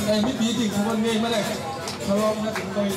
Đây biết bí tình của con nghe mà này, sao nó chúng tôi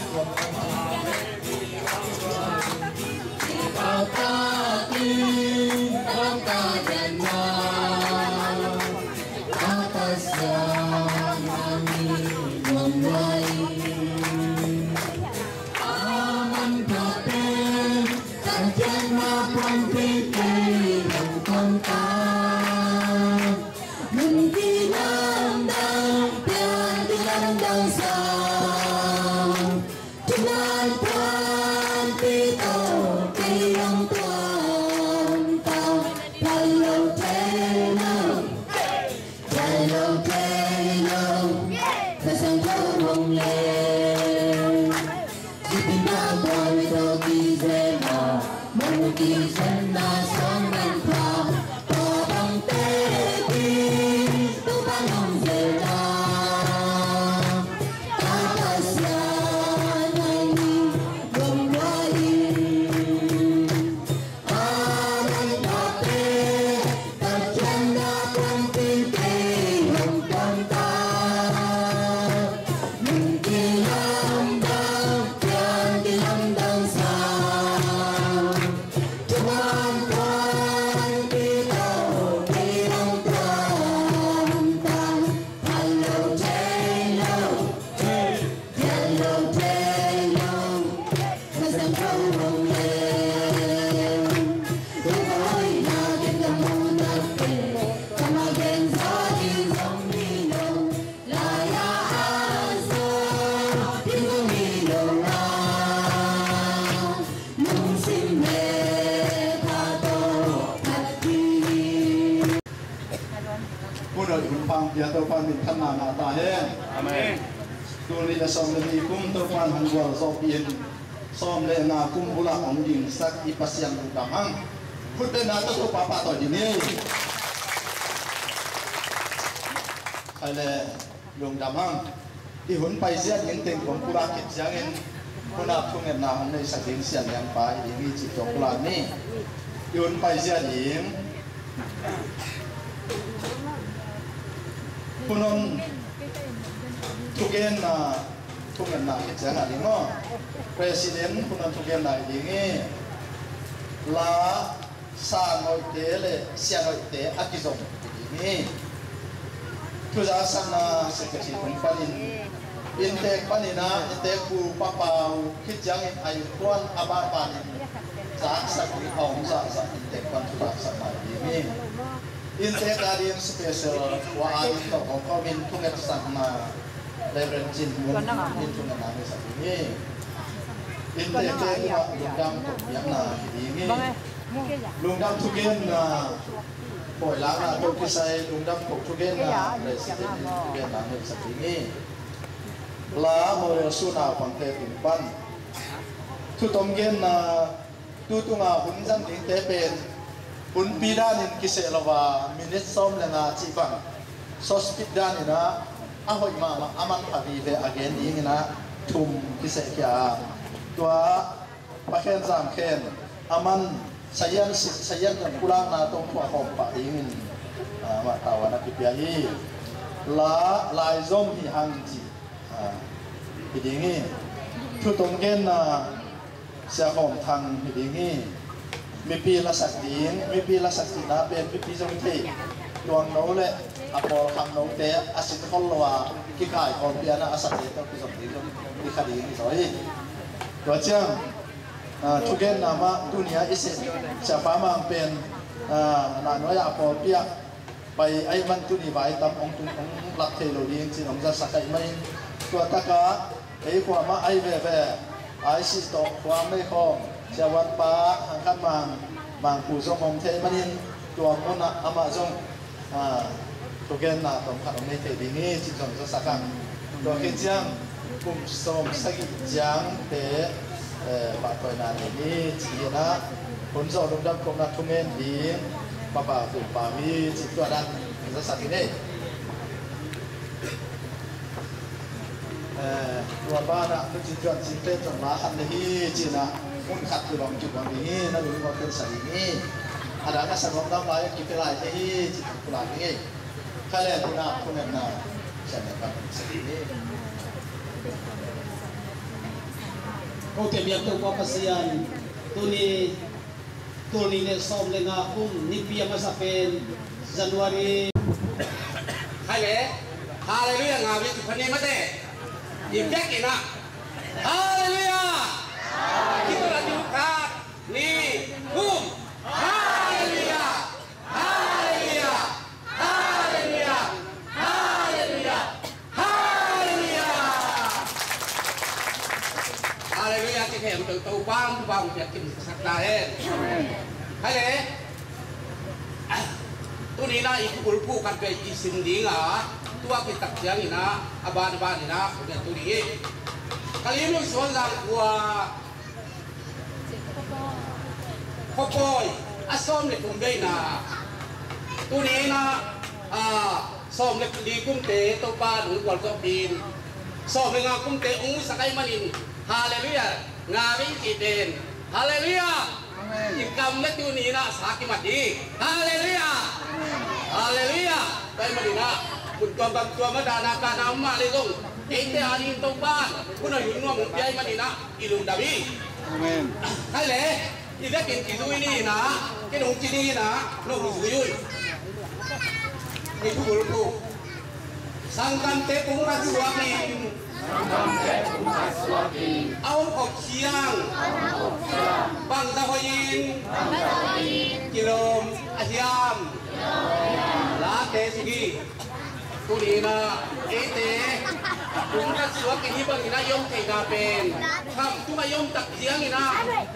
ya to pan min thana na ta he amen tu ni la som ni kum to pan hong wal zo pien som le na kum bula ong ding sak I pasyang lu damang phut na to pa pa to di ni ai le lung damang I hun pai sia yin teng kom pura kit jangin kuna thung na hong nei sak din sian yang pa I wi chi to pula ni yun pai sia yin punon tugen na kita ngali mo presiden punon tugen na dingi la sa noi tele sia noi te akizom ini tuja sana sekesi panin inte panina inte ku papau kijang ayu tuan aba panin sa sakri ong sa inte pan tuja sama ini inte kalian spesial wahai to komen tunget sama Reverend Jin Mun itu namanya saat ini inte ke lungdam to yang na ini lungdam tugen na boy lang na to kisai lungdam to tugen na presiden tugen namanya saat ini la mo suna pangke timpan tu tomgen na tutunga hunjan ding tepen un pidanin kiselawa minit som lenga cibang sospit danina ahoy mama amang pagi ve again ingina tum kisekya tua เข็นจามเข็นอามันสยันกันกุลางนาตรงทั่วหอมปะอิงมาตาวันกิบยาฮีลายจมที่หังจีฮิดิงีทุตรงเกนเสียหอมทางฮิดิงีมีปีละสักดิงมีปีละสักดินาเป็นมีปีจงที่ดวงโนเลอพอลคำโนเตะอาศิตคอลว่ากิกายคอมเปียนะอาศัยต้องพิจารณาที่คดีนี้สอยตัวเจ้าทุกเกนนามาดุนยาอิสิจะพามาเป็นนานว่าอพอลเปียไปไอ้มันตุนีไว้ตามองค์ตุนองหลักเทโลดีนที่น้องจะสักไอ้ไม่ตัวตะกาไอ้ความมาไอ้เว่ไอ้สิตกความไม่คล่องจะวัดป้าหังคันบางผู้ทรงองเทมันยินตัวมันอามาจงทุกเกนนาตรงขันในเทดีนี้ที่น้องจะสักกันตัวเจียงกลุ่มทรงสักจังเตะบาดตัวนานนี้จีนะคนโซลงดับกรมนักทุ่งเงินดีป้าฝูงป้ามีจิตตัวนั้นจะสักที่นี่ตัวบ้านนึกจิตจวนจิตเต้นจนมาขันนี้จีนะมุ่งขัดคือลองจุดวันนี้นั่นหรือว่าเป็นสัตว์นี้อาดาก็สังลมน้ำลายกินไปหลายที่จิตกุหลาบนี้ข้าเล่นคุณอาคุณเงินนาใช่ไหมครับสัตว์นี้โอเคเบียร์ตัวปัสยานตัวนี้เนี่ยซ้อมเลยงาคุ้มนิพิยามาสเปนจันวารีใครเลยฮาเลลูยางาวิสุพนีมาเตะยิมแจ็คกินะฮาเลลูยาที่ตัวจุกขาดนี่คุ้มฮาเลลูยาฮาเลลูยาฮาเลลูยาฮาเลลูยาฮาเลลูยาฮาเลลูยาที่แข่งตัวบ้างจะกินสักดาเองใครเลยตัวนี้นะอีกผู้กันไปอีสินดีงาตัวไปตักเสียงนี่นะอบานนี่นะคนนี้ตัวนี้ครนี้ส่วนหลังว่าข้อปอยอาซ้อมเล็กผมได้นะตัวนี้นะซ้อมเล็กดีกุ้งเตะตัวปลาหรือกวาดตัวปีนซ้อมในงานกุ้งเตะองค์สกายมันินฮาเลลูยางาวิ่งกีเดนฮาเลลูยายิ่งกำเล็กตัวนี้นะสากิมัดดีฮาเลลูยาฮาเลลูยาไปมาดีนะคุณตัวมาดานาการนามาเลยตรงเอเตอานินตรงบ้านคุณอายุน้องใหญ่มาดีนะอิลุงดาบีใช่เลยที่ได้กินกินด้วยนี่นะกินหงจีนี่นะลูกหนูสุยุยนี่ผู้บริโภคสังกันเตปุงรัสวากินเอาขอบเชียงบังตะหยินกิโลมอาเซียมลาเตสุกีตัวนี้นะเอเตปุงรัสวากินที่บังนี่นะยมเทนาเป็นทำทุกยมตักเชียงนี่นะ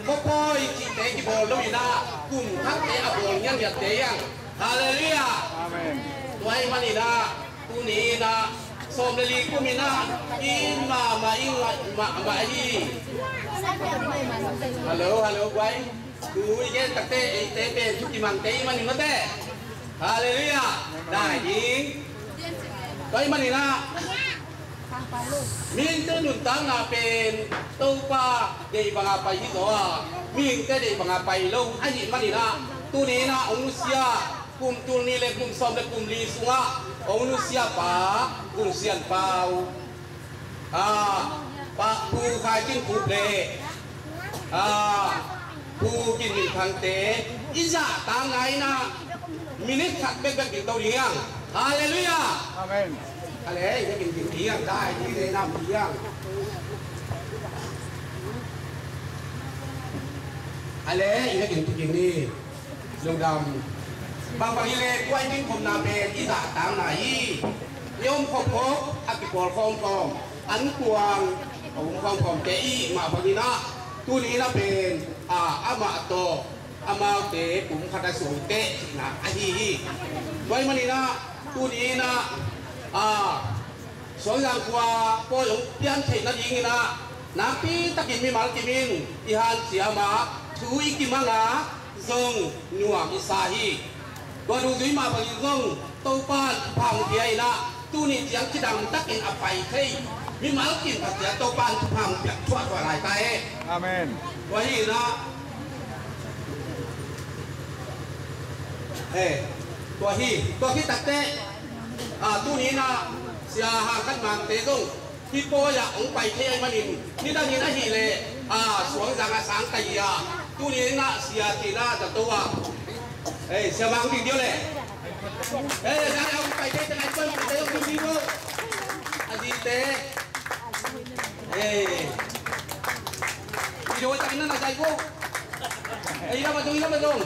พ่อพ่อยจีเตกิบอลลุยนะกลุ่มทักเตะบอลยังยัดเตะยังฮาเลลูยาตัวไอ้มันนี่นะตัวนี้นะสมเลยกูมีนะอินมาอีฮัลโหลไว้ดูอีกแค่ตักเตะเป็นชุกิมังเตะมันนี่มาเตะฮาเลลูยาได้ยิงก็มันนี่นะมินเตนุนตั้งนาเป็นตัวป้าเดี๋ยวบังอาไปที่ตัวมินเตเดี๋ยวบังอาไปลงไอ้ยินมันนี่นะตัวนี้นะองค์เสียกุมตัวนี้เลยกุมซ้อมเลยกุมลีสุงะองค์เสียป่ากุมเสียนเปล่าปะผู้ขายกินผู้เล่ผู้กินมินทางเตะอิจฉาตางไงนะมินิขัดเป็นแบบกินตัวเลี้ยงฮาเลลูยาอาเมนอะไรจะกินเลี้ยงได้ที่ได้น้ำเลี้ยงอะไรจะกินจริงนี่ลุงดำบางปริเลกไว้กินผมนาเป็นอิจฉาตางไหนยมพบอักิปอลคอมกอมอันกวางองค์ความของเจอีมาพอดีนะตัวนี้นะเป็นอามาโตอามาเตะปุ่มคาตาสูเตะนะไอ้ที่ไว้มานี่นะตัวนี้นะสองอย่างกว่าพออย่างเพี้ยนเทนนั่นยิงนะน้ำปีตะกินมีมากิมินอีฮันเสียมาทุยกิมังนะซงหนัวมิซาฮีก็ดูดุยมาพอดีซงตัวป้านพังเทียนะตัวนี้เสียงที่ดังตะกินอภัยเทย มีหมากินกับเสียตัวปานทุกคำเปียกชั่วกว่าหลายไปอาเมนตัวนี้นะตัวที่ตักเตะตู้นี้นะเสียหางกันมาเตะตุ้งที่โปอยากองไปเทมันนินนี่ด้านนี้นะฮีเลยสวงจังอาสังตีตู้นี้นะเสียทีน่าจะตัวเสียบางทีเดียวเลยจะเอาไปเทจะไหนเปิ้ลเตะตุ้งที่นู้อันนี้เตะvideo tak kena nak cari pun. Dah betul.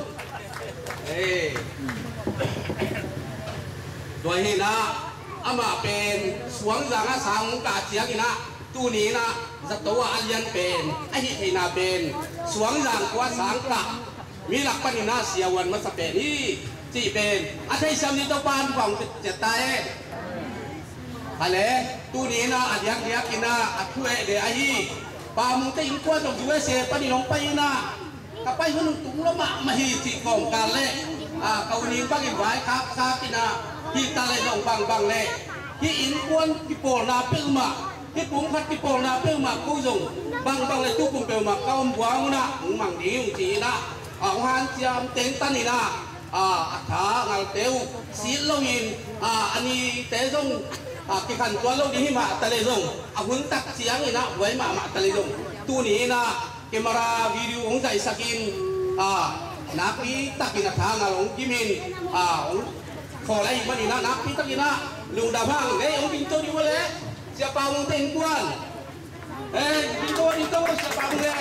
Dua ini nak, ama pen, suang jangan sang kaciak ini nak, tu ni nak, zatua alian pen, ahi na pen, suang jang kuat sang tak, milak pani nak siawan masa pen ni, si pen, ada isam di depan bang cetai. Hale, tu ni nak alian dia kena, aku de ahi. Pamung teh ingkuan dong juga siapa ni nong pai na, kapai hunung tunggu mak mahi cikong kale, kau ni bagi baik kap kina, kita le dong bang le, hi ingkuan di polna pelma, hi pungkat di polna pelma kau jong, bang le tu pung pelma kau buang na, mang diung cina, han jam tentan ni na, atha ngal teu silongin, ani tezong. Kikan tuan lo di hima telezong, abun tak siang ina, buai mak telezong. Tu ni ina kamera video ong sai sakin, napi tak ina thang along kimin, ong kolai mana ina napi tak ina, lung dabang, ong pintu di boleh, siapa ong tengkuan, pintu itu siapa ong le,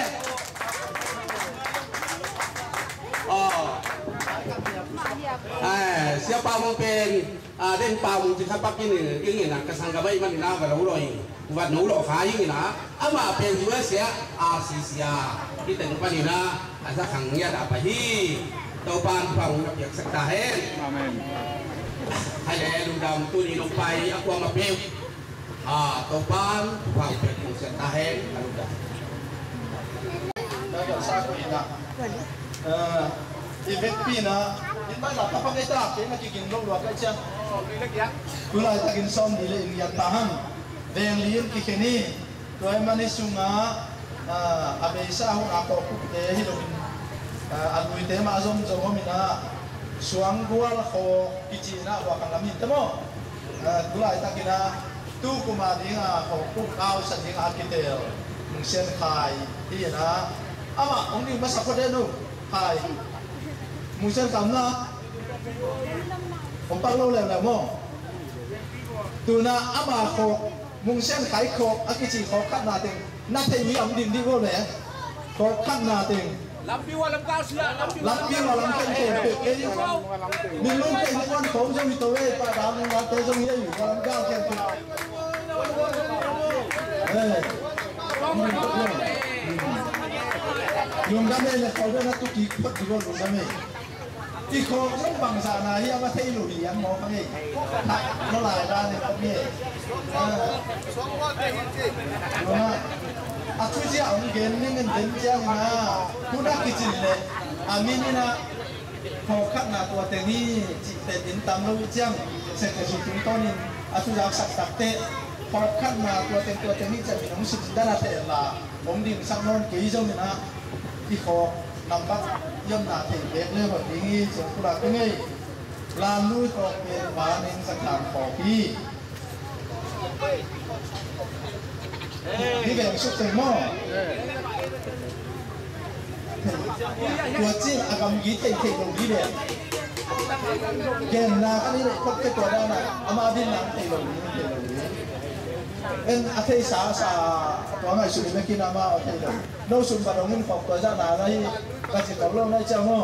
siapa ong pen. Den pau jika pakai ini nak kesanggabai mana nak beruloi, buat nulok kaya ini nak, ama pen juga sia asisia, kita ni pani nak, asal kangnya ada apa hi, taupan pau nak yang sektahen, amen. Hai ludam tu ni lupai aku ama pen, taupan pau pen sektahen, ludam. Dah saku ina, event pina, ini mana tak pakai tak, ini kikin long luar kaca. Kulai takin som di le ingat tahan, veng lian kikini, tuai manis sunga, abisa hun aku te hidupin, alui te mazom jom mina, suang gual ko kicina wakang lamin temo, kulai takina, tu kumadinga ko kukau sading akitel, mungsen kai, iya na, ama ongdi masa ko denu, kai, mungsen kamna. Kompang lo lem mo, tu na ama ko, mung sen kai ko, akici ko kat nating, nating ni am dim di ko le, ko kat nating. Lampi walam kau sia, lampi walam ken ken, minum ken kuan kom jom itu pada orang yang ada jom ye, walam kau ken tu. Yung kami le kau dah tu kikot di luar kami. Iko trong bangsa na hiya ma thay lu hiyan mo kami nó lại ra này kami aku dia ông gen ni ngen den jang na kuda kicil le amin na ko khat na tua te ni chi te din tam lo jang se ke su tung to ni aku jak sak tak te ko khat na tua te ni cha minong sim dana te la om dim sang non ke jo ni na iko nampak yom na te bek le ho dingi so kula ke ngai lan lui ko pe ba ning sak tam ko piนี่เป็นสุดเต็มหม้อตัวจีนอากาศยี่เท่ๆตรงนี้เลยแกนนาอันนี้พบเจอตัวได้นะอามาดินน้ำเท่ๆตรงนี้เป็นอาเทศาตัวไหนสุดไม่กินอามาอาเทศโน้ตสุดบาดงเงินของตัวเจ้าหน้าที่การจัดการโลกได้เจ้าหม้อ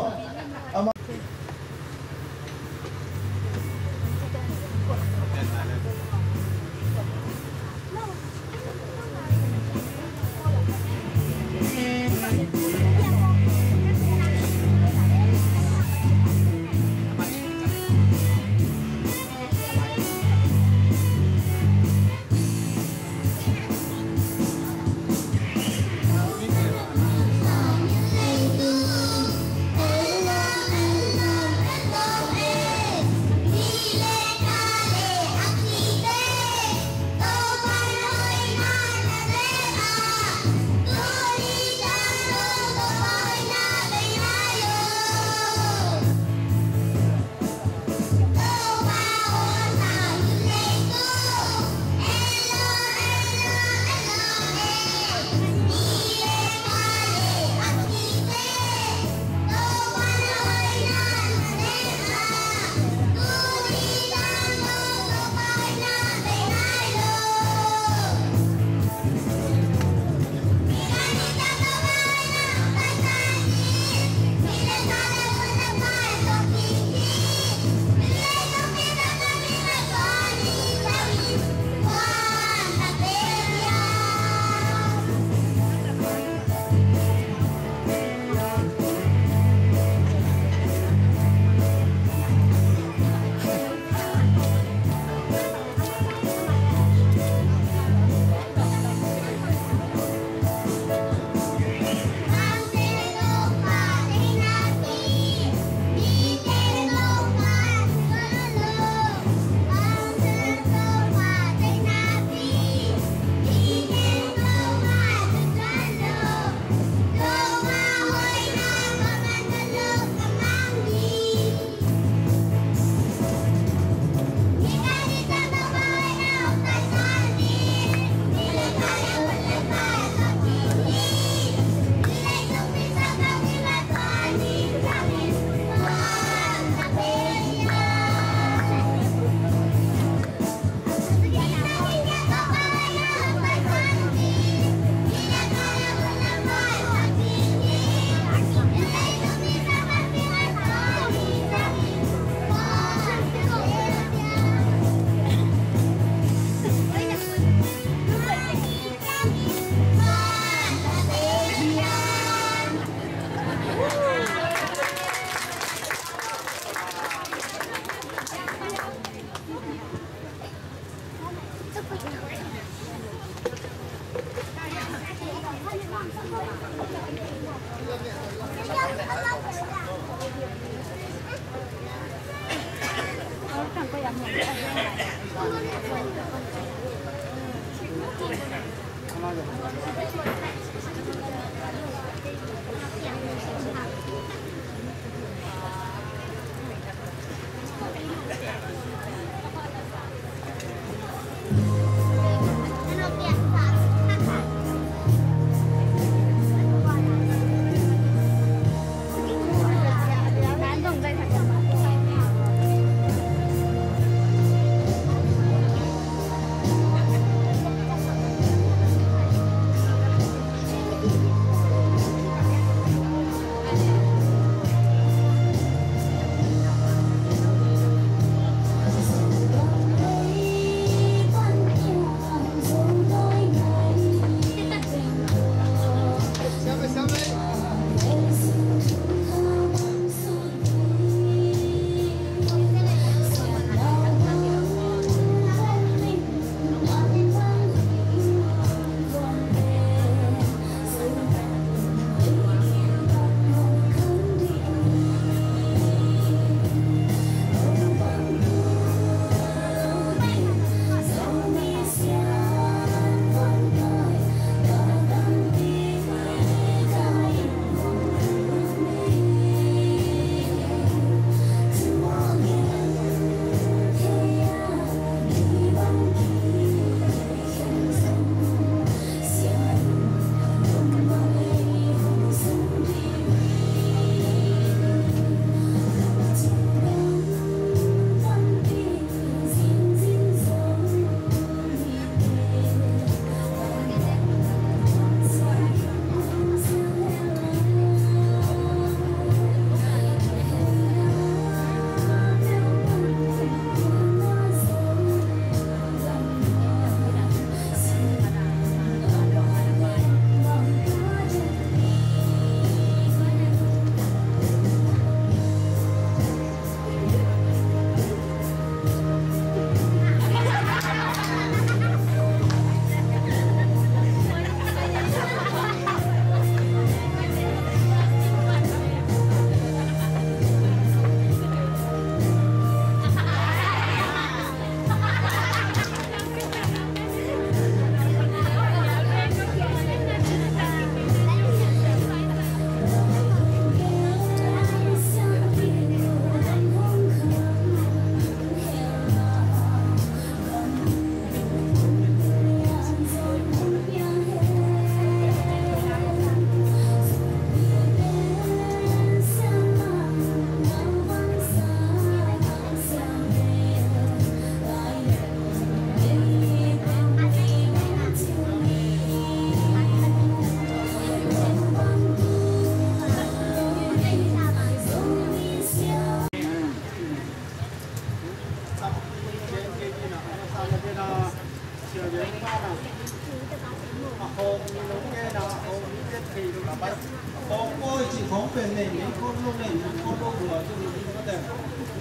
ของเป็นเนี่ยนี่ก็ลูกเนี่ยก็ลูกหัวตัวนี้ก็แต่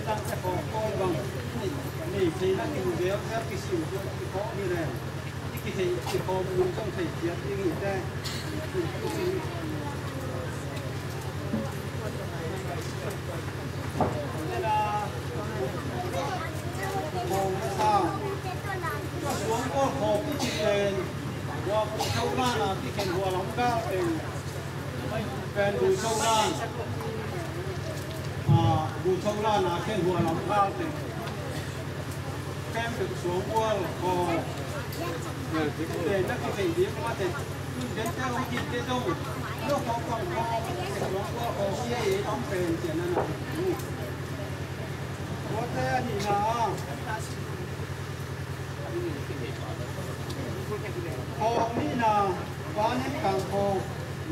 ตั้งแต่ของก็บางนี่ที่นั่นอยู่เดียวแค่กิสิวตัวที่เขานี่แหละที่กิสิที่เขาลุงต้องใส่เกียร์ที่นี่ได้เวลาโมงข้าวก็สวมก็หอบที่เป็นว่าเข้าบ้านที่เข็นหัวหลังก้าวเองแฟนดูช่องล่างดูช่องล่างแค่หัวหลังก้าวเองแค่เป็นสวมก็พอเด่นนักกิจดีเพราะว่าเด่นเด่นเจ้ากิจเด่นต้องเรื่องของความพอสวมก็พอเสียเองต้องเป็นเสียนั่นน่ะว่าแต่นี่นะพอนี่นะฟ้าเนี่ยกลางพอ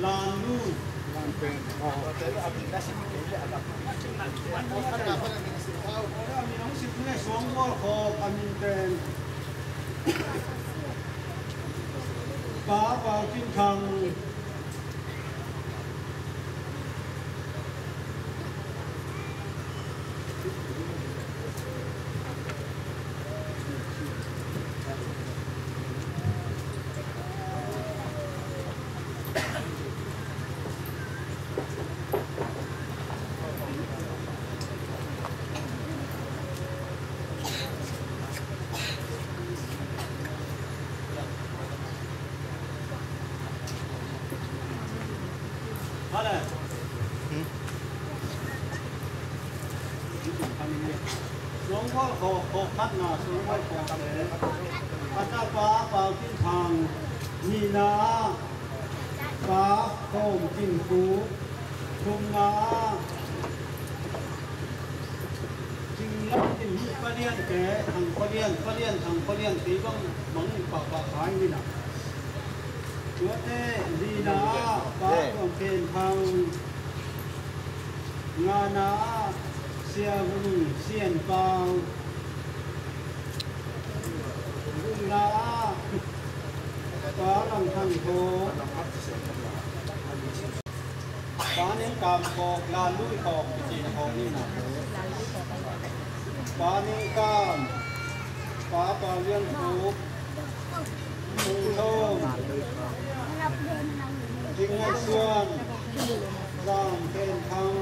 ลานลูกลานเป็นพอแต่อาบิดาสิมีเยอะแบบมีน้องสิบเนี่ยสวมว่าพออามินเป็นฟ้าฟ้าขึ้นทางอะไรหลวงพ่อขอพัดนาหลวงพ่อขอเลยพระเจ้าฟ้าฟ้าขึ้นทางมีนาฟ้าโคมกินฟูทุ่งนาจริงแล้วจริงประเดียนแก่ทางประเดียนตีบ้างมังปากขายนี่นะตัวเต้ดีนาฟ้าต้องเป็นทางงานาเสียบุญเสียนเปล่าบุญนาฟ้าลำทางโถฟ้าเน้นกามกอกลานลุยกอกจีนทองนี่นะฟ้าเน้นกามฟ้าปลาเลี้ยงฟูมูโท่จิงไงส่วนสร้างเป็นทาง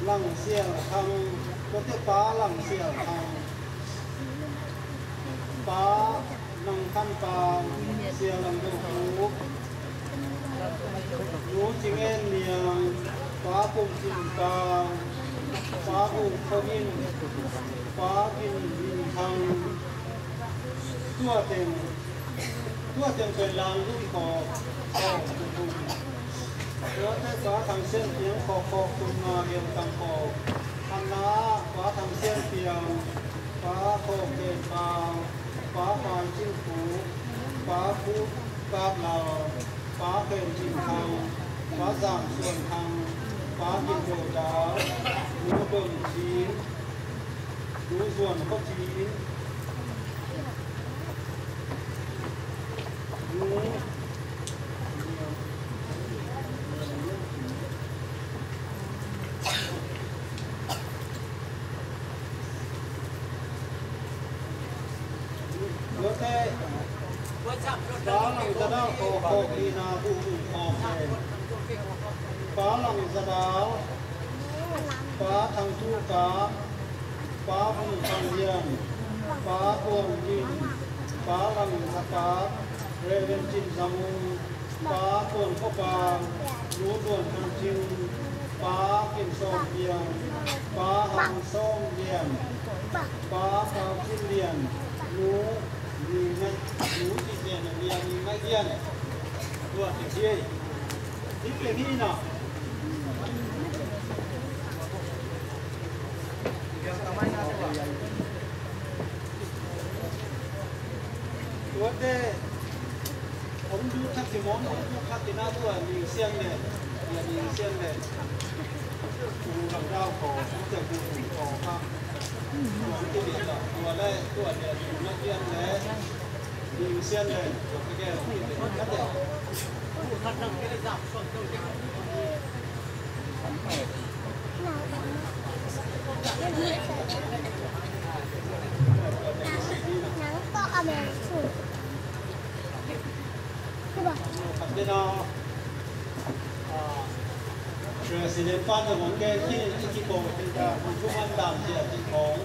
หลังเสียงทางก็จะป้าหลังเสียงทางป้านังขันปางเสียงหลังดูหูรู้จริงเอ็นเนียงป้าปุ่มจินปางป้าปุ่มขยินป้ากินวินทางตัวเต็มเป็นลานลูกคอคุณแล้วถ้าฟ้าทางเส้นเพียงคอคุณมาเรียงตังคอทางน้าฟ้าทางเส้นเพียงฟ้าโคเกตปางฟ้าปานจิ้งผูฟ้าพุกาบลาฟ้าเป็นจิ้งทางฟ้าสามส่วนทางฟ้ากินโยดาวรู้เบิ่งชีรู้ส่วนเขาชีรถเต้ฟ้าหลังจะดาวโคกีนาบูออกฟ้าหลังจะดาวฟ้าทางทูกาฟ้าบุญทางเยียนฟ้าพวงยินฟ้าหลังสกาเรเวนจินสังฟ้าพวงข้าวปางรู้ด่วนทางจิงฟ้ากินส้มเยียนฟ้าหังส้มเยียนฟ้าพาวจิ้นเลียนรู้ดีไม่รู้ที่เยียนเรียนไม่เยียนตัวที่เยี่ยที่เกี่ยนี่นะตัวเต้ผมดูทักษิมองผมดูทักษิณาตัวมีเสียงเนี่ยมีเสียงเนี่ยกูหลังดาวขอจะกู ที่เดียวตัวได้ตัวเดียวนักเรียนเลยยิงเส้นเลยจบไปแก่ที่เป็นนักเรียนขับเดินเอาPresiden Pan Jamong Gen kini iki ko tinda hukuman dam dia di ko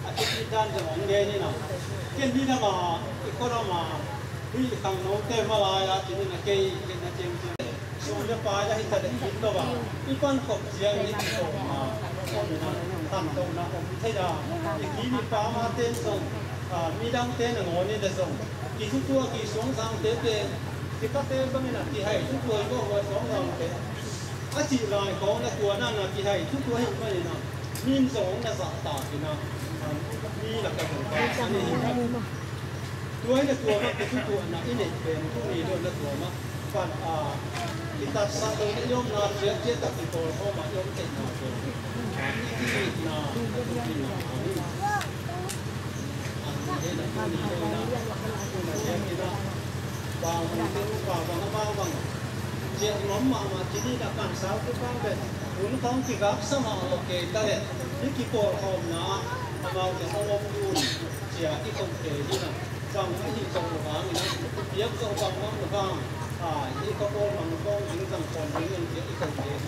ati dan Jamong Gen ni na ken di na ma ekonoma hui kang no te malaya ini na kei ken na jem jem so le pa ya hita de hit to ba ipan ko jiang ni to ma ko na tam to na ko thai da iki ni pa ma ten so mi dang ten ngo ni de so ki su tu ki song sang te te ki ka te ba ni na ki hai su tu ko wa song sang teอาจีลายของนักตัวนั่นนะที่ให้ทุกตัวเห็นไหมนะมีนสองนะสัตตาที่นะมีหลักการของการนี่ตัวให้ตัวมันเป็นทุกตัวนะที่เนี่ยเป็นทุกนี้ด้วยนักตัวมั้งฟันอิตาสัตว์ที่ยมนาเสียเจตักที่โตเข้ามายมเต็มนาตัวที่นาทุกที่นาอันนี้นะตัวนี้เลยนะตัวนี้เสียที่นะบางมันเป็นบางDia mama kini dah kan sah tu kan bet. Unu kau tiga sama okey dah. Ini kita kau na, kalau kita orang dulu, dia kita okey ni na. Jangan ini jangan orang ni. Dia kau jangan orang. Ini kau orang kau ini jangan kau ini dia kita okey.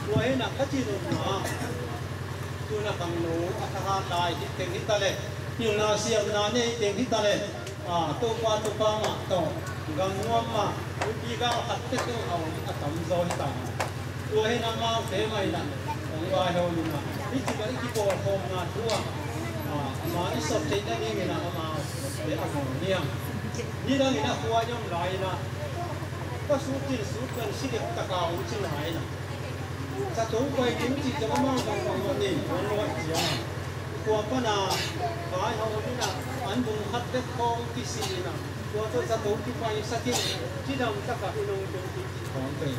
Dua ini nak kacir na. Tu nak kamu akan lái teng kita le. Yang nasiam nane teng kita le. Tu pa tu gang nuam ma uti ga hatte ko au atam zo ta tu he na ma te mai na ong wa ho ni na iki ba iki ko ko na tua ma ni so te na ni na ma te a ko ni ni na ni na ko wa yom lai na ko su ti su kan si de ta ka u chi lai na sa to ko ai kim chi ma ma ko ko ni ko wa chi ya ko pa na ba ho ni na an bung hatte ko ki si naตัวตัวจะถูกที่ไปสักที่ดำสักกับอินโนเวทีของตัว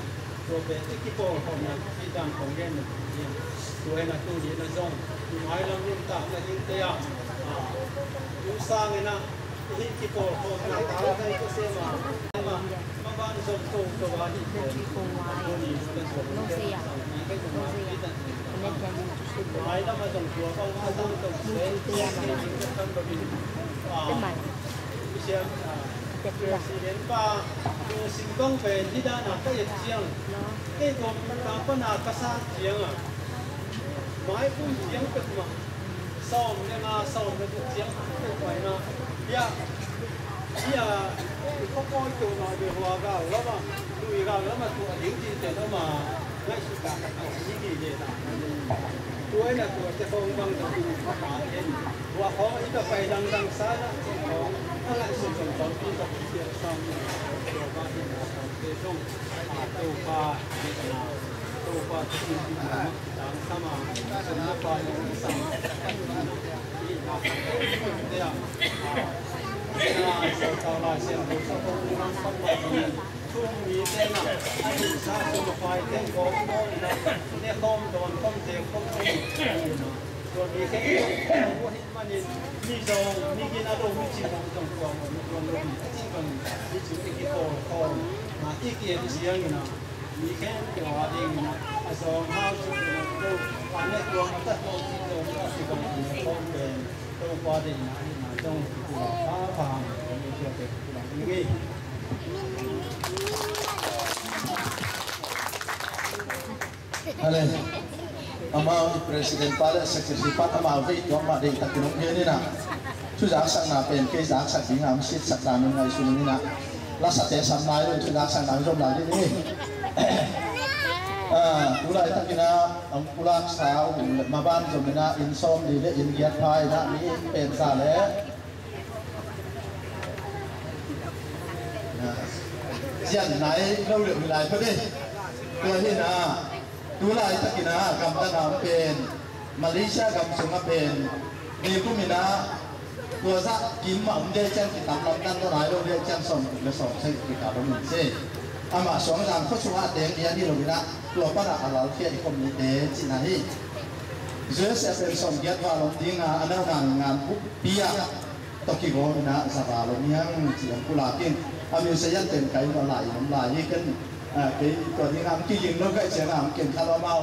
ตัวเป็นที่โปรของนั้นที่ดำของแกนเนี่ยตัวนั้นตัวนี้นะจ้องหมายเราเนี่ยต่างกันยิ่งเตี้ยยุ่งสร้างเนี่ยนะที่โปรของนั้นตาได้ก็เสียมาบ้านส่งตัวว่าที่ตัวนี้เป็นส่งเสียไม่ต้องมาที่นั่นหมายเรามาส่งตัวเขามาส่งตัวเสียเตี้ยมาทำแบบนี้Presiden pa yung singkong pen tidak nak kaya siang, kaya kau tanpa nak kasar siang mai pun siang ketemu, som dengan som dengan siang ketemu na, dia kau itu nak berhuaga, lama tu lama tu tinggi tu lama, ngai suka tinggi je tak. Tuai nak tu telefon bang tu, buat kau itu pai dang sana, Hãy subscribe cho kênh Ghiền Mì Gõ để không bỏ lỡ rồi vì cái của hình mà nhìn dầu như kia nó đâu chỉ còn trong còn chỉ cần đi chụp cái cổ mà ít kia thì gì như nào vì cái kiểu hòa đình mà dầu hao chụp nó đâu và này của nó tất cả chỉ dầu nó chỉ còn không về đâu hòa đình mà trong của phá phàm như kiểu cái của những cái Ama Presiden pada sekretaris ama vei tuang ma dei takinong ni na chu jak sang na pen ke jak sang ding am sit sak dan ngai su ni na la sa te sam nai lu chu jak sang dan jom la ni ulai takina ang ulak sa ma ban jom na in som di le in giat phai na ni pen sa le jian nai lo le lai phe điตัวนี่นะดูลายตะกินะกำตะนามเป็นมาเลเซียกำสงเป็นนี่ก็มีนะตัวสักกิมมาเดียจังกิตามลำดันตัวไหนเราเดียจังส่งและส่งใช้กิจการเราหนึ่งเส้นอามาสองจานข้อสุภาพเดียงเดียนี่เรามีนะตัวป้าอะไรเทียนคมนี้เดียจินนี่ Josephเป็นสมเกียรติว่าลงที่งานงานปุ๊บปีอะตะกี้โง่นะสบายลงยังเสียงกุหลาบกินอามิเซียนเป็นไก่มาไหลน้ำลายยี่กันไก่ตัวที่งามที่ยิงแล้วก็เสียงามเก่งคาราเมา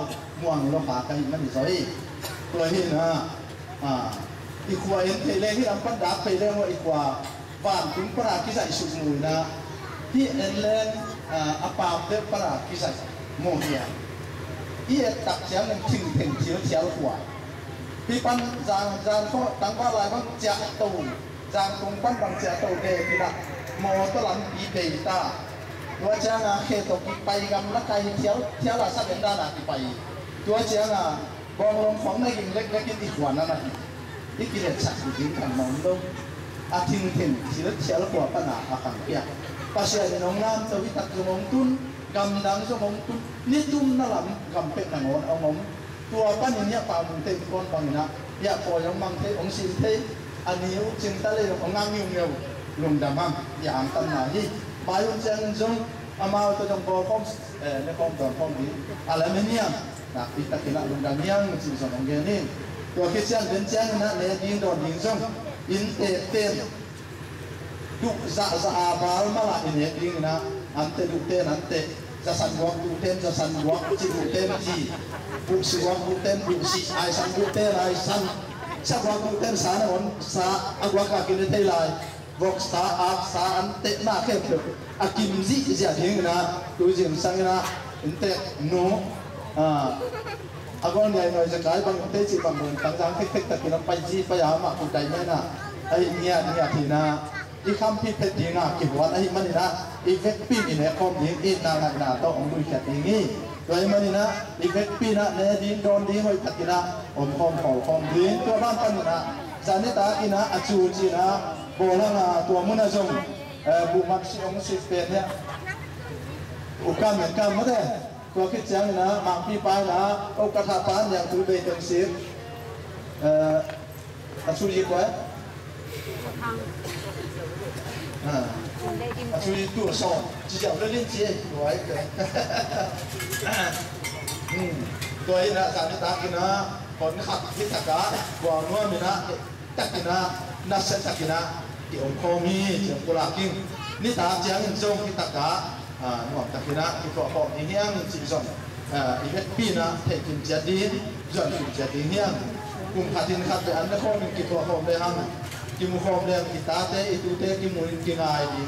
ม่วงแล้วขาไก่มันดีสวยตัวที่นะอีกว่าเห็นเล่ที่ลำพันดักไปเรื่องว่าอีกว่าบ้านถึงปรากิสัยสุมุยนะที่เอ็นเลนอาปาเดปรากิสัยโมเฮียอีตักเสียงมันทิ้งเที่ยวหัวพี่ปันจางก็ตั้งว่าอะไรบ้างเจ้าตูจางตรงปั้นบางเจ้าตูเกพี่ละโมตลันปีเดต้าตัวเจ้าเขตกิไปกำลังใจเที่ยวละสักเดือนด้านกิไปตัวเจ้าบองลงของในกินเล็กกินอีกวันนั่นนะอีกกิเลสสักสิ่งกันมองดูอาทิตย์ที่เที่ยวหัวปัญหาอาการเปียภาษาในน้องน้ำตัววิตักมองตุนกำดังสมองตุนนี่ตุนนั่นแหละกำเป็ดหนังเอามองตัวปั้นอย่างนี้ป่ามุงเต็มก้นปังนะอยากปล่อยมังเทองสินเทอันนี้จึงตะเลยของงามยุ่งเร็วลงดำมั่งอย่างตั้งหนาที่บายุนเจนจงอามาตัวจงโบฟอมในฟอมตอนฟอมนี้อะไรไม่เนี่ยนะอีตะกินลงดำยังสิ่งสมองเกนี่ตัวคิดเช่นเป็นเช่นนะเลยยิงโดนยิงจงอินเตนดุจะอาบาลมาละอินเยิงนะอันเตดุเตนอันเตจะสันวกดุเตนจะสันวกจีดุเตนจีบุษวกดุเตนบุษไอสันดุเตนไอสันสักวกดุเตนสานอนสาอากวกากินเตไลวกสาอาสาอันเตนาเข้มเถอะอากิมจีจะยิงนะดูจิมสังนะอินเตโนอากอนใหญ่หน่อยจะกลายบางเตจิบางเมืองต่างๆเทคๆตะกินไปจีไปหามาคุณใจไหมนะไอ้เนี่ยทีนะอีคำพิเพดีงากิวันไอ้มันนี่นะอีเวกปีนี่เนี่ยคอมยิงอีนางนาต้ององดูแค่นี้โดยมันนี่นะอีเวกปีนะเนี่ยดินโดนดีหอยตักินะอมคอมเผาคอมดินตัวบ้านปันนะจานิตากินะอาจูจีนะโบราณตัวมุนจงบุมักซิองสิเป็นเนี่ยอุกาเหมือนกันมั้งแต่ตัวคิดจังนะมังปีไปนะโอกาสปานอย่างถือเบตังสิอาจูจีกว่า注意剁手，只叫热链接，对对。对นะจากนี้ตากินะคนขับที่ตะกะวางนัวมีนะตะกินะนักเซตะกินะที่องค์โคมีที่องค์กุลากิงนี่ตาเจียงจงที่ตะกะนวดตะกินะที่ตัวของอีเฮียงสิจงอีเวทปีนะเทกินเจดีจนกินเจดีเฮียงกุมขัดทินขัดไปอันนั้นข้อมีกี่ตัวของได้หังกิมุขอมเลี้ยงกิตาเตอิตุเตกิมุลินกิงายดี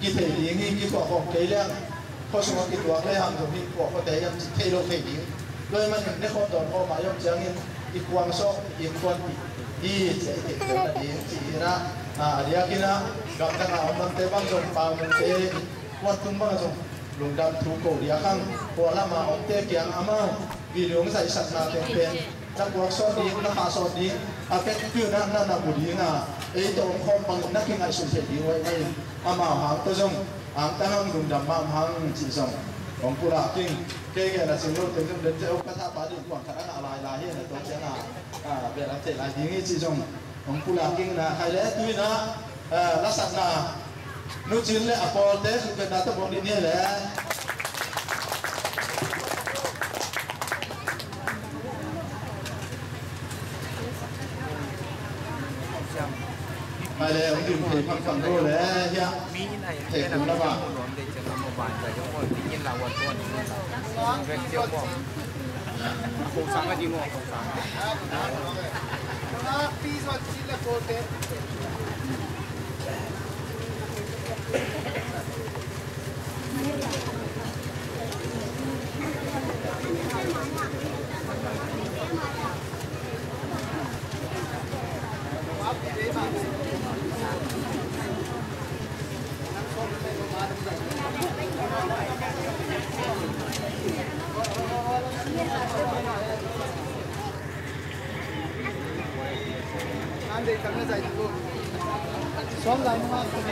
กิเทดีงี้กิตัวของเกลี้ยงเพราะสมองกิตัวเกลี้ยงตรงนี้พวกเขาแต่ยังเทโลเทดีเลยมันในข้อตอนข้อหมายย่อมเจียงนี้อีกวางโซ่อีกคนดีเสียอีกคนดีสีนะเดียกินะกับทางเอามันเตบังจงปางมันเตวัดตุ้มบังจงลงดำถูกโกเดียข้างพวกละมาองเตเกียงอามาวิดีโอใส่สัตว์นาเต็มเป็นนักวักสอนดีนักหาสอนดีอาเป็ดคือนั่นบุรีนะไอ้ตัวคอมปังนักยังไงสุดเสียดีไว้ไงอามาหางตัวจงหางตั้งลงดำมาหางจีจงของกุลากิงเก่งๆนะสิ่งนู้นถึงเดินเจ้าพระธาตุปาดิบหวังขนาดอะไรลายเห็นตัวเจ้าเวลาเตะลายยิงจีจงของกุลากิงนะใครเล่นด้วยนะลักษณะนู้จินเลยอพอลเตสุดเป็นนักตบอลนี่แหละไปเลยผมดื่มเทฟังโตเลยเฮียเทคุณละบ้างโคสังก็ดีมั้งโคสังปีสวัสดิ์ละโคเต안돼 강나자 있고 수험가 있는 것 같으니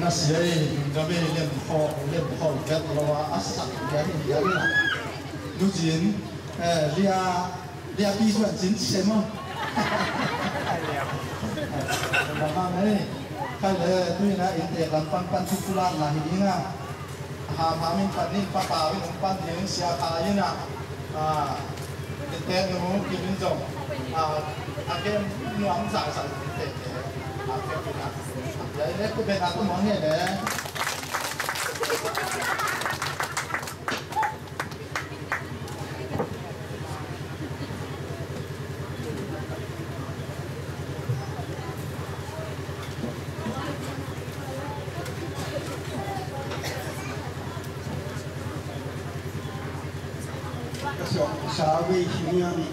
那是诶，这边练好get lo啊，上get get啦。如今，你比算真钱吗？慢慢诶，开了对啦，因得咱pan出出啦，那一定啊，哈min pan ning papa win pan ning sia kain ah, intend mo kinin jong again nuang sa te ya ini aku ben aku mau ni deh xã vi sinh nhân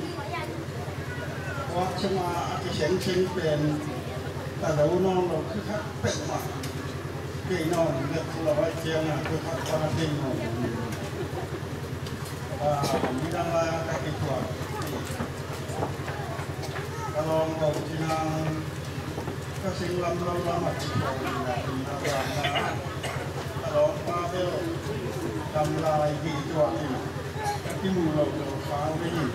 có chung cái sáng sinh tiền ta đấu non rồi cứ khắc bệnh mà cái non được là vậy kia là cứ khắc qua đi rồi như đang là các cái thuật kalau mau cina các sinh lâm lâu lắm mà chỉ còn là kalau qua bên làm lại gì cho anh cái mùi lẩu pháo cái gì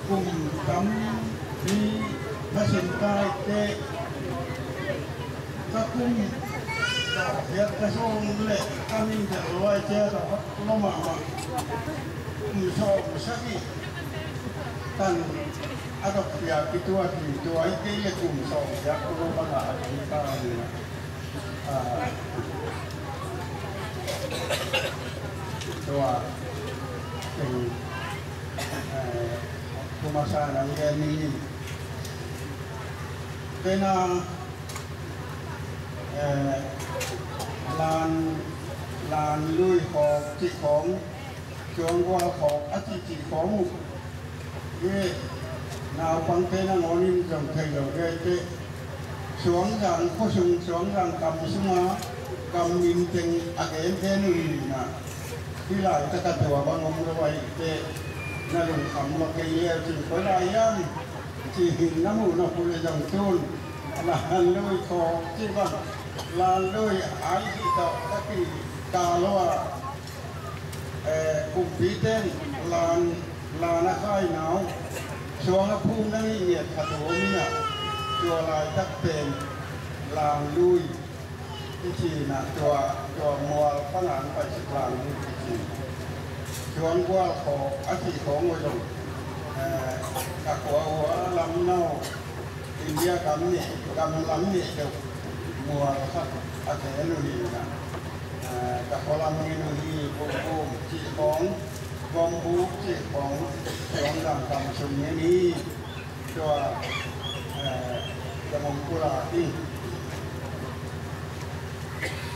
cùng cắm đi phát triển tai tê các cung đỏ thiết cái số lệ an ninh thật loài che đó nó mà mùi sò sắc đi tần ăn độc nhà cái tua ấy cái là cùng sò giác nó bằng lại chúng ta tua thì kumasa ng ganyan kaya na lan lui hộp chỉของtrường qua hộp chỉของcái nào bằng cái nó ngồi im dòng thầy đầu cái xuống rằng có xuống rằng cầm xuống á cầm nhìn chừng cái này nè đi lại tất cả đều bằng ông rồi vậy để là dùng cầm một cái chỉ có lại ăn chỉ hình nó mù nó cũng là dòng chôn là lôi khó chỉ còn là lôi ai chỉ tạo các cái cà loa cùng phí tên là nó khai nào xuống nó phun nó nhiệt thật ốm nhỉ chùa lại tắc tiền làm lui cái gì là chùa mùa phát triển phải sự làm như cái gì xuống qua khó chỉ có ngồi đồng các của làm nào India kami lắm nhẹ được mùa phát cái lui là các cô làm như lui bông chỉ bóng bút chỉ bóng xuống làm cầm súng như đi chùaจะมองกุหลาบที่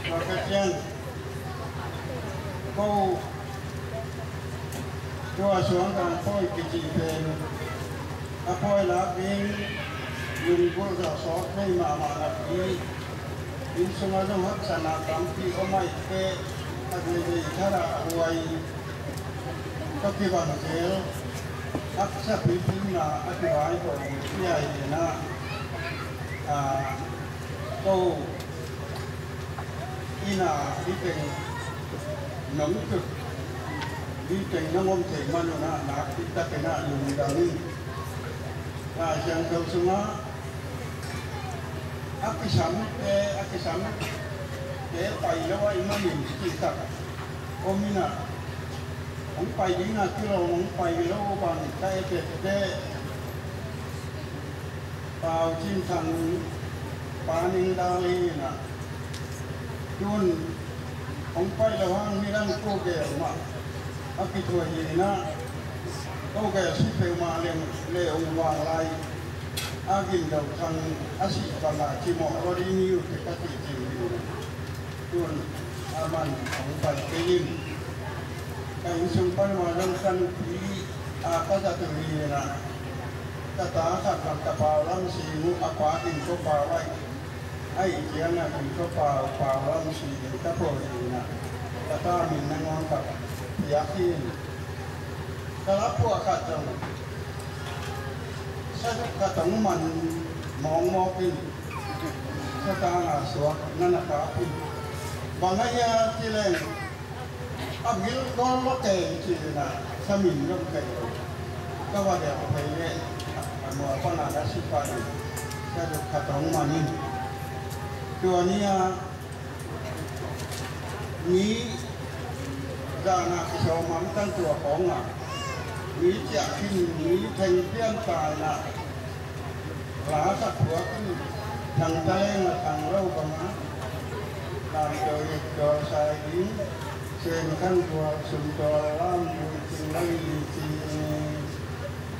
เราก็เช่นก็ตัวสวนการพ่อยกิจเป็นพ่อยลับเองลุงก็จะสอนให้มาลับนี้ยิ่งสมัยนั้นฮักษณะกรรมที่เขาไม่เป๊ะอะไรที่ถ้าเราไว้ก็คิดว่าเสียฮักษะพิพิธนาอธิบายของใหญ่นะก็อีน่าที่เป็นหนังจุดที่เป็นน้ำมันเสียมันนะนักที่ตะเกียบลุงดังนี้เชียงเขาสมาอักษรไปแล้วว่าอีมันหนึ่งจิตตะโอมิน่าผมไปยิ่งนะที่เราผมไปแล้วบางได้เด็ดได้เปล่าจิ้มทางปานิงดาลีนะจุนผมไปแล้วว่ามีร่างโกเกลมาอากิตัวยีนะโกเกลสิเฟมาเลองวางไลอากินเดาทางอาศิบาลาจิโมอรินิวที่กติจิอยู่จุนอามันผมไปเยี่ยมไอ้สุนทรมาลังกันที่ก็จะตุลีนะกระตาขัดหลังกระเป๋าลำสีมุอควาตินก็เปล่าไว้ไอ้เจียงนะตินก็เปล่าลำสีกระโปรงนะกระตามินนั่งงกับยาคีนกระลับพวกขัดจังใช่กระตังมันมองกินกระตาหน้าสวกนั่นนะครับบางอย่างที่เล่นอาบิลก็รถเตะจีนะสมิงก็เตะก็ว่าเดี๋ยวไปเล่นมัวก็น่าจะสิบวันจะดูขัดตรงมันนี่ตัวนี้นี้จะน่าจะชมมันตั้งตัวของนี้จะขึ้นนี้แทงเปี้ยนตายนะหลาสักหัวขึ้นทางใจมาทางเล่ากันนะตามโดยสายดิ้งเชิญขั้นตัวสุนทรล่ามบุญจริงไม่ดีจริง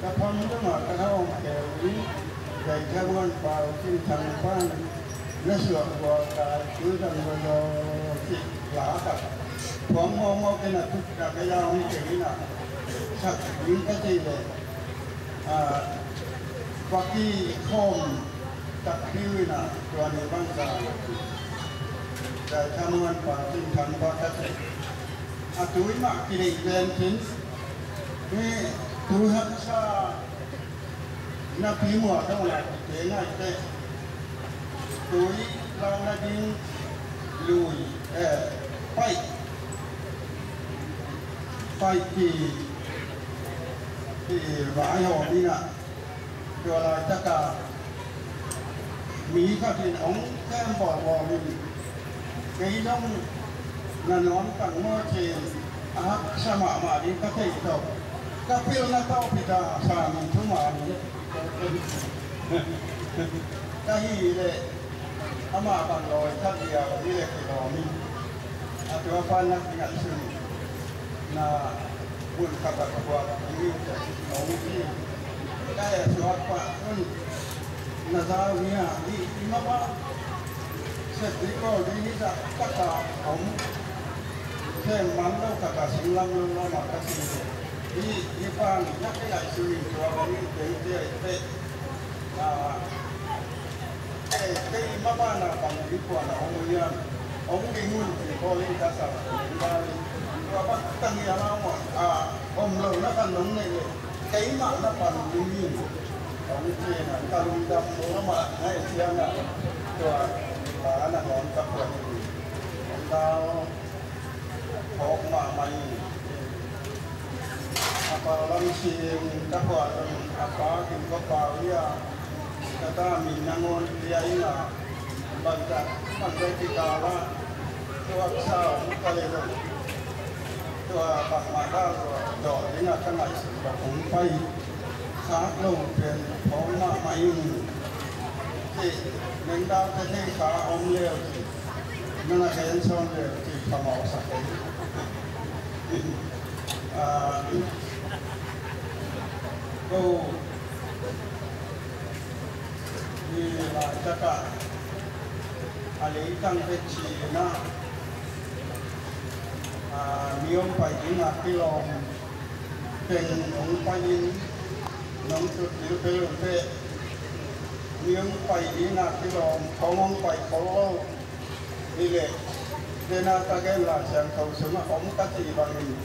กระพงจะมากระเข้าแก่วิ่งใหญ่แค่วันเปล่าขึ้นทางบ้านและสวดบัวกายคือทางบัวจิตหลากับผมมองกันนะทุกอย่างยาวนี่เจ๋งนะสักยิ่งก็ดีเลยวักกี้คมตัดคิ้วนะตัวนี้บ้างกันแต่ทำวันเปล่าขึ้นทางบ้านก็จะตุ้ยมากกิเลสเดินทิ้งนี่ตุ้ยฮักษานับพิมพ์ทั้งหลายเจ๋งง่ายเต้ตุ้ยเราหน้าดิ้งลุยไปที่หวายหอมนี่นะตัวลายตะกามีข้าวที่ของแก้มบอดวอมีไก่น้องนอนตั้งโมเชนสมามาดีก็เทศต่อก็เพื่อนนักเต้าพิจารณามีทุกวันก็ฮีเลยอามาบังลอยทัดเดียวนี่เลยคือเรามีตัวฟันนักงานซึ่งน่าบุญขับกับว่ามีแต่เอาที่ได้สวัสดิ์ว่าน่าจะมีที่มาว่าเสร็จก็ดีนี่จะตัดผมแค่มันแล้วกับสิ่งล้ำมากับสิ่งที่ฟังนักใหญ่สิ่งตัวนี้เด็กๆ cái má ba là bằng cái quả là ông đi mua thì có lên cả sao và bắt tăng nhà nào mà ông lâu nó ăn nóng này cái mà nó bằng cái gì ông kia là ta luôn đâm nó mà hay xem là rồi là nó ngon các loại tao học mà mày apa lang si kapwa apa kim kapwa dia kata minangon dia ina bangsa bangsa kita lah tua sao kalero tua bak mata do dengan kangai cũng phải sáng lâu tiền phóng mà máy thì nên đau cái thế khá ông liều nên là cái son liều thì phải màu sạch đấy cô đi lại cho cả lấy tăng cái chỉ na miếng phải đi là cái lồng tiền ông phải đi nông thực địa phương thế miếng phải đi là cái lồng không phải có lâu đi lệ nên là cái là chẳng cầu sống ông các gì bằng mình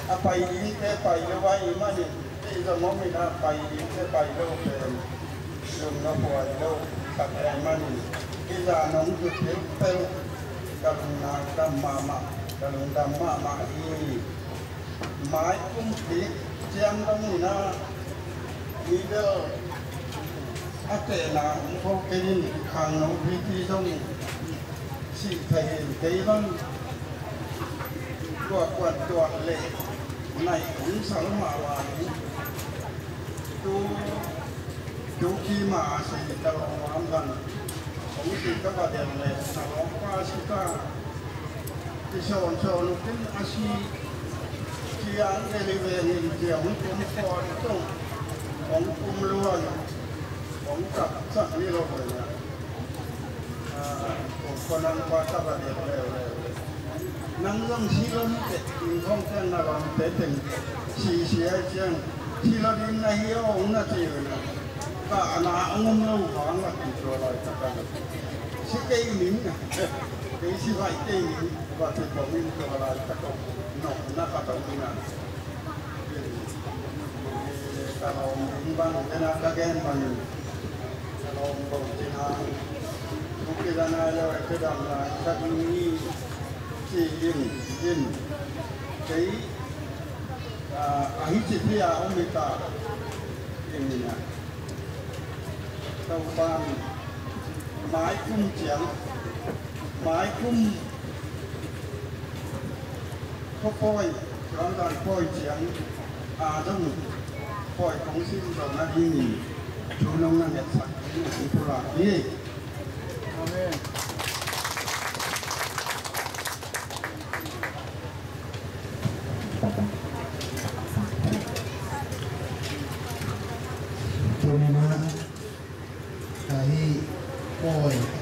apa ini ke pai lo vai mani ti zo mo mi na pai ini ke pai lo pe lum no po lo ka ai mani ki za nong tu te pe ka na ka ma ma i mai kum ti jam dong ni na ni de ate na ko ke ni khang no pi ti dong si thai ke bang quạt lệ này cũng sáu mà vào chú khi mà sẽ tao làm gần cũng chỉ các bạn đều lệ nào qua sĩ ca thì sòn lúc cái asi khi ăn cái này về nhìn chiều cũng còn trong cũng luôn cũng cặp sẵn đi rồi nè còn ăn qua các bạn đều nắng nắng xí lắm tết không tên là làm tết tình xí ai chăng xí là đi này ông nó chịu nè cả là ông lâu khoảng là chỉ cho lại tất cả xí cây miếng nè cái xí vải cây miếng và thì có miếng cho lại tất cả nó cả tàu đi nè kalau imbang kena kagen bang kalau bau tina mungkin ada yang sedang tak ini si in cái ahit chỉ ông bị ta in nè tàu ban mái cung chiang mái cung có phôi còn là phôi chiang đông phôi cũng xin rồi nó đi nghỉ chú nông là nhật sạch chú là đi amen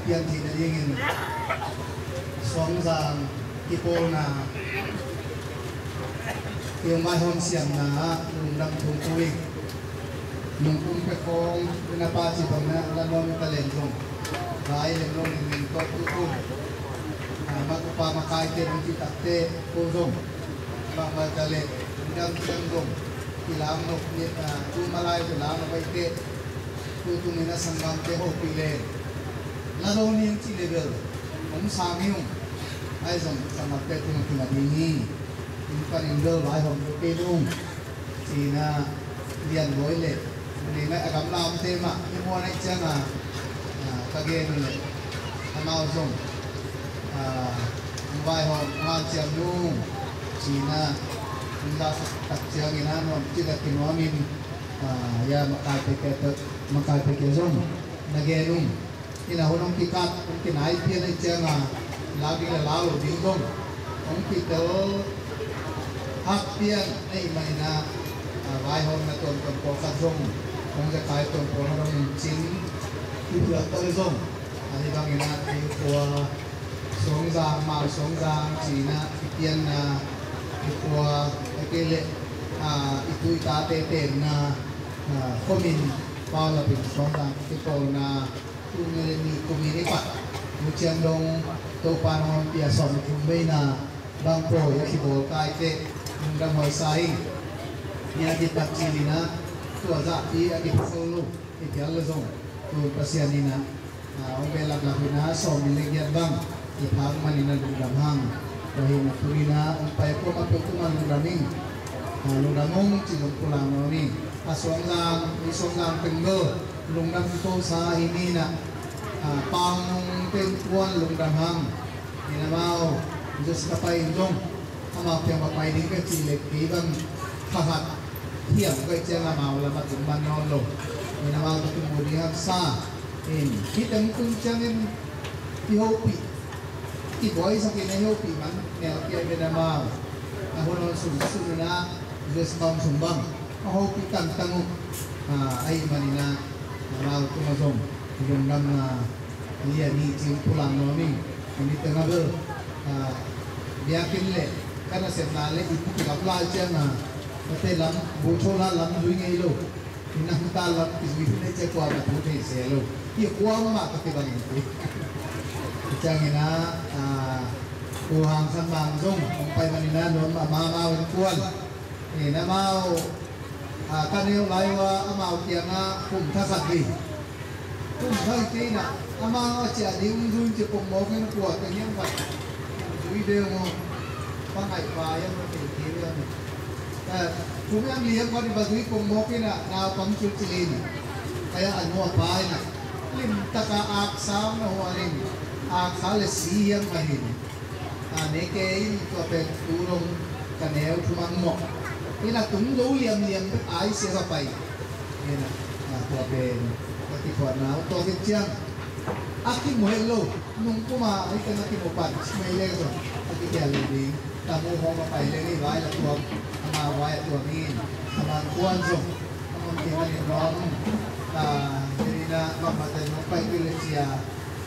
yang tidak ingin song sang ipo na yang mai hom siang na lungdam thung tuing lungkung pe kong na pa si bang na lanon talent long rai long ning ko tu makupa makai ke ng kitate ko zong ba talent ndam zong ilam nok ni tu malay ilam bai ke tu mina sanggam te ho pile là đâu niên chỉ level cũng sang hiu ai dùng sang mặt tết thì mà đi nhỉ những cái hình đồ lại hồng cái luôn thì là liền với lệ nên lại cảm làm thêm mà nhưng mua này chắc là cái game này anh mau dùng vài hồng hoàn chỉnh luôn chỉ là chúng ta tập chơi như nào chỉ là cái nó mình ya makai cái dùng là game luôn ina honong kikat ong kinai pian ai chenga lagi la lao ding dong ong kito hak pian ai mai na vai hom na ton ko ka dong ong ka kai ton ko na dong chin ki pula to dong ani bang ina ai ko song giang ma song giang chi na pian na ko ke le itu ta te te na komin pa la bin song giang ki ko na tu mi kumi ni pa muciang dong to panon pia som kumbe na bang pro ya si bol kai te ngam hoi sai ni adi patili na tu aza pi adi solo itial zong tu pasianina ombe lag na som milegyan bang ipang manina dumhang dahil turina umpay ko matutuman lumraming lumramong silong pulang ni aswang lang tenggo lumram ko sa hinina pang tentuan lumramang inamaw Diyos kapay indong amapyang mapay din ka silip ibang kahat hiyang kay siya amaw lamat umban nolo inamaw tutumulihan sa kitang kunsiyangin ihopi iboy sa kinayopi man nelkya minamaw ako nun sunod na Diyos bang sumbang ahopi tantango ay manina amaw tumazong yung nam na liya ni siyang pulang noning hindi tangagal biakin le karena senale ibu kapal aja na mate lam bocola lam duing ilo inang talat isbine che kwa na pute selo iya kwa ma kate bang itu jangina kuhang san mangjong pai manina non mama kuan ni na mau kaneu laiwa amau tianga kum thasati kum thai na amang acha ding run che pom mo ken kwa ke nyang pa video mo pangai pa yang ke video ni kung yang lihat ko di bagui pom mo ken na pam chulin kaya ano pa na lim taka aksam na huarin aksal siyang mahin ane ke to pe turong kaneu tumang mo ina tung lo liam ai se sa pai ina to pe ti ko na to ke chiang aki mohelo nung kuma ay kana ti mo pan may lego aki kaya ni tamu ho ma pai le ni vai la tuam ama vai tuam ni ama kuan zo ama tingan ni rom diri na mamatan mo pai kile siya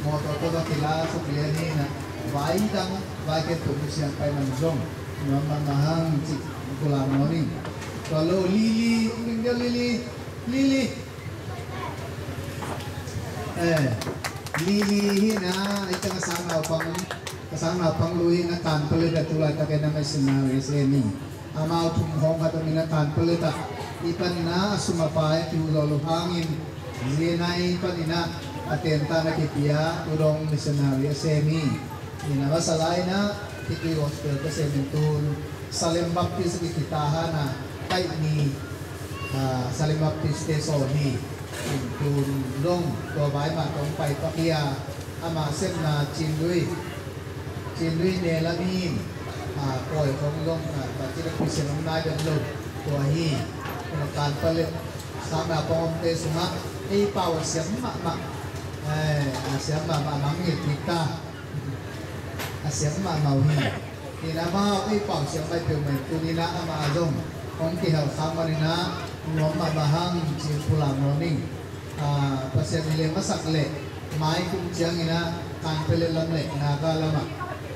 mo to ba kila so kile ni na vai dang vai ke tu siya pai man zong no mamahang ti kula mo ni kalau lili tinggal lili lili na ito kasama pang luwi na tanpulid at tulad na kaya naman sinari sa ini amaw tumhong at na tanpulid at ipan na sumapay at uloluhangin zinay ipan ina atenta na kipiya urong misionary sa ini inawasalay na kiki hospital kasi mintul Salim Baptist ikitahan na kay ni Salim Baptist tesoni Tun long to bai ma tong pai pa kia ama sem na chin lui ne la min koi kong long ta chi la pisen om nai den lo to hi na kan pa le sa ma pom te suma ei pau siam ma siam ma mang ni kita siam ma mau hi ni na ma ei pau siam bai pe mai tu ni na ama zong ong ki hau sa ma ni na nom ma bahang chi pulang morning pasien nile masak le mai kum chiang ina kan pele lam le na ga lama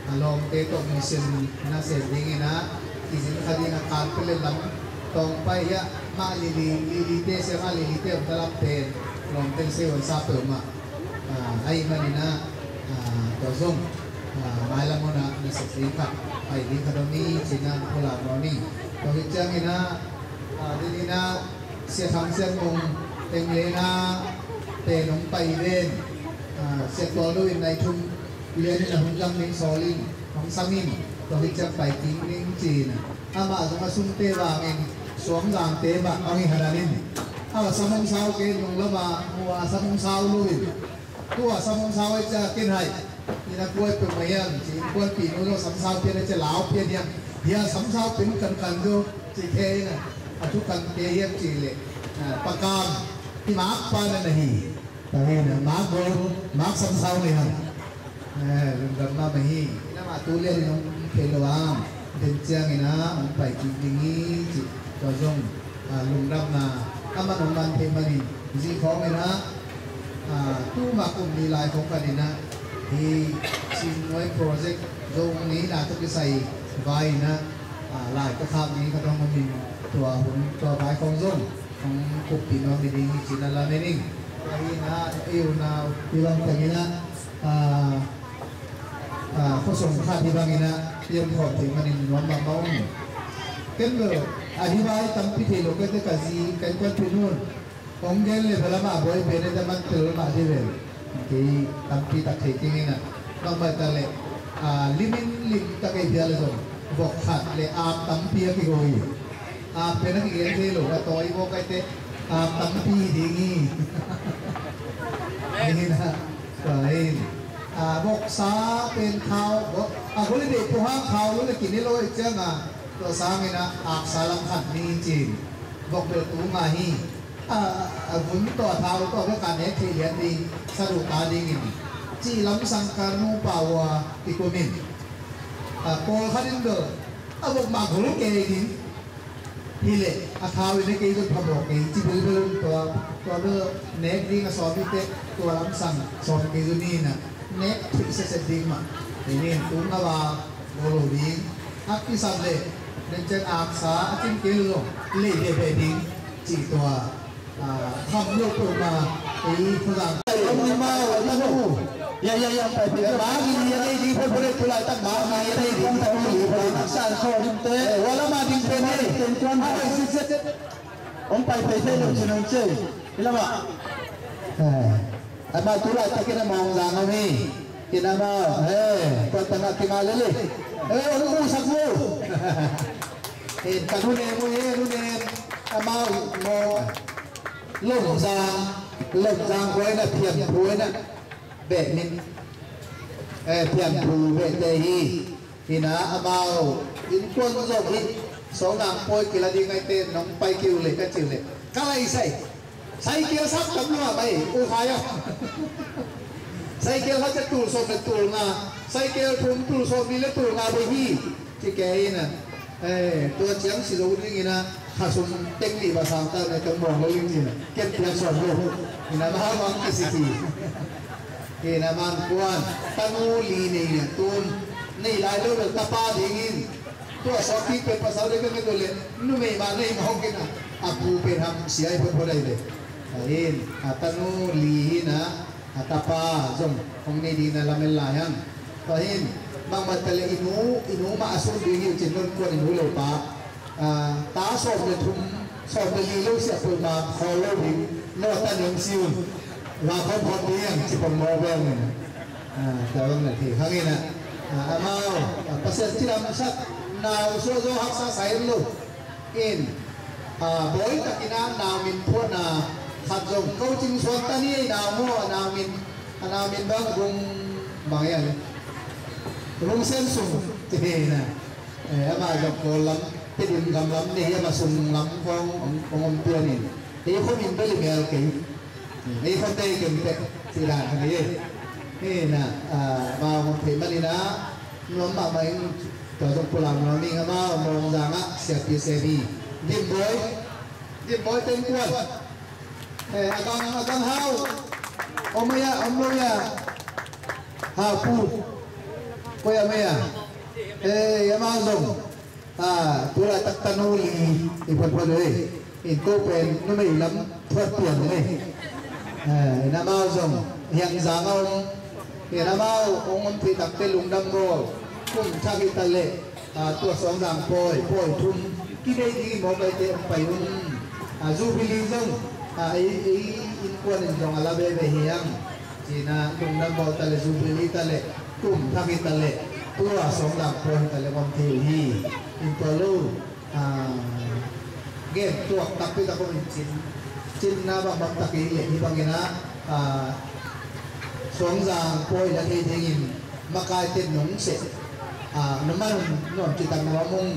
alom te to mission na se ding ina izin khadi na kan pele lam tong pai ya ma li te se ma li te dalap te lom te se on sa pe ma ai manina to zong mai la mona na se ka ai ni khadomi china pulang morning to chiang ina dinina sia thang sia mong teng le na te nong pai ven sia to lu in nai thum le ni na hung jang ning solin hong samin to hi chang pai ting ning chin ama so ma sum te wa ngeng suang gang te ba ang hi hadanin awa samong sao ke nong la ba wa samong sao lu in tua samong sao ai cha ken hai ni na kuai pe mayam chi kuai pi no lo sam sao pe na cha lao pe diam dia sam sao pen kan do chi the na atukan te hiam chi le pakam ti mak pa na nahi tahi na mak go mak sam sao le han lum ma mahi na ma tu le no pelawang den chiang ina ang pai ki dingi chi to jong lum dam na aman man the mani ji khong ina tu ma kum ni lai khong ka na hi sin noi project jong ni na to ki sai vai na lai ka kham ni ka dong min tua hun tua bai kong zong kong kup pi no mi ding chi na la me ning na iyo na ibang tangina kosong khat ibang ina yung khot ting manin nom ma maung kenlo adhibai tampi thelo kete kazi kan kan pinun onggel le balama boy bene da man tel ma devel ki tampi tak thing ina mama tale limin lim takai dia le dong bok khat le ap tampi ki goi ap pena ki gen thelo ka toy bo kai te ap tampi dingi ini na kain bok sa pen khao bok holi de po hang khao lo le kin ni loi changa to sang ina ak salam khat ni chin bok de tu ma hi vun to thao to ka kan he thi lian di saru ta ding in chi lam sang kar nu pa wa ikomin ko khanin do abok ma kholo ke din hi le thao ni ke ju phabok ke chi bul bul to do nek ding a so bi te to lam sang so ke ju ni na nek thi se ding ma ni tu na wa golo ding ak ki sab le nên chân áp xá trên kia luôn lệ để về đến chỉ tòa thăm lô tổ mà cái phương rằng ông đi mau ở đâu ya phải bị bá gì đây đi phải phải tôi lại tăng bá gì đây đi không phải đi phải sản kho kinh tế wala mà kinh tế này tên quan hay xích ông phải thế được chứ không chơi biết không ạ mà tôi lại cái này mong rằng ông đi cái nào mà tôi tận cái nào lấy ông mua sắc mua cả luôn em mau lồng giang quay là thiền quay là vệ mình thiền phù vệ tề hi thì nó mau in quân rồi đi số nàng quay kia là đi ngay tên nóng bay kêu lệ các chiều lệ các này say kia sắp cấm luôn à mày u khai không say kia nó sẽ tụt sột tụt ngà say kia thùng tụt sột đi lấy tụt ngà bởi hi thì cái nàyตัวเชียงสิโลนี่นะข้าสมเต็งดีภาษาใต้ในจังหวัดเราจริงๆเก็บเพียงส่วนโลกนี่นะมาวังกิสิทีนี่นะมันกวนตันูลีนี่ตัวนี่หลายเรื่องตาป้าดิ่งตัวสอบที่เป็นภาษาเด็กก็ไม่ตัวเล่นนู่นไม่มาไม่มองกินนะอากูเป็นทำเสียให้คนคนใดเลยเห็นตันูลีนะตาป้าจงของนี่ดีนะละเมลายังก็เห็นบางวันแต่ละอินูมาอาศัยดีอยู่จินนกวนอินูโลปาตาสอบเลยทุ่มสอบเลยลูกเสียปืนมาคอโลบิงนวดตันยังซิวว่าเขาพอดีอย่างจิปมอเวงแต่ว่าเนี่ยที่ข้างนี้นะมาเปอร์เซ็นต์ที่เราสักนาวโซโซฮักซาใส่ลูกอินบอยตะกินนาวมินพวนาขัดจงเขาจึงส่วนตานี้นาวมั่วนาวมินบางกรุงบางอย่างรุ่งเส้นสูงที่นะมาจากโกลัมที่ดินกำลังนี่มาส่งลำของเปลี่ยนนี่เขาบินไปเลยเก่งนี่เขาเตะเก่งเตะที่ร้านนี่นะมาของเพลมันนี่นะน้องมาไม่ตัวจงกุหลาบน้องนี่ก็มามองจางอ่ะเสียปีเสียบีดิบบอยเต็มกวนอากังเฮาอมยาฮาปูKuya Maya, Amazon, pura taktanuli, ipagpagay, inkopen, numay lam, tuwat-tuwan in Amazon, yang zangaw, inamaw, kung pitakte lungdam mo, kung sakitale, tuwa song poi tum, kinay di mo kay te payun, zubilizong, inkuan yung alabe hiyang, sina lungdam mo tale zubili tale,กลุ่มทำอิตาเล่ตัวสองหลักคนแต่ละวันที่อินตัวลูเก็บตัวตักไปตะโกนจินนาบังตะกี้เลยที่บางอย่างนะสองอย่างปอยละที่ทิ้งมาคายเต็มหนุ่มเสร็จน้ำมันหนุ่มจิตตังหัวมุง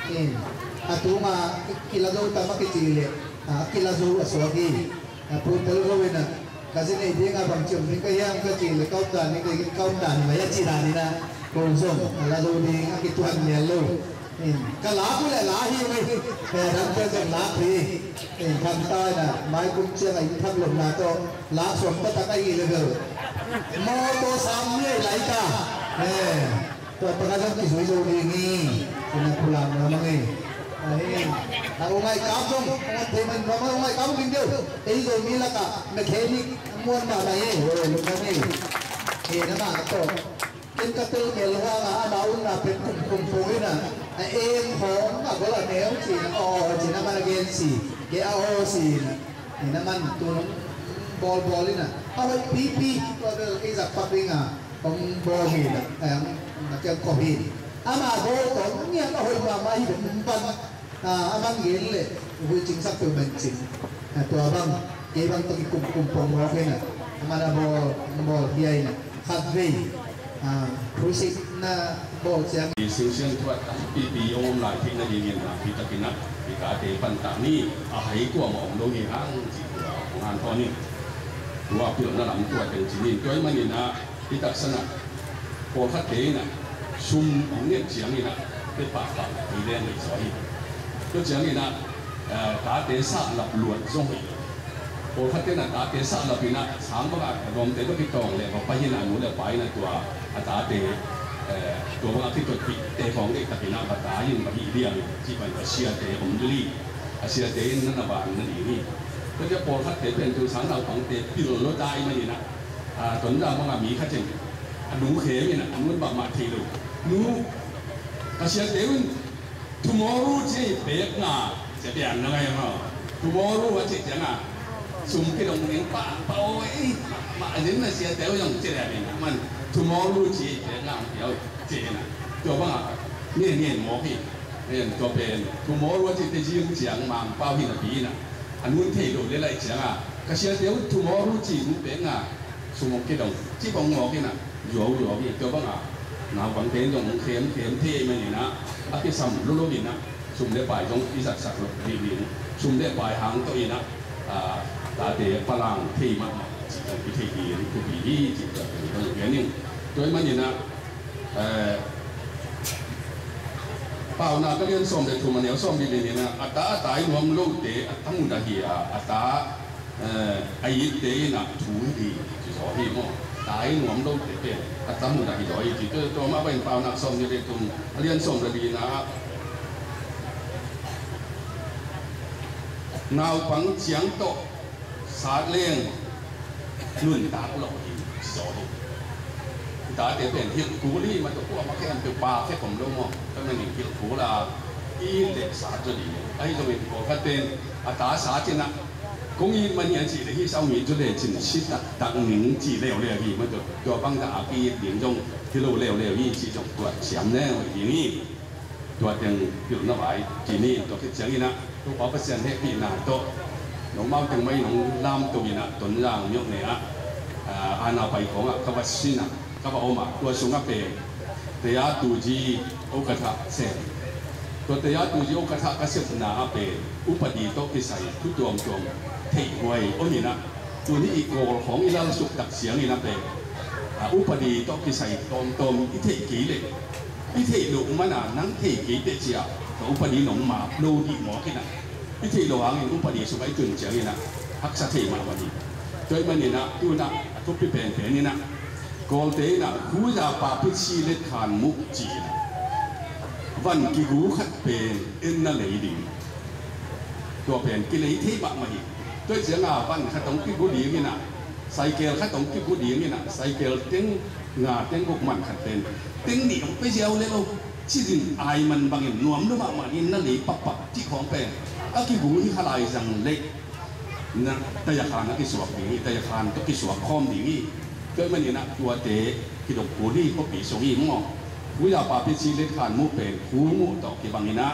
นี่ตัวมากิลาโดตามากิจิเลยกิลาโดสวากีพูดถึงก็เป็นนะkasi na hindi nga bang chum ni kaya ang kacil kau dan ni kau dan maya cina ni na konsum lalu ni akituan niya lo kalapu le lahi ni dan kerja lahi kanta na mai kunci ay thaglom na to la som pa takai legal mo to samye laika to pagkasam ki suwi ni sinapulang na mga Ngai kapong teman ramai ngai kapong tinggal. Ini tu mila ka mekanik muan mana ye, lupa ni. Nama tu. Kita kata kelwa daun pen kumpul na. Hong apa lah neo si Cina mana agensi, si. Ini man tu bol ni na. Awak pipi tu ada izak papinga, bol ni na. Nak kopi. Ama bol tu ni ada orang ramai berumpan. Abang gile, gue cingsak tuh bensin. Tuh abang tu kumpul orang na. Mana bol dia ini. Hadri, rusik na bol siang. Siang tuat pipi om lai ting na dingin na kita kena kita ada pantak ni ahai gua mau longi hang jika pengan kau ni gua pilih na lam tuat yang sini. Kau mana na kita sana bol hati na sum ongnya siang ni na tepat di dalam ni sohi. Kau siang ni na ada sah lap luat sohi. Bol hati na ada sah lap ni na sang bagai rom teh tu kita orang le, apa yang anu le pai na tua adaตัวว่าที่ตัวปิดเตะของเด็กตะกี้น่าบัดตายินบัดอีเดียที่ไปเชียเตะผมดูดีเชียเตะนั่นน่ะบ้านนั่นอีนี่ก็จะพอคัดเตะเป็นตัวสังเราของเตะปิดรถได้มานี่นะตอนนั้นว่ามีคัดเจนหนูเขยนี่นะหนูมันบักมาทีดูหนูเชียเตะมันทุ่มรู้ที่เปียกงาจะเปลี่ยนยังไงมั้งทุ่มรู้ว่าที่จะงาสุ่มกิโลเงี้ยป้าเป้ามาอันนี้นะเชียเตะยังเจ๋งเลยนะมันทุ่มรู้ที่เปียกงาเดียวเจนะตัวว่าเนี่ยหมอพี่เนี่ยตัวเป็นทุ่มรู้ที่จะยิ่งเสียงมังเป้าพี่นะพี่นะอันนู้นที่ดูได้ไรเสียงก็เชียเตะทุ่มรู้ที่มันเปียกงาสุ่มกิโลที่ของหมอพี่นะอยู่พี่ตัวว่าน้ำฝังเต็นตรงเข็มเท่ไม่เนี่ยนะอาทิตย์ซ้ำรู้นี่นะสุ่มได้ปลายตรงที่สักดีสุ่มได้ปลายหางตัวเองนะตาเตะพลังที่มันจิตใจที่ดีทุกปีจิตใจตัวอย่างนี้โดยมันเนี่ยนะเปล่านะก็เรียนส้มแต่ถูกมันเนี่ยส้มดีนี่นะอัตตาตายรวมโลกเตะทั้งหมดเหียอัตตาไอ้เตะนะถูกดีจุดสองที่มั้งตายรวมโลกเตะเป็นอัตตาหมดเหียอีกทีตัวมาเป็นเปล่านะส้มเนี่ยถูกเรียนส้มดีนะนาวปังเสียงโตสาดเลี้ยงนุ่นตาหล่อหินสอดตาเตะเป็นหินกูนี่มันตัวพวกมาแค่เป็นปลาแค่ผมรู้มั้งก็มันหินกูละอีเล็กสาดจะดีไอ้ตัวเป็นพอคัดเป็นอาตาสาดนะคงอีมันยังจีเลยที่เช้ามีจุดเด่นจินชิดตักหนิงจีเลี้ยวที่มันตัวบังตาปีเหรียญจงที่เราเลี้ยวที่จีจงตัวเฉียมแน่อย่างนี้ตัวยังหยุดน้ำไหลจีนี่ตัวที่เฉียงนี่นะตัวพอเปอร์เซ็นต์ให้ปีหน้าโตน้องเมาถึงไม่น้องล้ำตัวนี้นะต้นร่างยกเนี่ยอาณาไปของเขาว่าสินะเขาว่าโอมาตัวสูงก็เป็นเตียตูจีโอกาสเสร็จตัวเตียตูจีโอกาสก็เสร็จนาเป็นอุปดีโตกิสัยทุกตัวจงเที่ยวไว้โอ้นี่นะตัวนี้อีกโกของอีเราสุกตักเสียงนี่นะเป็นอุปดีโตกิสัยตอมอีเที่ยวกี่เลยอีเที่ยวลูกมันนั่งเที่ยวกี่เดียวตัวอุปดีหนองมาโลดีหมอกินะพิธีหลวงอุปนิสุไว้จุนเจียงนี่นะฮักษะเทมาวันนี้โดยมันนี่นะดูนะทุกปีเป็นนี่นะกอลเตนะกูจะปาพิชีเล็ดขานมุกจีนะวันกิกูขัดเป็นเอ็นนั่นเลยดีตัวเป็นกิเลสที่บ้ามาอีกโดยเสียงวันขัดตรงกิกูดีนี่นะไซเคิลขัดตรงกิกูดีนี่นะไซเคิลเต็งงาเต็งกุกมันขัดเป็นเต็งเหนียวไปเจียวเลยลูกที่จริงไอมันบางอย่างนวมหรือว่ามันนั่นเลยปักที่ของเป็นอากิบุที่ขลายจังเล็กนะแต่ยาคานนักกิสวกดีแต่ยาคานต้องกิสวกคอมดีโดยมันนี่นะตัวเตะกิดกูนี่ก็ปีสวีมั่งกูอยากปาพิชีเล็กขานมุกเป็นกูมุตอกกี่บางนี่นะ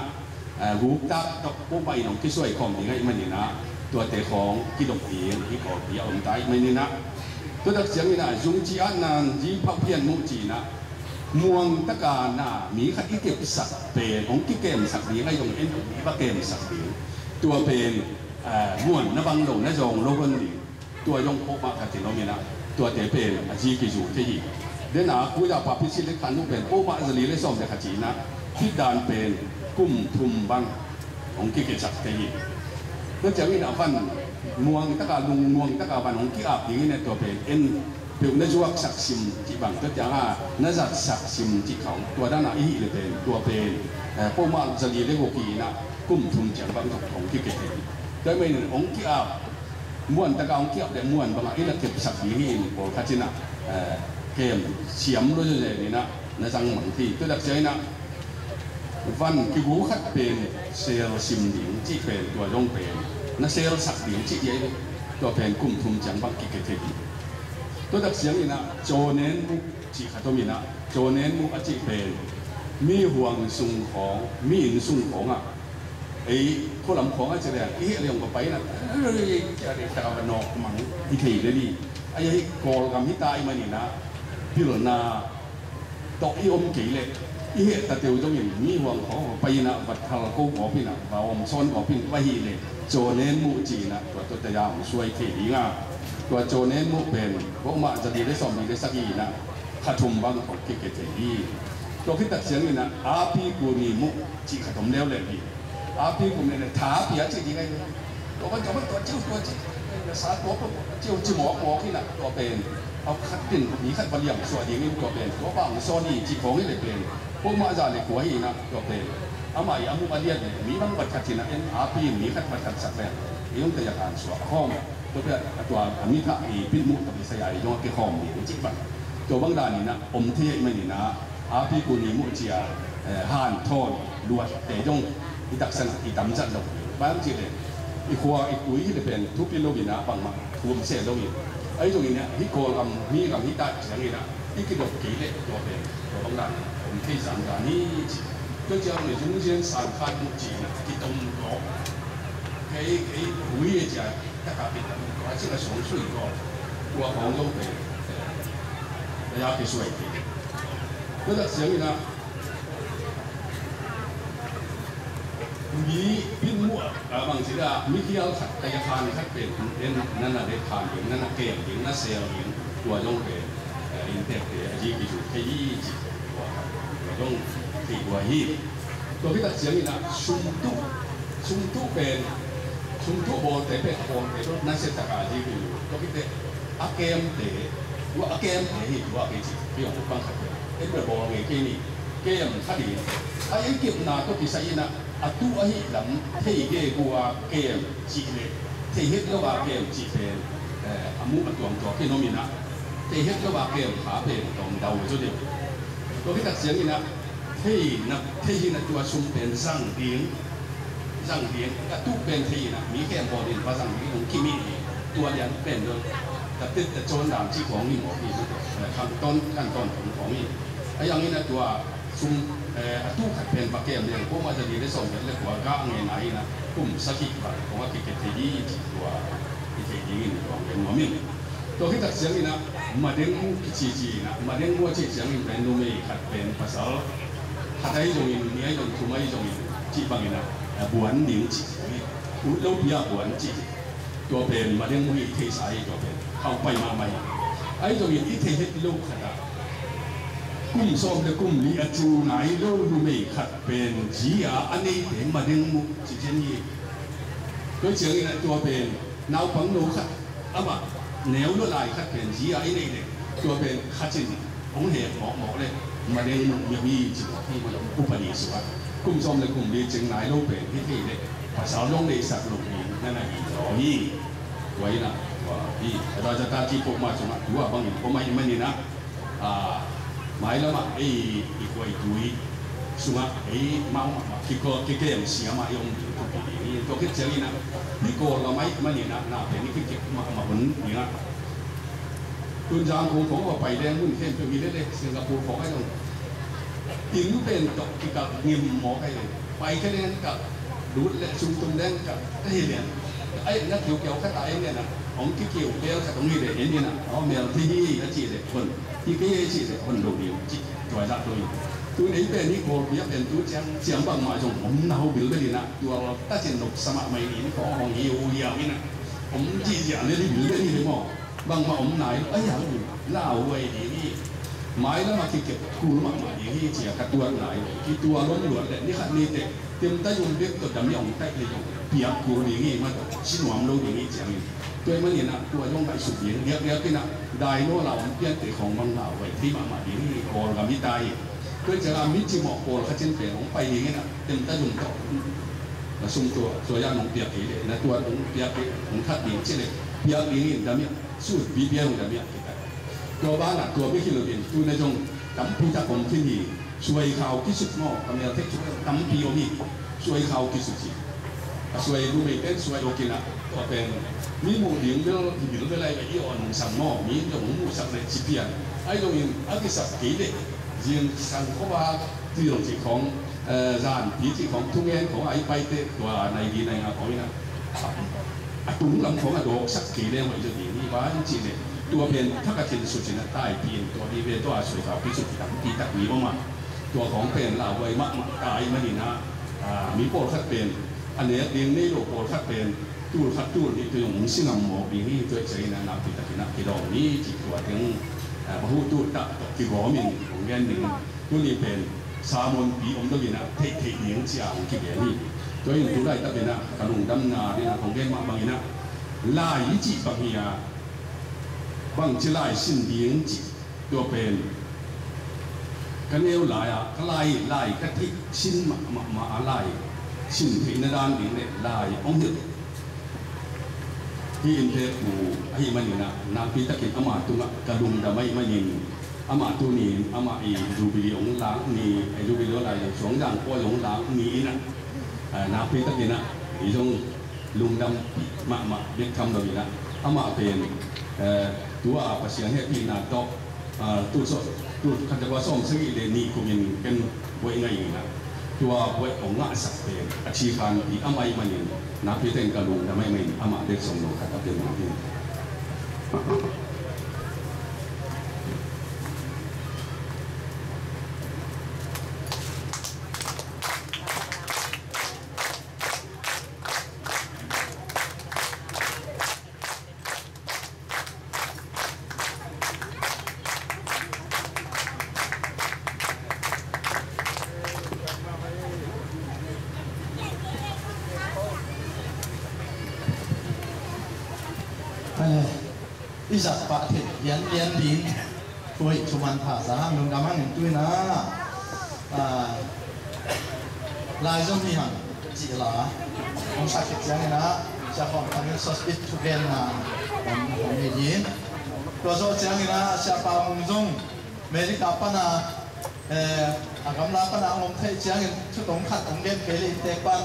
กูตักตอกพวกใบน้องกิสวยคอมดีไงมันนี่นะตัวเตะของกิดปีที่ก่อปีเอาใจมันนี่นะตัวดักเสียงนี่นะจุงจีอันนันจีพักเพียนมุจีนะม่วงตะการน่ะมีขัดที่เก็บสักเป็นของที่เกมสักดีให้ตรงเอ็นมีว่าเกมสักดีตัวเป็นม่วนนบังหลงนจงโลกันดีตัวยงพกมาขัดที่เรามีนะตัวเตเป็นอาชีพกิจที่ดีเดี๋ยวนะกูจะปรับพิชิตเล็กขันนุเป็นโอ้มาจะลีเลยส่งแต่ขัดจีนะที่ดานเป็นกุ้มทุมบังของที่เก็บสักดีแล้วจะมีนะฟันม่วงตะการลุงม่วงตะการบันของที่อาบอย่างนี้เนี่ยตัวเป็นเอ็นเดี๋ยวนั่นจะว่าสักซิมที่บางก็จะนั่นจะสักซิมที่เขาตัวด้านไหนเลยเป็นตัวเป็นพวกมาจะเรียนเรื่องกีนะ กุ้มทุ่มจังบางของที่เกิดโดยไม่องค์ที่อาม้วนตะกองเกี่ยวแต่ม้วนบางอันนั้นเก็บสักดีนี่โอ้ข้าจินะเกมเฉียมด้วยเลยนี่นะในสังบางที่ตัวดักใจนะวันที่กูขัดเป็นเซลซิมหลิงที่เป็นตัวยงเป็นนั่นเซลสักหลิงที่ยัยตัวเป็นกุ้มทุ่มจังบางกิเกติตัวดักเสียงนี่นะโจเน้นมุกจีขัดตัวมีนะโจเน้นมุกอจิเป็นมีห่วงสุ่งของมีอินสุ่งของอ่ะไอ้ข้อลำของอาจจะเรียกไอ้เรื่องกับไปนะจะเรียกตะวันนอกมังที่ถี่เลยดิไอ้กอลกับมิตาไอ้มันนี่นะพิโรนาตอกอีอมกี่เลยไอ้แต่เดียวต้องอย่างมีห่วงของไปนะวัดทาร์โก้ขอพี่นะว่าอมซ้อนขอพี่ว่าฮีเลยโจเน้นมุจีนะตัวตะยาวช่วยถี่ดีง่ะตัวโจเน้นมุเป็นพวกมาจะดีได้สอบดีได้สักทีนะขัดทุมบางของเกเกตีตัวที่ตัดเสียงนี่นะอาพีกูนี่มุจีขัดทุมแล้วเลยดีอาพีกูเนี่ยท้าเปียจียังไงตัวก็จะไม่ตัวเจ้าตัวจีสาตัวก็เจ้าจีหมอที่น่ะตัวเป็นเอาขัดปิ่นมีขัดบริยังส่วนอย่างนี้ตัวเป็นตัวบางโซนี่จีของนี่เลยเป็นพวกมาจากในหัวหินนะตัวเป็นอามาอามุมาเลียนเนี่ยมีบางวัดขัดที่น่ะเอ็นอาพีมีขัดวัดขัดสักแล้วยังแต่ยังอ่านส่วนห้องตัวเพื่อตัวอามิตาอีพิมุตติสยายยองเกี่ยวข้องนี่จีบังตัวบางด้านนี่นะอมเทียไม่นี่นะอาพีกูนี่มุจีห่านทอนลวดแต่ยงอีตักษณะอีตำจัดลงบางทีเลยอีขัวอีกุยที่เป็นทุบปีโลบินะบางมาทุบเสียโลบิไอ้ตรงนี้เนี่ยที่โกลำมีกับที่ตัดอย่างนี้นะที่กินดอกกี่เล็กตัวเป็นตัวบางด้านผมที่สามด้านนี้ก็จะใน中间散发木จีนะที่ตรงหลอกให้กุยจะ大家别我这个从水个我广东的大家别说一点嗰陣時呢มีพิมพ์บางทีละมีที่เอาขัดแต่ยังผ่านขัดเป็นนั่นน่ะได้ผ่านอย่างนั่นน่ะเกมอย่างนั่นเซลล์อย่างตัวยงเป็นอินเตอร์เน็ตยี่กี่จุดแค่20ตัวยงที่ตัวตัวที่ตัดเสียงนี่นะชุ่มตู้เป็นชุ่มตู้โบแต่เป็นโบแต่รถนั่นเสร็จจากอะไรที่อยู่ตัวที่เตะอาเกมเตะว่าอาเกมเตะว่าเกจิที่ของผู้บังคับเอ็นเดอร์บอลเกนี่เกมคดีไอ้เก็บนาตัวที่ใส่นะอัตุไอ้หลังที่เกกัวเกมจีเล่ที่เฮ็ดแล้วว่าเกมจีเป็นอามุอัตัวตัวที่โนมินะที่เฮ็ดแล้วว่าเกมหาเป็นตรงดาวจุดเดียวตัวที่ตัดเสียงนี่นะที่นะตัวชุ่มเป็นสั่งเดียงอัตุเป็นที่นะมีแค่บอดินภาษาอังกฤษของคิมิตัวเดียนเป็นด้วยแต่ติดแต่โจรดำที่ของนี่หมดนี่ขั้นตอนของนี่ไอ้อย่างนี้นะตัวซุ่มตู้ขัดเป็นปากเกมเนี่ยพวกมันจะดีได้ส่งเป็นเรื่องหัวก้างเงินไหนนะกลุ่มสักกี่บาทของว่าเกิดที่ยี่ตัวที่ยี่นี่ของเงินหัวมิ่งตัวที่ตัดเสียงนี่นะมาเด้งจีนะมาเด้งวัวจีเสียงนี่เป็นโนเมขัดเป็นภาษาขัดได้ตรงนี้นี่ไอ้ตรงทุ่มไอ้ตรงนี้จีบางอย่างนะบวนหนิงจีอุดลูกยาบวนจีตัวเป็นมาเด้งมือเทสายตัวเป็นเข้าไปมาใหม่ไอ้ตรงนี้ที่เทสลูกขัดกุ้มส้มและกุ้มลีอาจูไหนโลดูไม่ขัดเป็นจีอาอันนี้เห็นมาดึงมุกจีเจนี่ตัวเชียงนี่นะตัวเป็นนาวปังโนขัดอ่ะมาแนวลวดลายขัดเป็นจีอาอันนี้เลยตัวเป็นขัดจินของเหตุหมอกเลยมาดึงมุกมีจีที่มันอุปนิสัยกุ้มส้มและกุ้มลีจึงไหนโลเป็นที่เลยภาษาลงในสักลูกนี้นั่นน่ะอีกนี่ไว้นะว่าพี่เราจะตาจีพวกมาสมัครว่าบางอย่างพวกมาอย่างนี้นะหมายแล้วมาไอ้อีกว่าอีกด้วยสุมาไอ้เมาที่ก็ที่เกี่ยมเสียมาอย่างนี้ตัวนี้ตัวคิดเจริญนะที่ก็เราไม่มันนี่นะน่าเป็นนี่คือเก็บมาบนนี่นะตุนจางของว่าไปแดงมุ่งเข้มจะมีได้เลยสิงคโปร์ของไอ้ตรงถึงเป็นตกที่กับเงียบหมอไอ้เลยไปแค่นั้นกับดูแลชุมตุ่มแดงกับได้เนี่ยไอ้นักเกี่ยวข้าตายเนี่ยนะของที่เกี่ยวเกี่ยวกับตรงนี้เลยเห็นนี่นะอ๋อเมื่อที่นี่ก็จีเลยคนที่ก็ยังจีเลยคนดูดีจีตัวจัดตัวนี้เป็นนี่โกลยังเป็นตัวเจียงบางมาจงผมน่าบิลเลยนะตัวตัดสินลูกสมัครไม่ดีของของเฮียวนี่นะผมจีอย่างนี้บิลเลยนี่เลยมั้งบางมาผมไหนไอ้อย่างนี้น่าเว้ยดีนี่หมายแล้วมาที่เก็บคูมาอย่างนี้เจียกับตัวไหนที่ตัวล้นหลวดเลยนี่ขัดนี่เด็กเต็มตายุ่งเด็กตัวดำยองใต้เลยยองเปียกคูอย่างนี้มาชิ้นหวานโลอย่างนี้เจียงตัวมันเนี่ยนะตัวย่องไปสุดอย่างเนี้ยที่น่ะได้โน่เราเพี้ยนติของบางเราไว้ที่มาอย่างนี้โกลกับมิตรตัวจะมิจิหมอกโกลเขาเช่นเปลี่ยนของไปอย่างนี้นะเต็มตายุ่งต่อ ส่งตัวอย่างของเปียกเลยนะตัวของเปียกของทัดดินเช่นเลยเปียกดินดำเนี่ยสู้บีเบี้ยของดำเนี่ยตัวบ้านตัวไม่คิดเลยเป็นตัวในจงกำพิจารณาที่นี่ช่วยเขาที่สุดมั่งกำเนิดเทคนิคกำพิโอมีช่วยเขาที่สุดสิช่วยรู้ไม่เป็นช่วยโอเคนะตัวเป็นมีหมู่เลี้ยงเรื่องที่มีเรื่องอะไรไปอีออนสั่งหม้อมีเรื่องหมู่สั่งในจีพีอันไอ้ตรงนี้อันที่สักกี่เด็กยังสั่งเขาว่าที่ตรงที่ของร้านที่ของทุ่งเงินของไอ้ไปเตะตัวในดีในงานของนี่นะตุ้งลำของดอกสักกี่เรื่องว่าจะดีนี่ว่าจริงๆเลยตัวเป็นถ้ากระถิ่นสุดนะใต้เพียนตัวนี้เป็นตัวช่วยเขาพิสูจน์ตั้งที่ตักมีออกมาตัวของเป็นลาวไว้มากกายมันนี่นะมีโปรทัดเป็นอันนี้เรียงนี่โลโปรทัดเป็นตู้ทัดตู้นี่ตัวของสิ่งหมอปีนี้ตัวเฉยนะนับที่ตักนะที่ดอกนี้ที่ตัวถึงพระหูตู้ตักที่หัวมินของแกนหนึ่งตัวนี้เป็นสามนปีองค์ตัวนี้นะเทเลี้ยงเสียของที่แกนี่ตัวนี้ตัวได้ตักเป็นนะกระลุงดำนาเนี่ยของแกนมาบางนะลายจีบางอย่างบางทีไล่สิ่งเลี้ยงจิตตัวเป็นกันเอวไล่อะก็ไล่กะทิชิ้นมาไล่สิ่งที่ในด้านนี้เนี่ยไล่องค์เดียวที่อินเทอร์กูให้มันนี่นะนาพิตะกินอามาตุนะกระดุมดำไม่ยิงอามาตุนี่อามาอีดูบิองล้างนี่ไอดูบิโลไล่สองอย่างก็ยองล้างนี่นะนาพิตะกินนะอีจงลุงดำมาเด็กคำตัวนี้นะอามาเป็นตัวภาษาเหตุที่นาตตู้สดตู้ขันจะว่าส่งซึ่งอีเดนี่คงยังเป็นวัยไงนะตัววัยของงาสักเป็นอาชีพการที่อาไม่มันยังนับพิเศษกระลุงแต่ไม่อามาเด็กส่งลงขัดกับเด็กมาที่ที่จัดปะเทศยันดินช่วยชุมันภาษาหนึ่งกำลังด้วยนะลายจงที่หันจีหลาองศาเขียนนะจะของทางนี้สปิดทุเรียนนะของเมียินตัวโซ่เจียงนะจะปางจงเมริกาปนากำลังปนาองค์ไทยเจียงชุดตรงขัดของเด่นเกลิเตปัน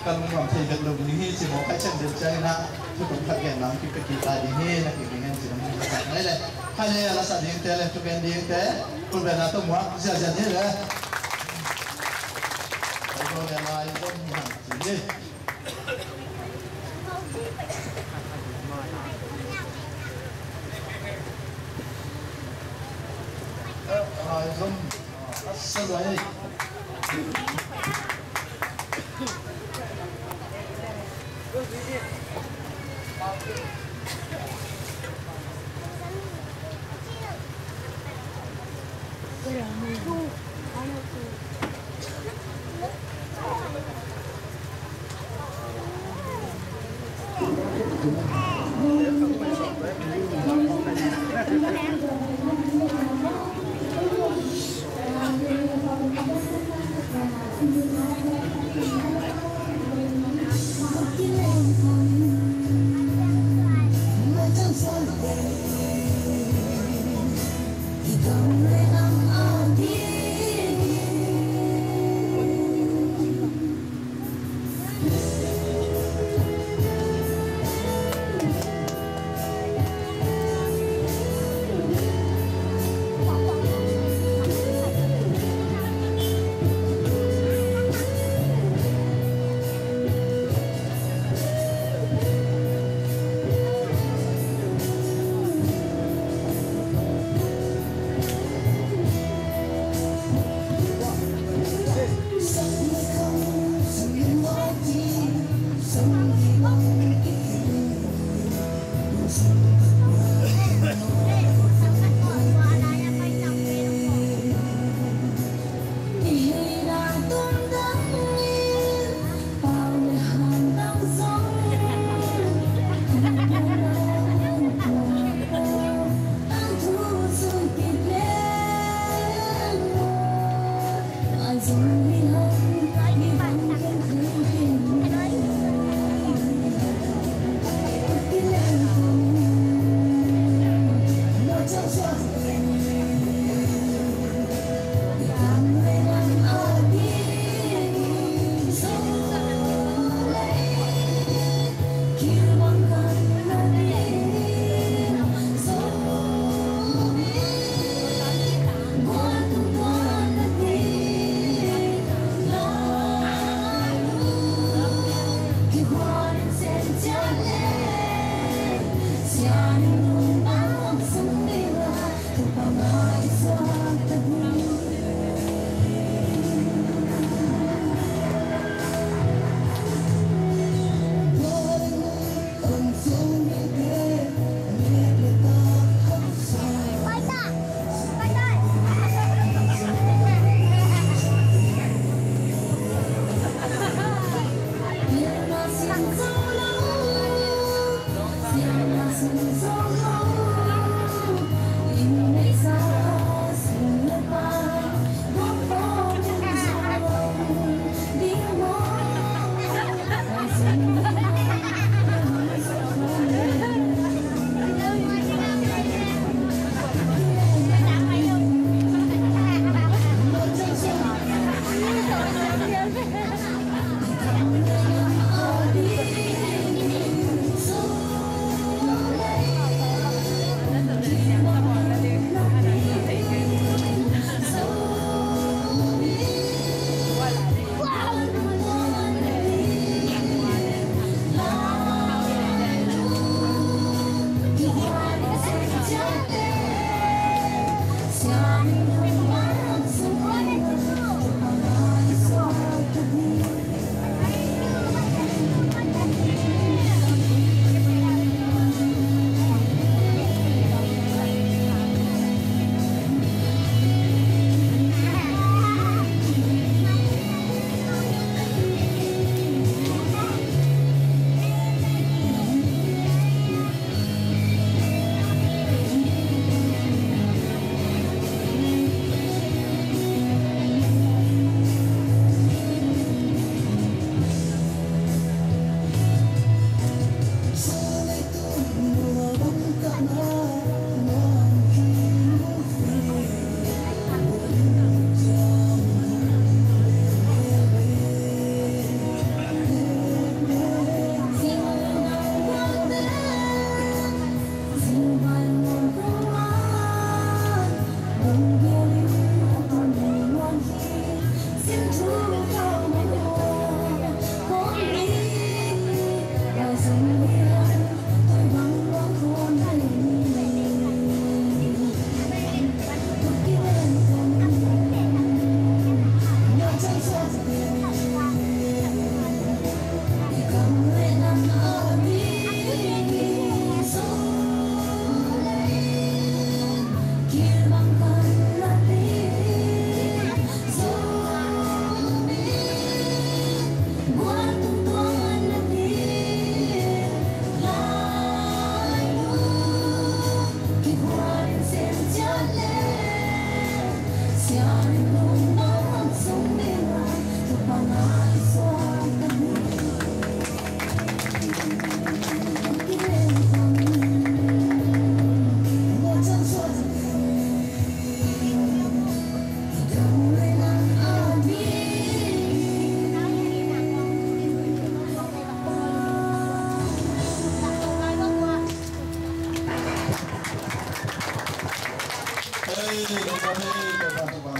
กันลงที่เป็นลุงนี่สิบอกให้เช่นเดียวกันนะชุดตรงขัดแก่น้ำที่เป็นกีฬาดีนี่นะที่เป็นเงินสิน้ำมันจะไหนเลยให้เลยละสัตว์ยิงเตะเลยทุเรียนยิงเตะคุณเป็นอะไรต้องหัวเสียจันนี่เลยไปดูเวลาต้นหันสิส้มสวย เ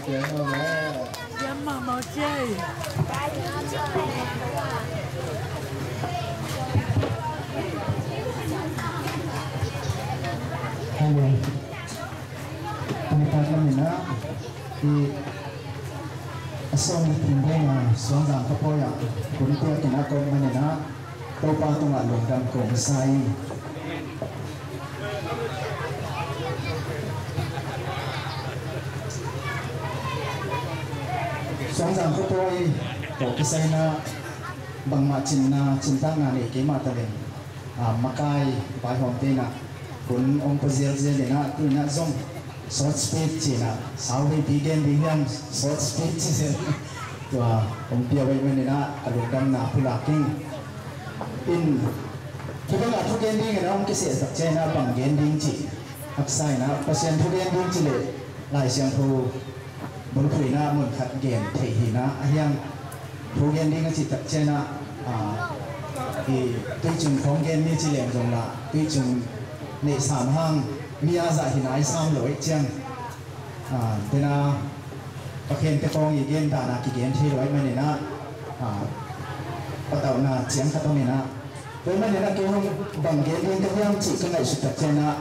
tiếng rồi đấy. Dám mà màu chơi. Hello. Kami kami na di asal tinggal suang dam kapoya. Kuni ko kina ko manina topa tunga longdam ko sai. Suang dam kapoy ko kisay na bang macin na cinta ngani kema talen. Makai bai hom te na kun ông có dễ dễ na tu na zong short speed chỉ na sau khi begin begin short speed chỉ và ông kia vậy mình na alo đam na pula king in khi đó là thu gen đi cái ông cái sẽ tập chơi na bằng gen đi chỉ học sai na pasien thu gen đi chỉ lệ lại xem thu muốn khởi na muốn khát gen thể hiện na hiang thu gen đi cái chỉ tập chơi na thì tuy chừng không gen đi chỉ lệ rồi là tuy chừng nệ sản hang mía dạ thì nãy sam lỗi chăng thế na các hiện cái con gì gen đã là cái gen thi lỗi mình na bắt đầu na chiến các con này na với mình na kêu không bằng gen đi cái yang chỉ cái ngày sụt tập trên na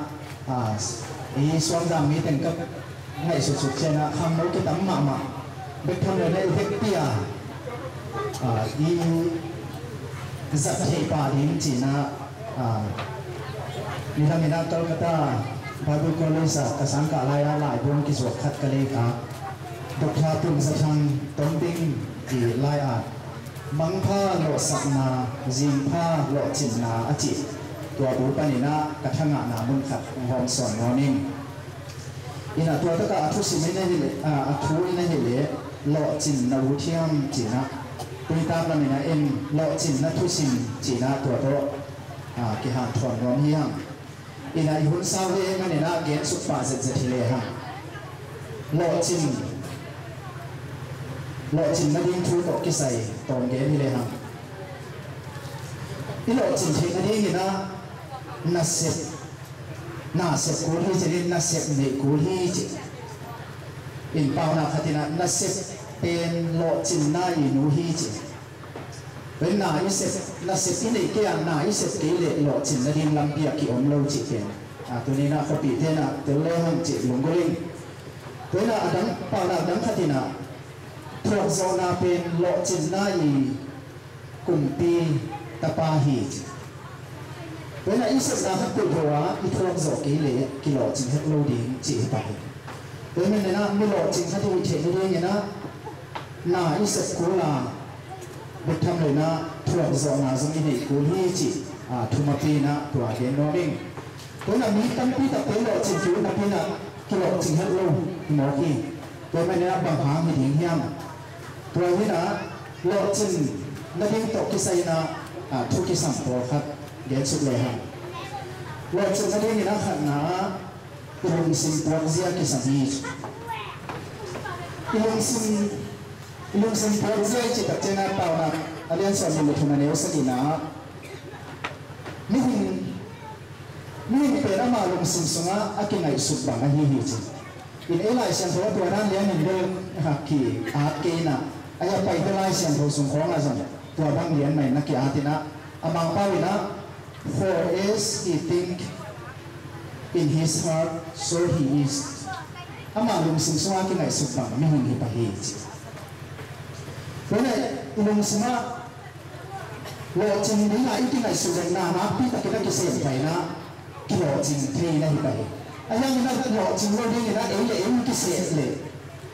ý xoắn giảm mi thành các ngày sụt trên na ham nấu cái tấm mà biết thằng này này biết tia ý giật thì bà đến chỉ na ni kami na Kolkata Bible College kasangka laya lai buong kiswak khat kaleka Dr. Tung Satang Tongding di laya mangpha lo sakna jingpha lo chinna achi tua bu panina kathanga na mun khat hom son morning ina tua ta ka athu simene hile athu ina hile lo chin na uthiam china tuita lamina en lo chin na thu sim china tua to ki han thon ron hiam ina ihun sawe ngani na gen su pa zet zet hile ha lo chin na ding thu to kisai ton gen hile ha ilo chin the na ding ina na set ko hi je na set ne ko hi je in pa na khatina na set pen lo chin na inu hi je bên na iset na set ini kia na iset ke le lo chin na ding lam pia ki om lo chi pen tu ni na khapi the na te le hang chi lunggoling tu na adang pa na dang khatina thok zo na pen lo chin na i kumpi tapa hi tu na iset na khat tu thwa I thok zo ke le ki lo chin het lo ding chi pa tu ni na mi lo chin khat tu che ni na iset ko la biết thăm lời na thuộc dọn na giống như này cố hi chỉ thu mà pi na tua gen nó đinh tôi là mỹ tâm pi tập tới lộ trình phiếu na pi na cái lộ trình hết luôn nó khi tôi mới na bằng hàng thì hiếm hiam tôi với na lộ trình na đinh tổ cái say na thu cái sản phẩm khác gen sụt lệ hàng lộ trình na đinh na khăn na cùng xin quăng ra cái sản phẩm lung sinh phật dây chỉ tập trên tàu na alian soạn một thùng này sẽ đi na mình phải làm mà lung sinh xuống á cái này sụp bằng anh hi chứ in ấy lại xem thôi tôi đang lấy mình đưa kỳ cái na anh em phải đưa lại xem thôi xuống khoang là gì tôi đang lấy này na kỳ thì na among bao na for as he think in his heart so he is ama lung sinh xuống cái này sụp bằng mình hi pa hi chứ với này lung sinh á lộ trình đến lại cái này sự na na pi ta cái xem phải na cái lộ trình thế này vậy anh em mình lộ trình rồi đi na ấy là cái xem lệ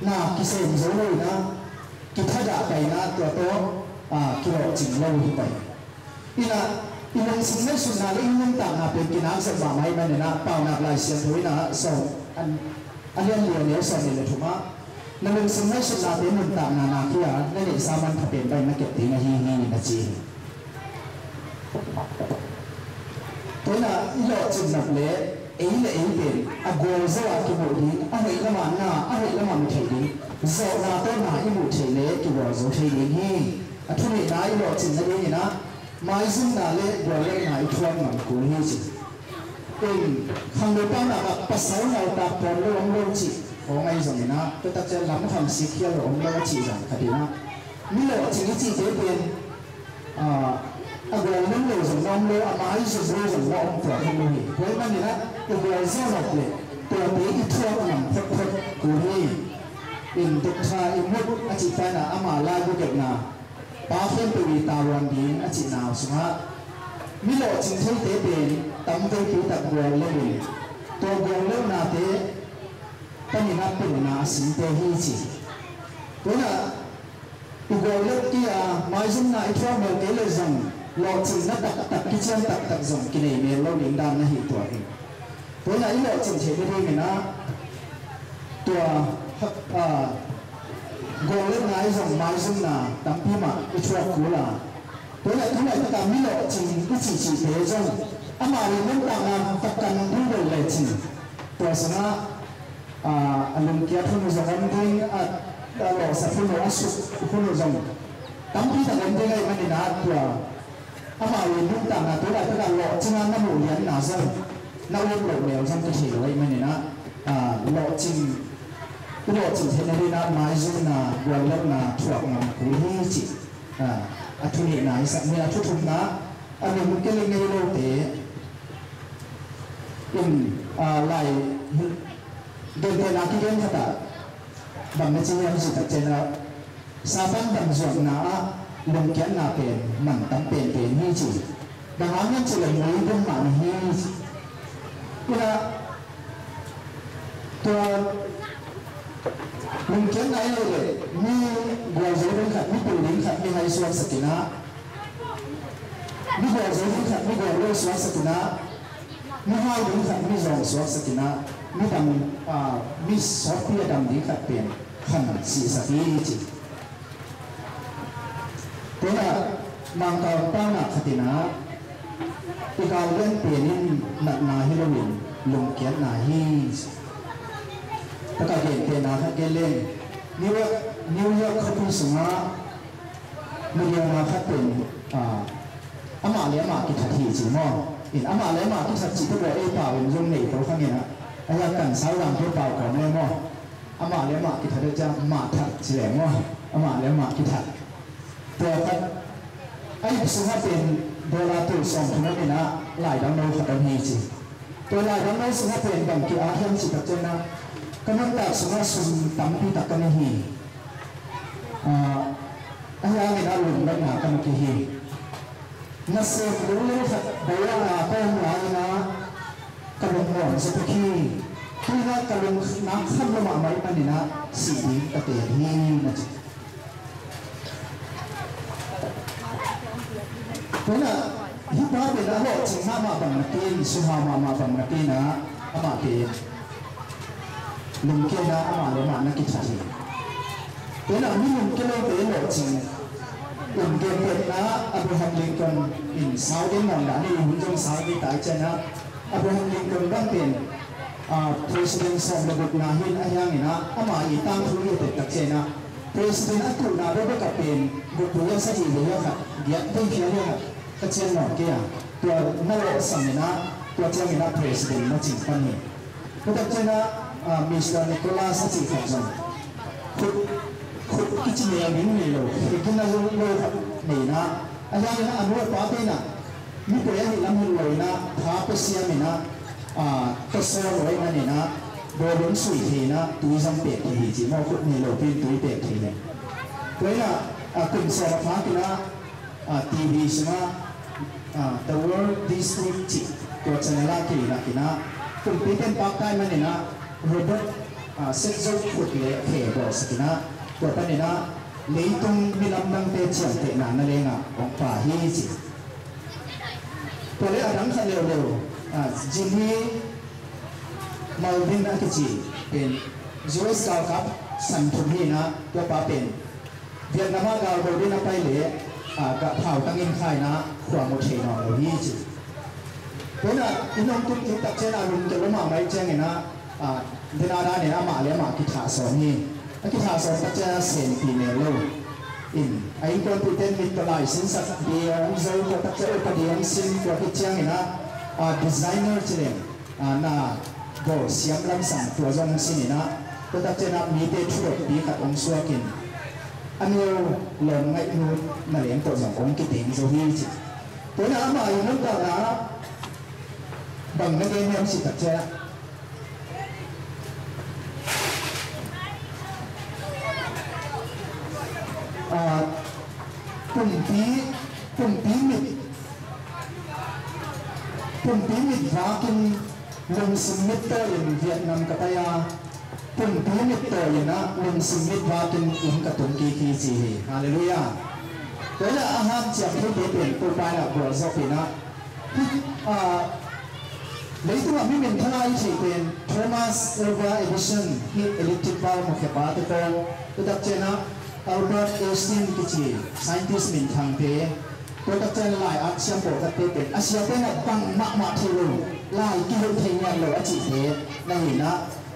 na cái xem rồi rồi na cái thay đổi vậy na tua cái lộ trình lâu như vậy ina lung sinh này sự na lấy những tảng na bên cái nam sẽ bảo mai này na bảo nạp lại xem thôi na sau anh em liền nếu sau này là thua má na lung sinh này sự na bên những tảng na kia nên để sao mình phải bên na cái tiếng hi na chi tôi là lộ trình nạp lệ ấy là ấy tiền gồm do cái bộ đi ấy là mà na ấy là mà mình thấy đi do là tôi là cái bộ thấy lệ cái bộ do thấy đi hi thôi này là lộ trình là như na mai dùng là lệ bộ lệ này thuần mà cố hi chứ không được bao nào bắt sáu nào tập toàn luôn luôn chị ของไอ้ส่วนนี้นะก็ตัดจะล้ำทำสิเขียวของเราจีจังคดีนะมีหลอดจริงจีเทียนอาเวลนั้นเลยส่วนน้องเลยอามาให้สุดเลยส่วนน้องตัวเองเลยเพราะมันนี่นะตัวเวลซ่อนออกเลยตัวนี้อีทั่วหนังพัดกูนี่อินตุชาอิมุดอาจิตานะอามาลาบุเกนะป้าเพื่อนตัวตาวันดีอาจินาวสมามีหลอดจริงใช้เตะเป็นตั้มเตะปีตักเวลเลยตัวเวลเล่นนาเตะตอนนี้นับเป็นนาสิงเตะฮีจีตัวน่ะตัวเวลเล่นที่ไม่ใช่นาอีทั่วเมืองเตะเลยจังหลอดจริงนับตักกิจการตักจังกินเองเมลเราเลี้ยงดำนะฮีตัวเองตัวน่ะอีหลอดจริงใช้ได้ไหมนะตัวโกเล่นนายส่งไม้ส่งนาตั้มพี่มาอีชั่วกูล่ะตัวไหนทั้งหลายก็ตามมีหลอดจริงก็จีเทจงอามาเรื่องต่างงานตักกันดูเลยจริงตัวสนะอารมณ์เกี่ยวกับผู้ส่งเงินหลอดสับผู้หลอดสุดผู้ส่งตั้มพี่ต่างกันได้ไงมันนี่นะตัวอามาเรื่องต่างงานตัวไหนก็ตามหลอดจริงน้ำมูลยันนาส่งน้ำมูลหลอดเหลวจำจะเฉยไว้มันนี่นะหลอดจริงหลอดจริงเท่านั้นนะไม้ส่งนาวันเล็บนาถั่วงาคุยจิอัตุนีนายสักเมื่อทุกทุกนะอันนี้มันก็เลยในโลกเตะอินไหลเดินเดินนักที่เดินขดาบางเมื่อกี้ยังสุดเจนะสาบันดังส่วนนะลงแขนนาเป็นมันตั้งเป็นนี่จีดังนั้นจะเลยมีเป็นมันนี่เวลาตัวลงแขนไหนเลยมีบัวเสือเป็นขัดมีปูลิ้นขัดมีไฮสวนสกินะมีบัวเสือเป็นขัดมีบัวเลือดสวนสกินะมีห้อยลิ้นขัดมีรองสวนสกินะมีดำมีซอฟต์เพียดำลิ้นขัดเปลี่ยนขันสีสกีจิตัวน่ะบางการตั้งหนักขตินะอีกการเล่นเปลี่ยนนี่หนักนาฮิโรวินลงแขนนาฮิถ้าการเห็นเป็นนาถ้าเกเล่นนิวยอร์กเขาพูดสงะมันยังมาคัดเป็นอามาเลี้ยมากิจทีจีมออินอามาเลี้ยมากิจทีที่บอกเป่าเป็นยังไงตัวข้างนี้นะไอ้ยังกันสาวรำที่เป่าก่อนแม่มออามาเลี้ยมากิจทีจะมาทัดเสียงมออามาเลี้ยมากิจทีตัวกันไอ้สงะเป็นโดราตุสองคนนั้นนะหลายดังโน้ขัดนี้จีตัวหลายดังโน้สงะเป็นบางกีอาเทียมสิบเจ็ดนะก็นั่งแต่สมัยสุนตั้มพี่ตักกันนี่อันยังไม่ได้ลุ้นได้หนากันกี่ฮีนักเสพรู้เลยครับบอกว่าเป็นหลายนะกำลังหวังสักทีที่นั่งกำลังนักขั้นระหว่างไม่ปันนี่นะสีกระเตยนี่นะจ๊ะเพราะน่ะฮิปฮอปเป็นอะไรจริงมาบังนักกินสุภามาบังนักกินนะอามาเตะลุงเกล้าอามาเลยมานักกิจทีเป็นอะไรมีลุงเกล้าเป็นหล่อจริงลุงเกล้าเป็นนะอับราฮัมลิงคอนอินซาอุดีมองด่านี่หุ่นจงซาอุดีตายเจนะอับราฮัมลิงคอนบ้างเป็นpresident สองระบบนาฮินอายังนะอามาอีตั้งทุเรียนตัดเจนะ president อัตุนาเรื่องกับเป็นบุตรยังสักทีเดียวค่ะเดี๋ยวได้เพียงเดียวค่ะตัดเจนหน่อยเกี่ยตัวนั่นแหละสังนะตัวเจ้าเงิน president มาจริงปันนี่ก็ตัดเจนะมิสเตอร์นิโคลัสสิครับจังขุดกิจเนี่ยวิ่งนี่เลยกินนั่นเลยครับนี่นะอาจารย์นะอันนี้ป้าเป็นนะมีตัวอย่างนี้ลำหุ่นเลยนะท้าไปเสียมีนะก็เสียเลยนะนี่นะโดนลุ้นสุยทีนะตัวจำเป็ดทีจีมอขุดนี่เลยเป็นตัวเป็ดทีเนี่ยตัวนี้กลุ่มสอบฟ้าที่นะทีวีใช่ไหมThe World District ตัวชนะกีฬาที่นะกลุ่มปีเป็นปากใต้มันนี่นะโรเบิร์ตเซ็กซ์ขุดเละเหบอสกินะตัวปันนี่นะเลี้ยงตรงมีลำดังเตะเฉียงเตะหนังนั่นเองของป่าฮีจิตัวเลี้ยงรังคันเร็วๆจิมมี่มาวินนักจีเป็นยูเอสกาวครับสันทุนฮีนะตัวป่าเป็นเวียดนามกาวโดดินาไปเละกับเผาตั้งอินไข่นะขวางโมเชนอลฮีจิเพราะนั้นอินนองตุ้งตุ้งตักเจนาลุงจะรู้มาไหมเจ้าไงนะเดินอาดาเนี่ยอามาเลี้ยมากิจาสอนนี่กิจาสอนตักเจนาเซนปีเนโลอินไอ้คนที่เต้นมิตรลายสินสักเดียวจะรู้ตักเจอประเดี๋ยวสินตัวกิจเจ้าไงนะดีไซเนอร์เจริญน่าโบเสียงลำสั่งตัวจงสินนะ tôi ta chơi nạp mì tê chuột bí khát ông xua kìn anh yêu lòng ngay luôn mà liền tội dòng ông cái tiếng rồi hi chị tôi đã mà yêu nước ta đã bằng cái game em chỉ thật chơi cùng tí mịt và kinh lùng sinh mít tơ in Việt Nam cả tay cùng tí mịt tơ in á lùng sinh mít và kinh in cả tuần kỳ kỳ gì hallelujah đấy là ham chạm thứ tế biển tôi bài là của do phiền á lấy tôi là mình thay ai chỉ quyền Thomas Alva Edison khi electric bulb một cái bát tôi đặt trên á Albert Einstein cái gì scientist mình thằng thế tôi đặt trên lại áp xem bộ đặt tế biển Asia tên là bằng mạ thì luôn lại cái hiệu thành nhà lỗ chỉ thế này nè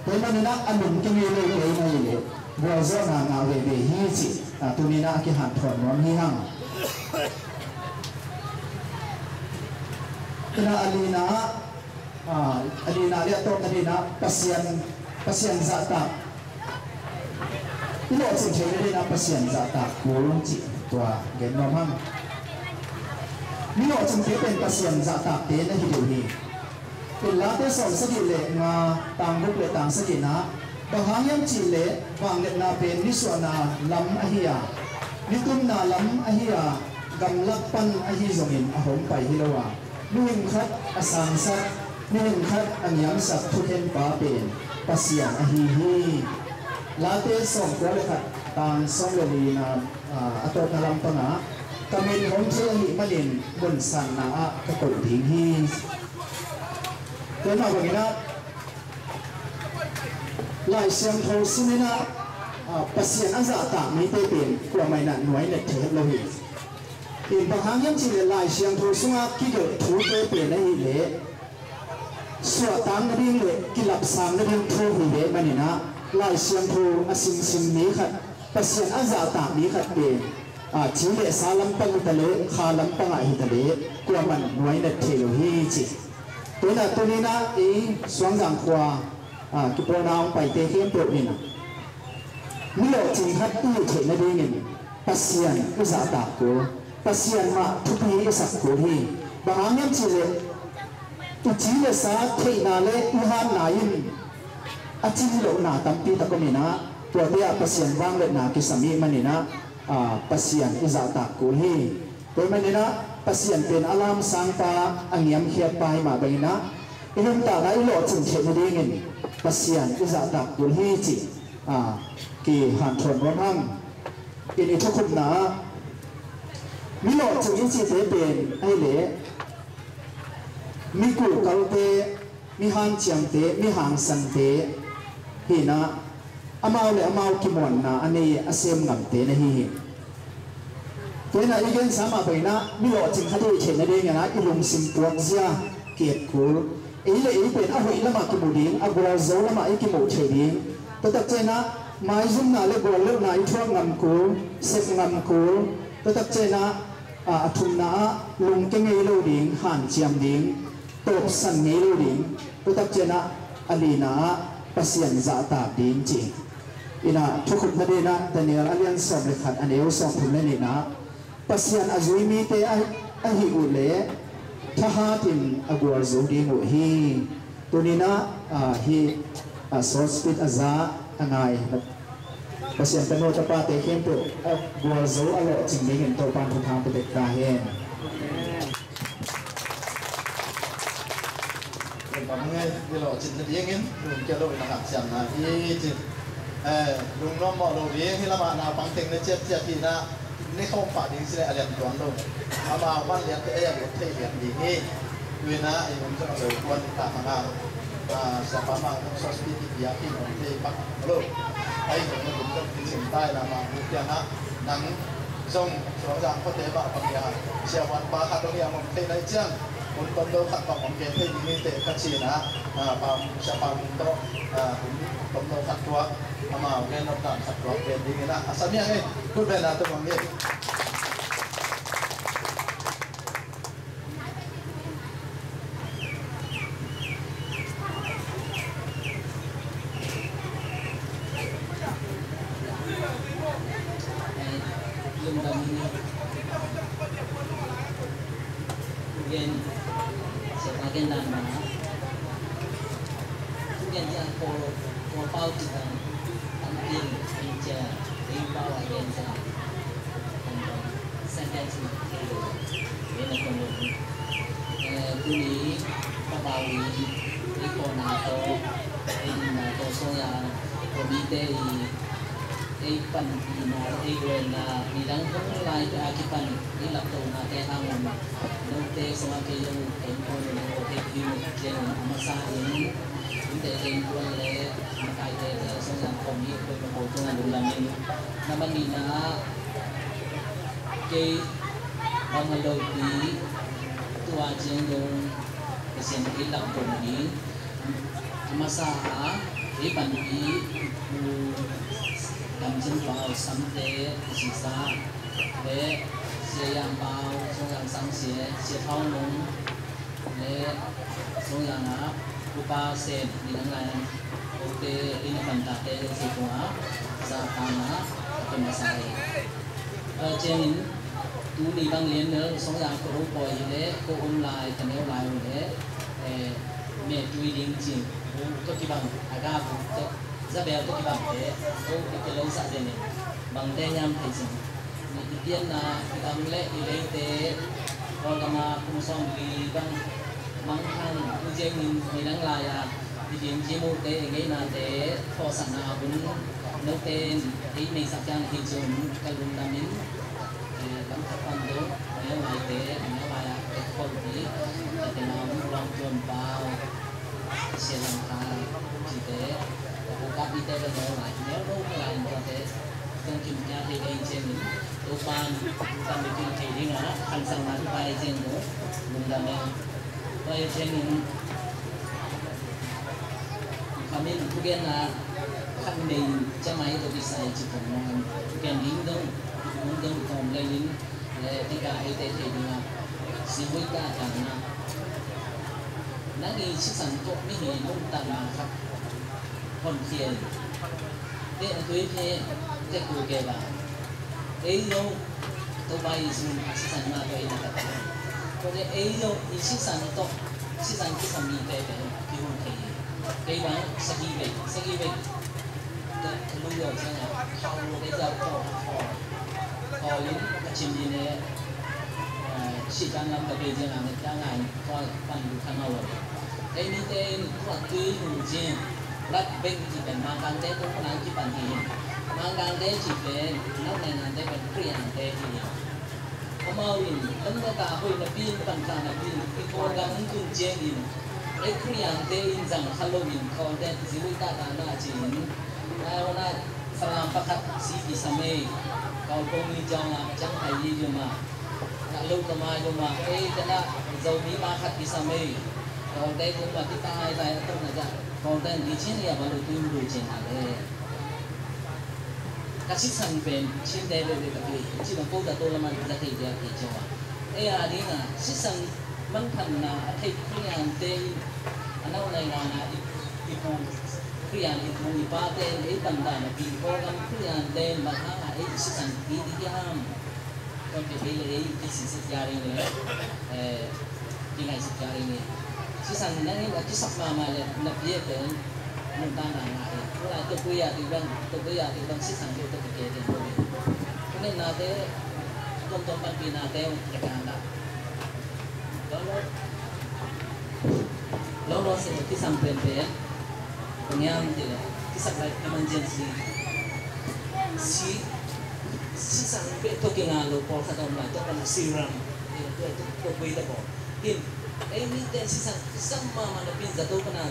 thế mà nên anh đừng cái người lấy cái này để vừa do ngào về hi chỉ tôi nên cái hạt thuần nó hi hăng kena Alina lihat tu Alina pasien zata ilo sing Alina pasien zata kurung ci tua gen nomang ilo sing pen pasien zata te na hidup ni pila te sol segi le nga tangguk le tang segi na bahayam ci le wang le na pen ni suana lam ahia nitum na lam ahia gamlapan ahi zongin ahom pai hilawa nuhing khat asang sat nuhing khat anyam sat thuhen pa pen pasian ahi hi late som ko le khat tang som le ni na atot na lam panga kamin hom che hi malin bun san na a ka ko ding hi ko na ba gina lai siam tho sinina pasian aza ta mi te pen ko mai na noi le the lo hi in bang hang yam chi le lai siang tho sunga ki ge thu te pe na hi le suwa tang na ding le ki lap sang na ding thu hi le manina lai siang tho asing sim mi khat pasien aza ta mi khat pe chi le salam pang ta le khalam pang a hi ta le ko man noi na the lo hi chi to ni na e swang gang kwa ki po naung pai te khem pro ni na mi lo ching khat tu the na ding ni pasien aza ta ko pasien ma thupi sak ko hi bangam chi le tu chi le sa thei na le uhan na in achi lo na tampi ta ko mina to dia pasien wang le na ki sami manina pasien iza ta ko hi to manina pasien pen alam sang ta angiam khiat pai ma baina inum ta na ilo chung che ni dingin pasien iza ta ko hi chi ki han thon ron hang ini thukup na mi lo chung in chi te pen ai le mi ku kal te mi han chiang te mi hang san te hi na amau le amau ki mon na ani asem ngam te na hi te na igen sama bai na mi lo chung khade che na de na ilung sim puak zia kiet kul ei le ei pen a hoi lama ki muding a gol zo lama ei ki mo che ding to tak che na mai zum na le gol le na i thuak ngam kul sek ngam kul to tak che na thum na lung ke ngei lo ding han chiam ding top san ngei lo ding to tak chena alina pasien za ta ding chi ina thukup na de na Daniel alian som le khat aneu som thum le ni na pasien azui mi te a hi u le thaha tin agwar zo ding u hi to ni na hi source speed aza angai pasien tano tapa te kempo gua zo alo ching ning to pan thu tham te ka hen còn nghe cái lộ trình tự nhiên luôn kia lộ là hạt sản là ý chứ luôn nó mọi lộ ý khi là mà nào bằng tình nó chết chết thì na nó không phải đến sẽ liền toán đâu mà văn liền cái em có thể hiện gì nghe vì na em cũng cho nó quan cả hàng sản phẩm mà nó so sánh thì giá khi nó thì bắt lộ hay nó cũng trong cáiสิ่งใต้là mà một cái na nắng sông rõ ràng có thể bảo bằng nhà xe hoàn ba khát đông nhà một thế này chứ một con đâu khát bằng cái thế như thế các chị na bằng xe bằng đó con đâu khát quá mà cái nó đang khát quá cái gì na sao nhỉ cái cứ về là tôi bằng cái gen siapa gen dan mana tu gen dia ko pau kita tampil meja di bawah gen saya sentence itu ini konon tu ni pabawi di konato ini nato soya komite ai pan ina ai wena bidang pengelai ke akipan ni lapto na te hangon no te sama ke yo en ko no te hiu jen masa ini te en ko le makai te so yang ko ni ko ko to na lu lamin na bani na ke bangalo di tua jen dong kesen ni lapto ni masa ai pan ni cầm chân vào sắm tế chỉ xa để xe yang bao số yang sáng xe thao nông để số yang á upa xe đi ngang lại ok ini bantah tế xe quá ra tanah atau masai trên tu đi bang liên nữa số yang có bồi để có lại cái nếu lại để mẹ chui điên chìm có cái bằng aga bút ra bèo tôi bằng thế tôi cái lâu sạ này bằng đe nhám thấy gì những tiên là làm lễ đi lấy thế còn mà cũng xong thì bằng mang hàng tôi chơi mình đang lại à thì điểm chỉ một cái ngay là thế phò sản nào cũng nấu tên thì mình sắp trang thì dùng cái luôn làm những làm các con đó nếu lại thế nếu lại cái con tí thì nó cũng lòng chuẩn vào sẽ làm thay chỉ thế các y tế đều lại nếu đâu lại có thể trong kiểm tra thì đây trên những đồ ban trong cái chương trình đi ngã hàng sang là bài trên đó mình làm đây bài trên những kami tu kan kan di jamai tu bisa cipong kan lindung kaum lain tiga itu dia sibuk karena nanti sisan tu ni lung tanahคนเขียนเด็กตัวที่เด็กกูเก็บอ่ะโยตัวใบสุ่มสิสันมาตัวเองนะครับตัวเด็กโยสิสันตัวสิสันที่สามีเด็กที่หุ่นเขียนเด็กวันสกีเบกตัวลูกโยใช่ไหมเขาเด็กจะพอลิ้นชิมดีเนี่ยสิการนำตะเกียงอะไรจ้างงานก็ปั่นดูข้างนอกเลยนี่เต้นตัวตื้อหูเจียงรัฐเป็นที่เป็นบางการเต้ต้องการที่ปัญหาบางการเต้ที่เป็นนักในงานเต้เป็นเครียดเต้ที่นี่พอมาวินตั้งแต่ตาหุยนับปีนปัญหานับปีนที่โกงกันคุณเจนินเครียดเต้อินจังฮัลโลวินเขาเต้ที่วิตาตาหน้าจีนแล้วน่าสลามประคับสีดิสเมย์เขาคงมีจังจังไทยอยู่มาลูกก็มาอยู่มาแต่น่าเจ้ามีมาคัดดิสเมย์เขาเต้คงมาที่ตายแต่ต้องนะจ๊ะcòn tên đi chiến này vào đầu tiên rồi chiến hạt đấy các sĩ sản phẩm chiến đây là cái gì chỉ bằng câu đã tôi làm ăn ra thì để cho ấy là đi là sĩ sản văn thành là thầy khuyên tên anh nói này là đi cùng khuyên đi cùng đi ba tên ấy tầm đại là vì cố gắng khuyên tên bằng hai ấy sĩ sản đi đi ham còn cái là cái sĩ gia đình này cái này sĩ gia đình này si sang nani waktu sakma malah nak dia kan mentang ngai. Kalau tu kuya di bang si sang tu kerja dia boleh. Kena nade tonton pagi nade dekat anda. Lalu seperti sampai dia pengiam dia kisah lagi emergency si sampai tu kena lupa kata orang tu kan siram itu kuih dah kok. Ini dan sisa sama mana pun jatuh kena.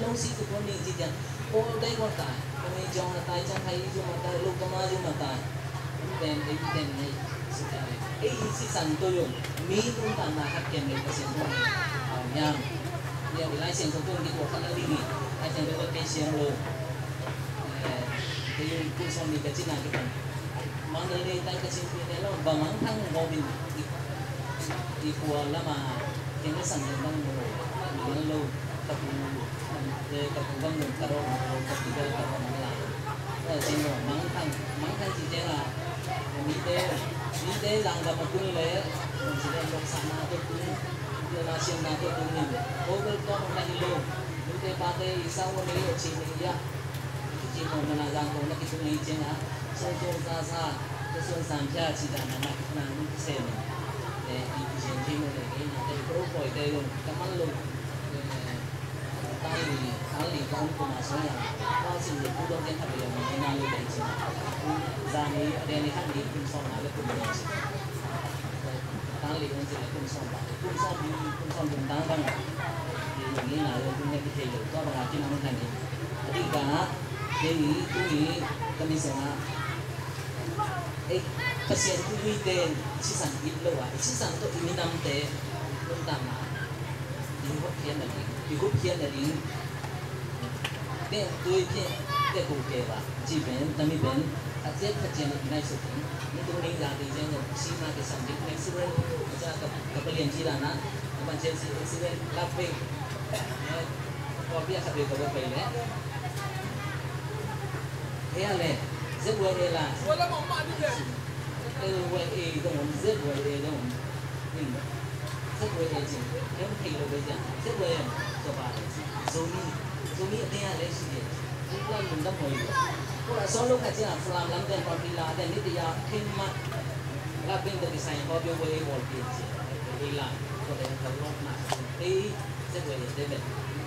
Long si tu pun ni jadi. Oh, dah kota. Kami jauh natai, jauh hai, jauh mata, lu kemana jauh mata. Dan ni sekarang. Sisa tu yo. Minum tanah hak yang mereka sendiri. Yang dia license tu pun di kota lagi. License tu pensiun lo. Dia pun suami kecil nak kita. Mana ni tak kecil ni lo. Bamang thang ngobin di kuala lama. Yang ni sangat bang lo tapi bang taruh ketiga taruh mana sini mang kan si dia lah ni lang dapat pun le mình sẽ đem lông sáng na tôi cũng như là xiên na tôi cũng nhìn ô bên con hôm nay luôn lúc cái ba cái sau này ở chỉ mình ya chỉ một mình là giang cũng là cái chuyện này chứ hả sau trong ra xa cái xuân sản ra chỉ là cái nào cũng xem để đi chuyện gì mà để cái nhà cái pro khỏi đây luôn cái mắt luôn ta lì con của mà số nhà bao nhiêu người cũng đông đến thằng điều mình nào luôn đấy chứ ra này ở đây này thằng đi cũng xong là cũng được ta lì con chỉ là cũng xong cũng tăng tăng thì mình nghĩ là cũng nghe cái thầy được có bằng cái năng thành thì cả cái nghĩ cái mình sẽ là cái chuyện của người tên chỉ sản ít lâu à chỉ sản tôi mình nằm thế cũng tăng mà đi hút thiên là đi để tôi để cùng kề vào chỉ bên tâm bên phát triển được ngay sự tình nhưng tôi nghĩ rằng thì riêng là khi mà cái sản phẩm này xưa ra các liền chỉ là nó bạn trên xưa là về có biết sao về cái về đấy thế là rất vui là cái vui thì tôi muốn rất vui thì tôi muốn rất vui thì chỉ nếu thì là bây giờ rất vui cho bà rồi ở đây là gì chúng ta mình đang ngồi cô là số lúc này chỉ là làm đến còn đi là đến nít giờ khi mà là bên từ design có biểu về một cái đi là có thể thấu lúc mà đi rất vui để mình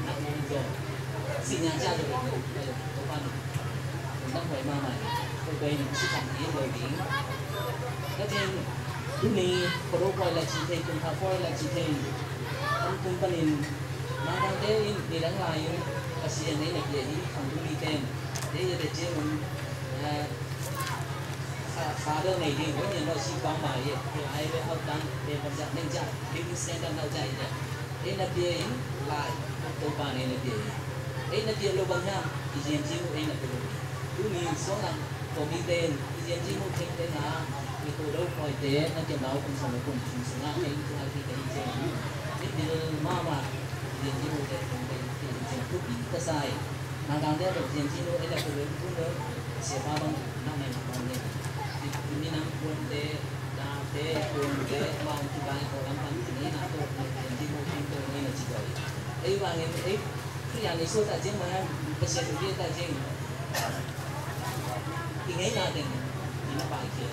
nằm ngồi rồi xin nhà cha rồi các bạn mình đang ngồi mà tôi về sự cảm nghĩ người biển cái trên lúc này có đâu coi là chỉ thấy cùng thảo coi là chỉ thấy ông cùng bên mình mà đang thế đi đánh lại cái gì này là gì không đúng đi tên để để chế mình phá đơn này thì có nhiều loại xí quang bài thì ai về học đăng để còn dạng nên chạy đi xe đang đâu chạy đấy đây là bia lại tôi bà này là bia đây là bia lô bằng nhau thì diện chi một đây là cái lô cứ nhìn số là có đi tên thì diện chi một thêm tên là thì tôi đâu coi thế nó chỉ báo cùng sống cùng chúng sống lại chúng ai thì cái gì biết điều mà diện chi một đây cũng đây thì diện chút ít cái sai mà càng thế được diện chi một đây là cái lô cũng nữa sẽ ba bằng năm này bằng này thì mình nắm quân thế là thế quân thế mong chúng ta có làm ăn thì nghĩ là tôi diện chi một thêm tôi nghĩ là chỉ vậy ấy và người ấy cái nhà này số tài chính mà cái xe tự nhiên tài chính thì nghĩ là thì nó bài kia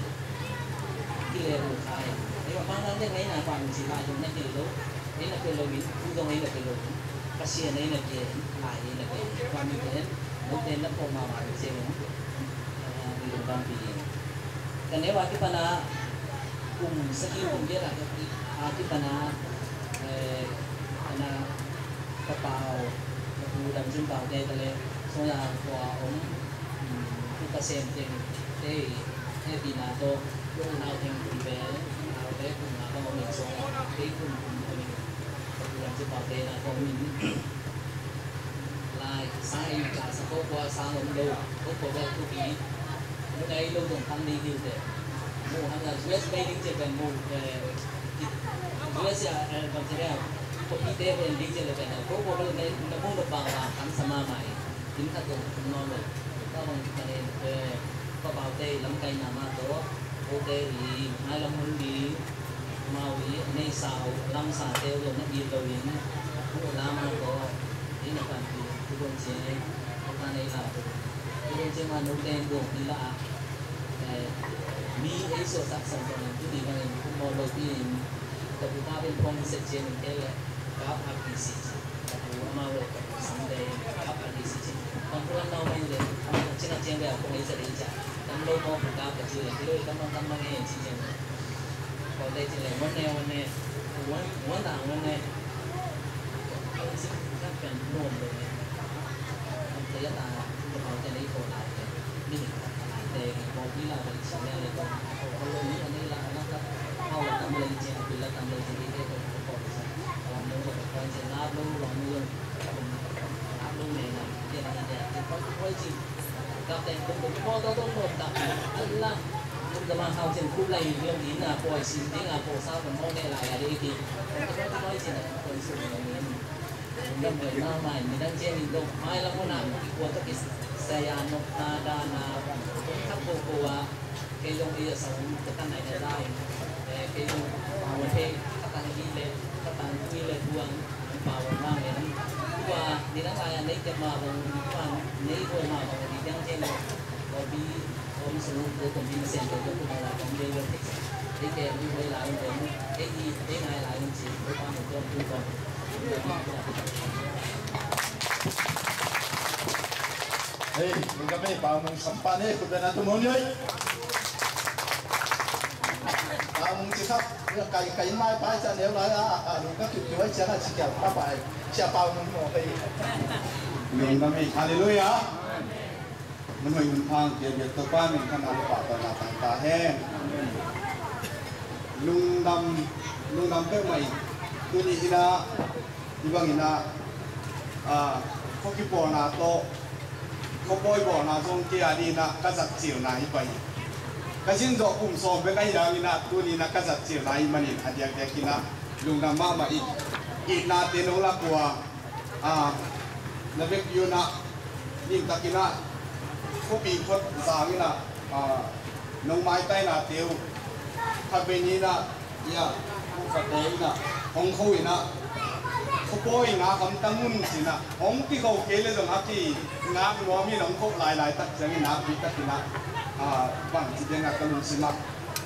thì là một cái nếu mà mang đến cái này là còn chỉ bài dùng năng lượng lớn đấy là cái lối mình cũng dùng ấy là cái lối cái xe này là cái lại là cái quan như thế lúc đến nó không mà cái xe nó bị dùng bằng gì còn nếu mà cái phần là cùng sẽ cùng biết là cái phần là cái bao cái đầm chân bao đây là số là của ông cái xem trên cái bị nào đó lúc nào thì về nào đấy cũng là có mình số cái cũng mình đầm chân bao đây là có mình lại sai cả số qua sang ông đâu có về thu phí lúc đấy lâu tổng tham đi nhiều để mua hàng là US Made chỉ cần mua US còn thế nào có ít để về đi chơi là cái nào có bộ này nó mua được bằng là khám sama mày chính là cũng ngon rồi có bằng cái này về có bao tê lắm cây nào mà đó ok thì hai lăm hơn đi màu ý này xào lăm xào theo rồi nó đi đầu đến mua làm mà có ý là cần thì cái con chế cái này là cái con chế mà nấu đen gồm đi là mi ấy số sản phẩm của mình cái gì mà mình cũng mua đầu tiênแต่ผู้ว่าเป็นคนเสร็จเจนเท่าเลยกับอาร์พีซีแต่ผู้มาเลยสังเกตกับอาร์พีซีตอนพวกเราไม่เลยทำชิ้นเจนแบบคนนี้จะดีจ้ะตั้งโลโก้ผู้ว่าเป็นชื่อที่เราตั้งมาเองชิ้นเจนพอได้ชิ้นเลยวันนี้วันต่างวันนี้เอาสิ่งที่เป็นโน้มเลยมันจะยังไงเราจะได้โคตรเลยนี่แต่บอกที่เราเป็นชิ้นนี้เลยก็เขาลงนี้อันนี้เรานะครับเอาทำเลยจริงคือเราทำเลยจริงที่เราขอเราเนื้อแบบคนจะรับรู้ลองเรื่องรับรู้เนี่ยนะที่เราเนี่ยที่เขาค่อยจริงกับแต่ผมพอต้องหมดตัดอันละมันจะมาเข้าเช่นคู่ไรเรื่องนี้นะปล่อยสิ่งนี้นะปล่อยเศร้ามันมองได้หลายอะไรทีก็ค่อยจริงคนสุดอย่างนี้มันเหมือนหน้าใหม่มีทั้งเจนิโดไม้แล้วก็น้ำอีกวัวตะกิสยานกนาดานาทับโกโกะเกยงเอียสองจะตั้งไหนได้ cái một thế các tăng đi lên buông vào mang này lắm qua đi nó lại lấy cái mà qua lấy qua mà đi đang trên này rồi đi ông sử dụng của công ty xem rồi cũng là công ty lên cái kèm đi về lại rồi cái gì cái này lại mình chỉ với qua một con tu còn Hei, kami pamong sampane ko na tumonyoy. Pamong sikap kay mai pa sa nếu nói lu các kiểu kiểu ấy là chỉ kiểu các bài sẽ pamong mo kay. Mình kami hallelujah. Mình phang kia việc tập ba mình khăn ăn bạc tận là tàng ta hen. Lung đam cái mày tôi đi na đi bằng na có cái bò na to có bôi bò na trong kia đi na cái giặt chiều na đi vậy cái xin dọ cùng xóm với cái gì na tôi đi na cái giặt chiều na đi mà nhìn anh em kia na lung đam mà ít na tiền ông là của na biết yêu na nhìn ta kia na có bị phật giang na nông mai tay na tiêu thay bênนี้นะอย่าผู้กระเตยนะของเขาอีนะเขาป่วยนะคำตั้งมุ่นสินะของที่เขาเกลี่ยตรงนั้นที่น้ำว่ามีน้องเขาหลายตัดจังนะพิจารณาบางทีเนี่ยก็รู้สิมา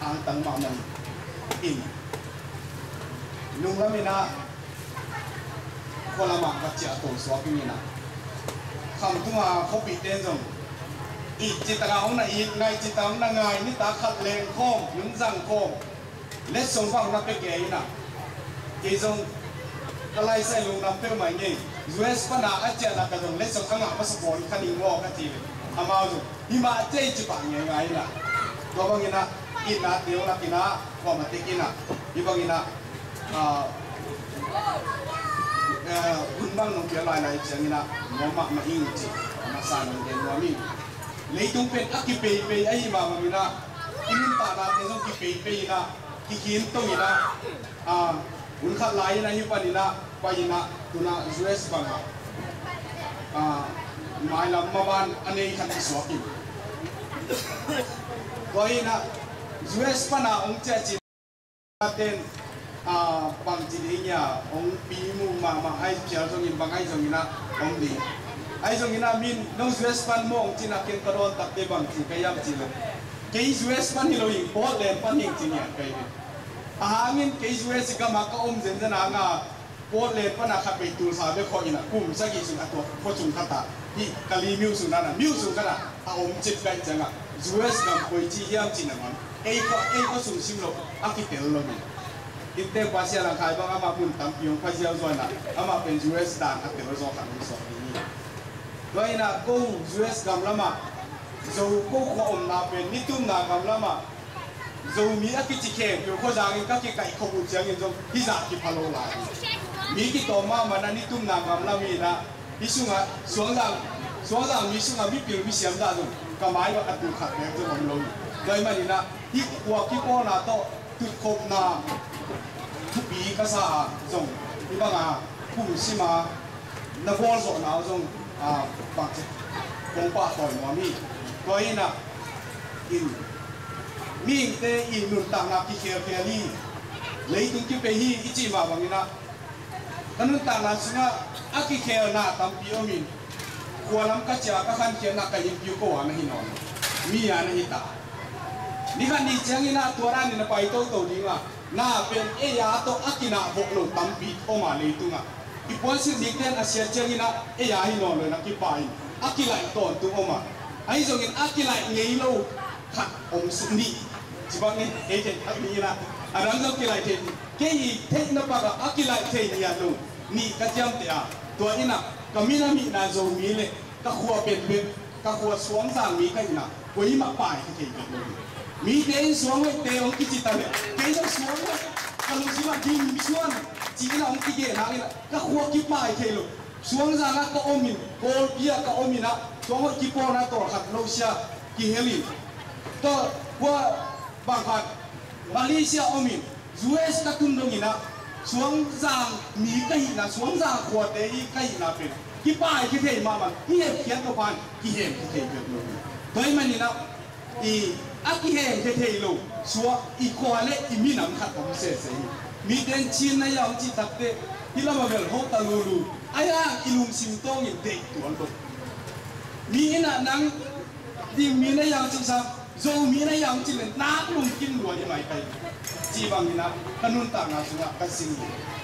อ่างตั้งมามันอินลุงแล้วมีนะคนละหมากกับเจ้าตัวสวบมีนะคำที่ว่าเขาปิดเต้นตรงอีจิตราของนายอีในจิตราของนายนี่ตาขัดเลงข้องยุนจังข้องเล็ดส่งฟังนับไปเกยนะเกยจงกลายใส่ลงน้ำเพื่อหมายงี้ยูเอสปนาอาเจียนักกระดงเล็ดส่งข้างหลังมาสปอนคันดิงวอกันทีเลยทำเอาดูหิมะเจ๊จิปังยังไงนะตัวบางทีนะกินนะเดี๋ยวนะกินนะว่ามาติกินนะที่บางทีนะคุณบ้างน้องเกี่ยวอะไรเชียงนะมองมาอิงจิมาสานเดินว่ามีlấy tungเป็นอักกิเปย์เปย์ไอ้มามันมีนะอินตานาเตจงกิเปย์เปย์นะกิคินตรงนี้นะอุนขัดไล่นะฮิปานีนะไปนะตุนะยูเอสบังหมายลำมาบ้านอันนี้ขัดสวกินก็อินะยูเอสปนาองเจจิเต้นบางจีนี่เนี่ยองปีมุมาไอ้เจ้าจงอินบางไอ้จงอินะองดีไอ้ตรงนี้นะมินน้องสวีสปันมองจีนักเก็นกระโดดตักเตบังจีไปยังจีเลยเกย์สวีสปันฮิโรยิงโบเลนปันยิงจีเนี่ยไปเลยมินเกย์สวีสก็มาก็เจนจะนางโบเลนปันขับไปตูสาเบคอยนะกุ่มสักกี่สุนัขตัวพอจุนขัดตาที่กะลีมิวสุนัขมิวสุนัขจิบไปจังสวีสกับไปจีเฮียมจีนะมันเอ้ก็สุนซิมโลอากิเตลโลนี่อินเตอร์ภาษาละใครบ้างมาปุ่นตามพิมพ์ภาษาจวนนะมาเป็นสวีสด่างอากิเตลโลขันสองนี้ก็อินะกูยูเอสกำลังมาจะกูขออมนาเป็นนิตุมนากำลังมาจะมีอากิจิเคอยู่ข้อจางอินก็คิดไก่ขบุญเชียงอินจงที่จะคิดพะโล้ลายมีกี่ตัวมามันนิตุมนากำลังมีนะพิสุงะสวงจังมีสุงะมีปิวมีเสียมได้จงก็หมายว่าอัตุขัดแย้งจะมันลงโดยมันนี่นะที่วัวที่พ่อนาโตตุคบนาทุบีก็สะจงที่บ้านผู้สิมานักบอลสอนเอาจงบางทีคงป่าต่อยหัวมีก็อินะอินมีเตอินนุนต่างนักที่เคียร์เคียรี่เลยตุ้งที่ไปฮีอิจิมาบางทีนะนั่นต่างนักสินะอากิเคียร์น่ะตามพิโอมินควรนำกัจจากขันเคียร์นักกันยิบพิโอก็ว่าไม่หินอนมีอะไรหิตานี่ขันดีเชียงอินะตัวร้านนี่นะไปโต้ดีว่าน่าเป็นเอียโตอากินะบกลงตามพิโอมาเลยตุ้งอีกวันสิ่งที่เด่นอาเซียนเชียงอินะเอียหินอนเลยนักที่ไปอากิไลตอนตุ้งออกมาไอ้ส่วนนี้อากิไลเงี้ยโลขัดองสุนีจีบังเนี่ยเอเจนต์ทักนี้นะอันนั้นอากิไลเทนเกี่ยเทนนับว่าอากิไลเทนเนี่ยโลนี่กัจจำเตะตัวนี้นะก็มีนามีนาโจมีเลยก็ขัวเป็นก็ขัวสวงสางมีกันนะก็ยิ่งมาป่ายที่เทนกันเลยมีเดินสวงไว้เตะองกิจิตาเลยเดินสวงไว้ก็รู้สิว่าดินมีส่วนจีน่าองกิเกะนะนี่นะก็ขัวกี่ป่ายเทนเลยสวงสางก็อมินโกลเบียก็อมินนะสวงกี่ปอนะตัวขัดโลเซียกี่เฮลิตัวว่าบางคนมาเลเซียอมินยูเอสก็ตุ้มตรงนี้นะสวงสางมีกันนะสวงสางขัวเตะอีกันนะเป็นกี่ป่ายกี่เทนมามันที่เห็นเขียนตัวพันกี่เห็นกี่เทนเกิดเลยโดยมันนี่นะ aki heng the thei lo suwa I kwale I mi nam khat om se mi ten chin na yaw chi takte hilama bel ho talulu aya ilum sim tong in dei tuan lo mi ina nang di mi na yaw chi sa zo mi na yaw chi na lum kin lo ni mai kai chi bang ina kanun ta na suwa ka sing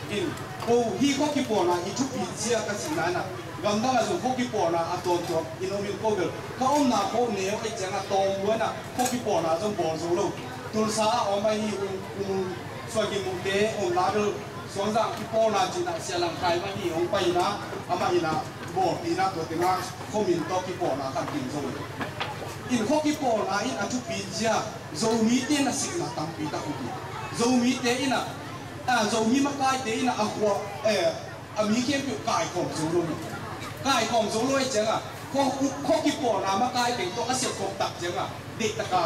in o hi ko ki po na I thu pi sia ka sing na na gam da la zo ko ki po na aton to inomil ko bel ka om na ko ne o ai changa tong wa na ko ki po na zo bo zo lo tul sa o mai hi so ki mu te om la do suang zang ki po na ji na sia lang kai ma hi ong pai na ama ina bo ti na to te na ko min to ki po na kan tin zo in ko ki po na in atu pi ja zo mi te na sik na tam pi ta ku zo mi te ina zo mi ma kai te ina a kwa a mi kem pi kai ko zo lo kai kom zo loi chang à ko ki po na ma kai te to a se ko tak chang à de ta ka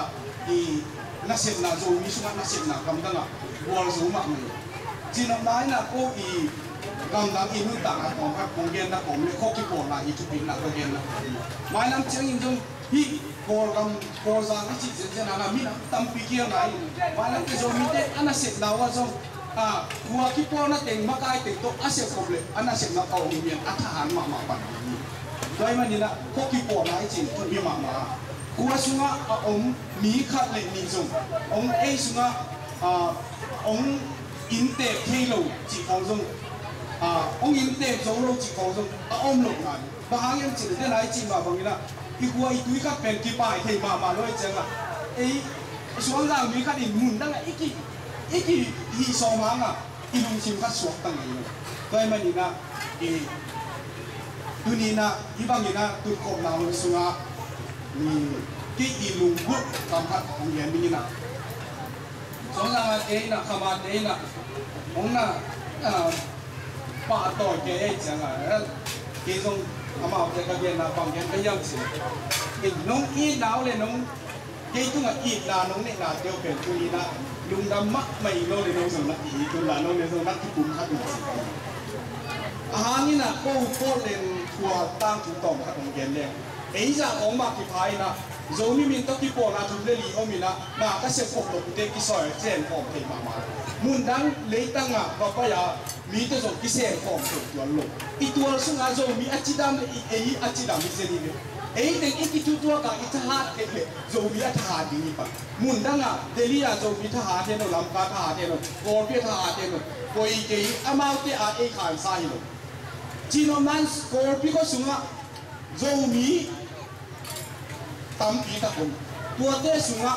I na se na zo mi su na se na kam da na bol zo ma ni chi na mai na ko I kam da I nu ta na ko ka kong gen na ko le ko ki po na I tu pin na ko gen na mai nam chang in jong hi ko kam ko za ni chi chen na mi na tam pi kia na mai nam ke zo mi te ana se na wa zo kuwa ki po na teng makai teng to ase problem ana se na ka ong mian athahan ma pan doi man ni na ko ki po na I chin tu mi ma kuwa sunga ong mi khat le ni zong ong e sunga ong in te thelo chi khong zong ong in te zo lo chi khong zong om lo na ba hang yang chi de nai chi ma bang ina I kuwa I tui khat pen ki pai thei ma loi changa e suang rang mi khat in mun dang iki hi so manga ilung sim ka suak tang ni toy manina tunina ibang ina tu ko na lo sunga ni ki ilung gut kam hat ang yan minina so nga na kama na ong na pa to ke changa ke song ama ke ka gen na pang gen ka yang chi nong I nao le nong ke tu nga I na nong ne na teo pen tunina lung đam mắc mày lo để nông sản lắc ý tôi là nông để nông lắc thì cũng khác được như là cô lên qua tăng chúng tổng khác đồng kiến lên ấy ra ông mặc cái phái na giống như mình tao cái bộ là chúng lấy lý ông mình mà các sẽ phục được cái sỏi trên phòng thì mà muốn đang lấy tăng và bây giờ mi tôi dùng cái xe phòng được tuần lộ cái tuần xuống à dùng mi ăn chỉ đam ấy ăn chỉ đam cái gì ấy đến cái tua cả cái thà cái dùng mi ăn thà đi đi bạn muốn đang Delhi dùng mi thà thế nó làm cả thà thế nó còn biết thà thế nó coi cái amount cái ấy khai sai rồi chỉ nó mang còn biết có xuống dùng mi tam pi ta kon tua te sunga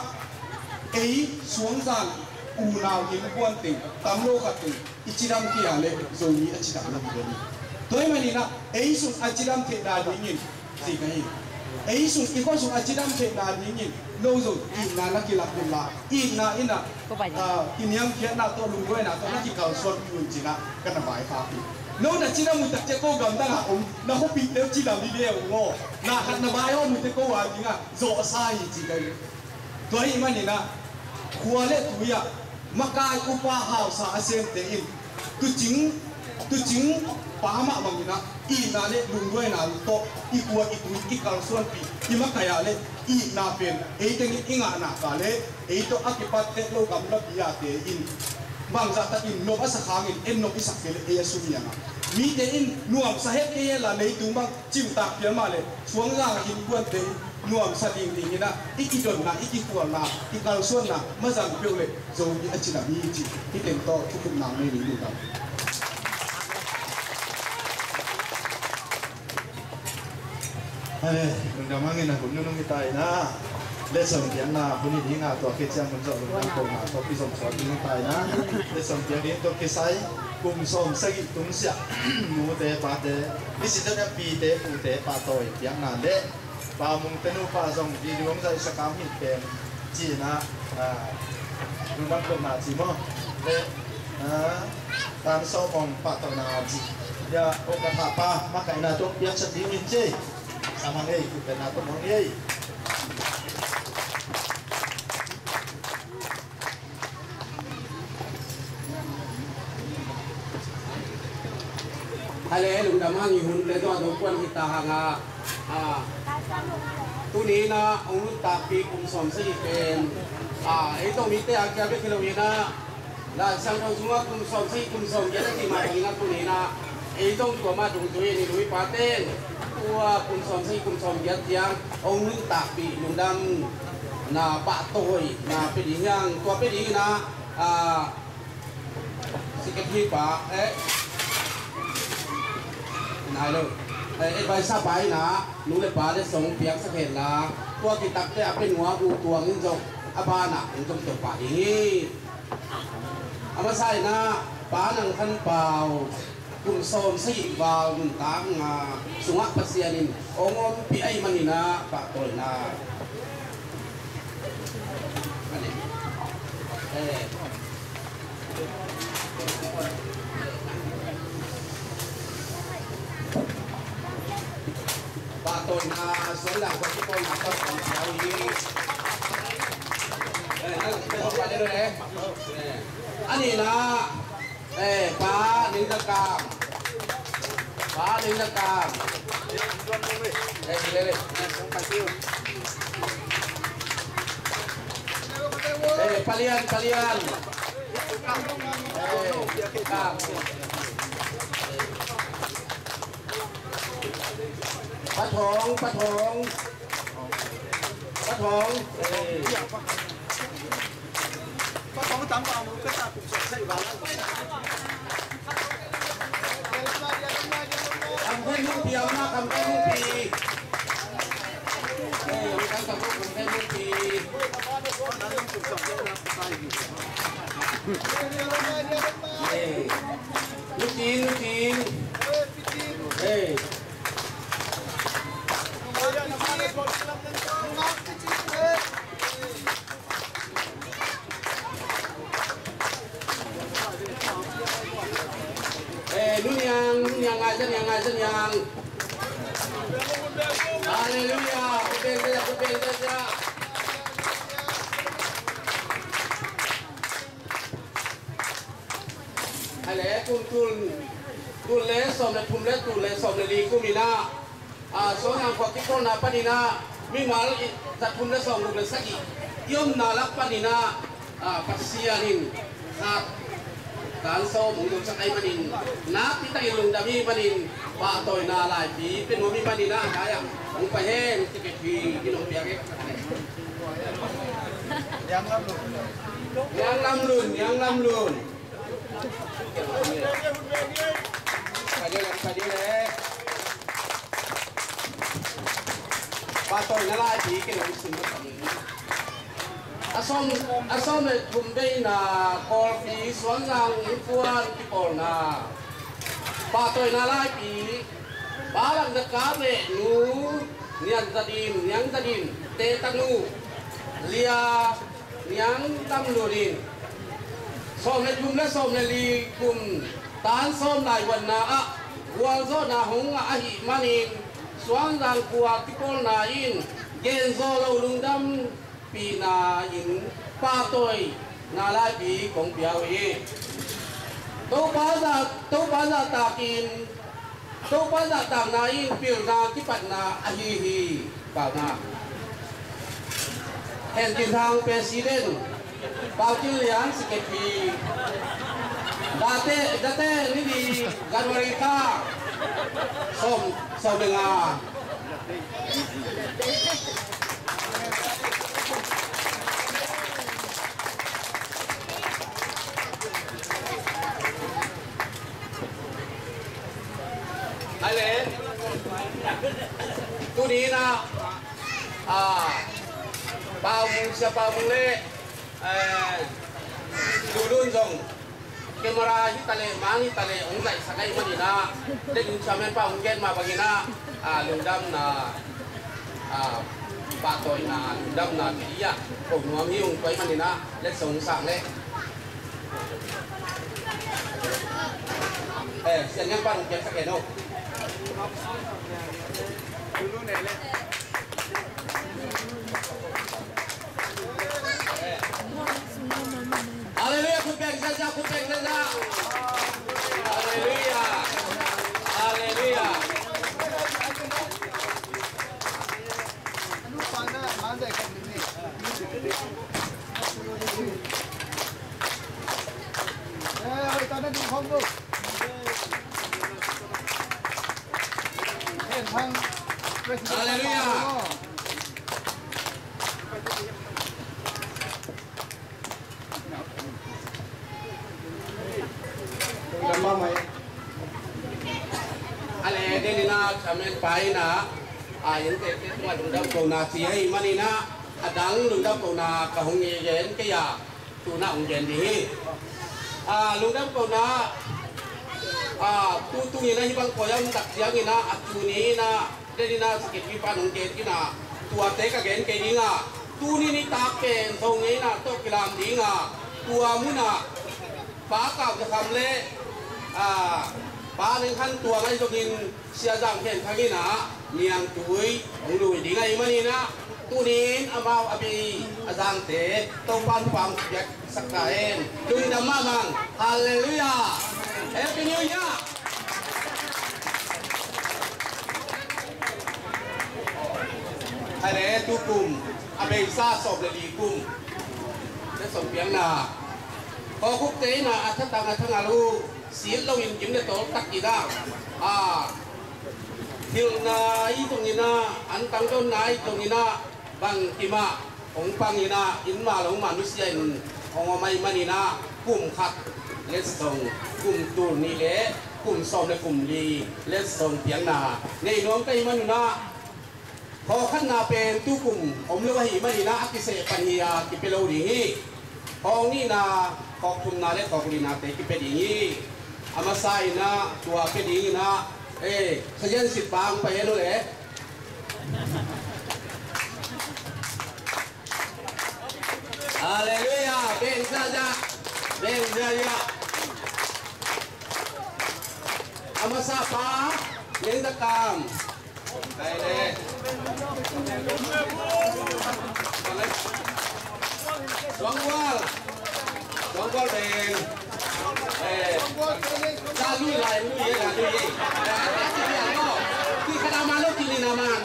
ei suang zan u naw in buan ting tam lo ka ting ichiram ki ale zoni achiram la bi toy mani na ei sun achiram ke da dingin si kai ei sun iko sun achiram ke da dingin no zo in na la ki la kun la in na ina inyam ke na to lu na to na ki ka son yu china ka na bai fa pi no na china mu tak che ko gam da ha na ho pi te chi la bi le ngo na hat na bai ho mu te ko wa dinga zo sai chi kai toy mani na khuale tu ya makai upa hau sa asem te in tu ching pa ma bang na I na le lung doi na to I kuwa I tu I kal suan pi I makaya le I na pen e teng inga na ka le e to akipat te lo gam la ya te in bang za ta in no asa khangin en no pi sak le e asumia na mi te in nuam sa het ke la le tu bang chim tak pian ma le suang ra hin kuan te nuam sa ding ding na I don na I kuwa na I kal suan na ma zang pe le zo ni achina mi chi I ten to thu na me ni na mình đã mang na cũng như nông tài na để sống tiếng na hôm nay tiếng na tôi kết trang mình chọn mình đang cùng na tôi đi sống chọn nông tài na để sống tiếng đến tôi kết sai cùng sống xây tung xia ngủ tế ba tế đi xin cho pi tế phụ tế ba tuổi tiếng na để bao mùng tên u ba dòng đi đường dây sẽ cám hít bền chỉ na mình đang cùng na chỉ mò để tan sau vòng ba tuổi na chỉ ya ông cả thapa mắc cái na tôi biết sẽ đi mình chơi sama ni kita nak tolong ni. Hale lu dah mangi hun le doa tu pun kita hanga ตัวนี้นะองค์ตาปีกุมสมสีเป็นไอ้ต้องมีแต่อาเกียเป็นกิโลเมตรนะแล้วสังทองสุวรรณกุมสมสีกุมสมยันที่มาตรงนี้นะตัวนี้นะไอ้ต้องตัวมาตรงตัวนี้ลุยปาเต้นตัวกุมสมสีกุมสมยันยังองค์ตาปีลุงดำนะปะโตยนะเป็นอย่างตัวเป็นอย่างนะสิเก็บที่ปะนายเลยไอ้ใบซาใบนะหนูเลยปลาได้ส่งเปียกสักเห็นละตัวที่ตักได้เป็นหัวกูตัวงิ้งจกอาบานะงิ้งจกตัวปลาอย่างนี้เอามาใส่นะปลาหนังคันเปล่ากุ่มโซมสีวาวกุ่มตางมาสุงักปัสยานินองอมปีไอมันนี่นะปะตัวนะอันนี้ปลาตัวนาสวนหลังคนที่ตัวนาก็ของเขาอีกนั่นเป็นของปลาได้เลยอันนี้นะปลาหนึ่งตะกามปลาหนึ่งตะกามเลยปลาเลียนปลาทองปลาทองจำเอามือก็ตาปุ่มใส่บ้านทำให้ลูกเดียวนะทำให้ลูกปีมีการทำให้ลูกปีลูกจีนนุ่นยังไงฉันยังฮาเลลูยาเป็นจ้าอะไรตุนเลสอมในทุนเลตุนเลสอมในลีกุมินาโซนางความที่คนนาปนินามีมาลจัดทุนเลสอมลูกเลสกียมนาลักปนินาปัสยานินการโซ่หมุนสักไอ้มันอินนักที่ตะลุงดามีมันอินป่าต่อยนาลายปีเป็นหัวมีมันอินนะได้ยังมึงไปเห็นที่เก็บปีที่น้องเปียกยังลำลุนไปเดี๋ยวเลยป่าต่อยนาลายปีกินน้ำซึมก็ทำอย่างนี้อาส้มเลยทุ่มได้นากอลปีสวนรังฟวนที่ปอนาปาตัวนาลายปีปาลังตะการเลยหนูเนียงตะดินเตตังนูเลียเนียงตำลูดินส้มเลยทุ่มและส้มเลยลีกุมตานส้มลายวันนาวัวโซนาหงอาหิมานินสวนรังกัวที่ปอนาอินเกนโซเราลุงดำปีนาอินป้าตัวนาลายปีของเปียวเอตัวป้าจะตากินตัวป้าจะตามนาอินเปียวนาที่ปัดนาฮีเปล่านาแห่งจินทางเป็นซีเดนเปล่าจิเลียนสเกตปีดาเต้นี่ดีกันวริกาส้มเดงาอะไรตัวนี้นะเปล่ามึงเล่ดูดุนจงเกมราฮิตาเลมาฮิตาเลองค์ใจสักไอ้มันนี่นะเด็กชาวเมืองป่าองค์เกณฑ์มาบางทีนะลุงดำนะป่าตัวนะลุงดำนะที่ยะผมน้องหิ้วไปมันนี่นะเล็กสงสารเลยเสียงยังป่าองค์เกณฑ์สักไอ้โน่Haleluya, kupeng saja. Haleluya. อะไรเดนินาทำเป็นไปนะยังเตะตัวลุงดำตัวนาสีให้มันนี่นะดังลุงดำตัวนากระหงเย็นก็อยากตัวนาองเย็นดีลุงดำตัวนาตู้นี้นะที่บางคนยังตักเสียงนี่นะตู้นี้นะเดนินาสกิดวิปาองเย็นกินะตัวเตะกระเย็นกินี่นะตู้นี้นี่ตาเป็นทรงนี้นะตัวกีฬาดีนะตัวมุนะฟ้าเก่าจะทำเละป้าหนึ่งขั้นตัวไม่ต้องกินเสียจังเห็นทางนี้นะเมียงตุยของลุยดีไงมันนี่นะตู้นี้อาบ่าวอบีอาจารย์เตะต้องปันฟังอยากสักการเองดึงดำมามันฮาเลลูยาแฮปปี้นิวเยียร์ไอ้เรื่องตุกุมอเบซ่าสอบเลยดีกุมและสมเพียงนาพอคุกเตะนะอัฐตังอัฐงาลูสีเรายินยิ้มในโต๊ะตักกีฬาที่นายตรงนี้นะอันตั้งต้นนายตรงนี้นะบางกิมาองปังนี้นะอินมาหลงมานุษย์ยันองไม่มานี่นะกลุ่มขัดเลสส่งกลุ่มตูนี่เละกลุ่มซ้อมและกลุ่มดีเลสส่งเพียงนาในน้องใกล้มันอยู่นะพอขั้นนาเป็นตู้กลุ่มผมเรียกว่าหิมานี่นะอักิเสปัญญากิเปโลดีพอนี่นะขอบคุณนะและขอบคุณนะแต่กิเป็นอย่างนี้อามาใส่นะตัวเป็นอย่างนี้นะขยันสิบบางไปแล้วเลยฮาเลลูยาเป็นซาจ้าเป็นซาจ้าอามาซาปาเลี้ยงตะกามไปเลยสองวอลเป็นซาลุยลายลุยเยอะลุยที่คณะมาลูกที่นี่นามัน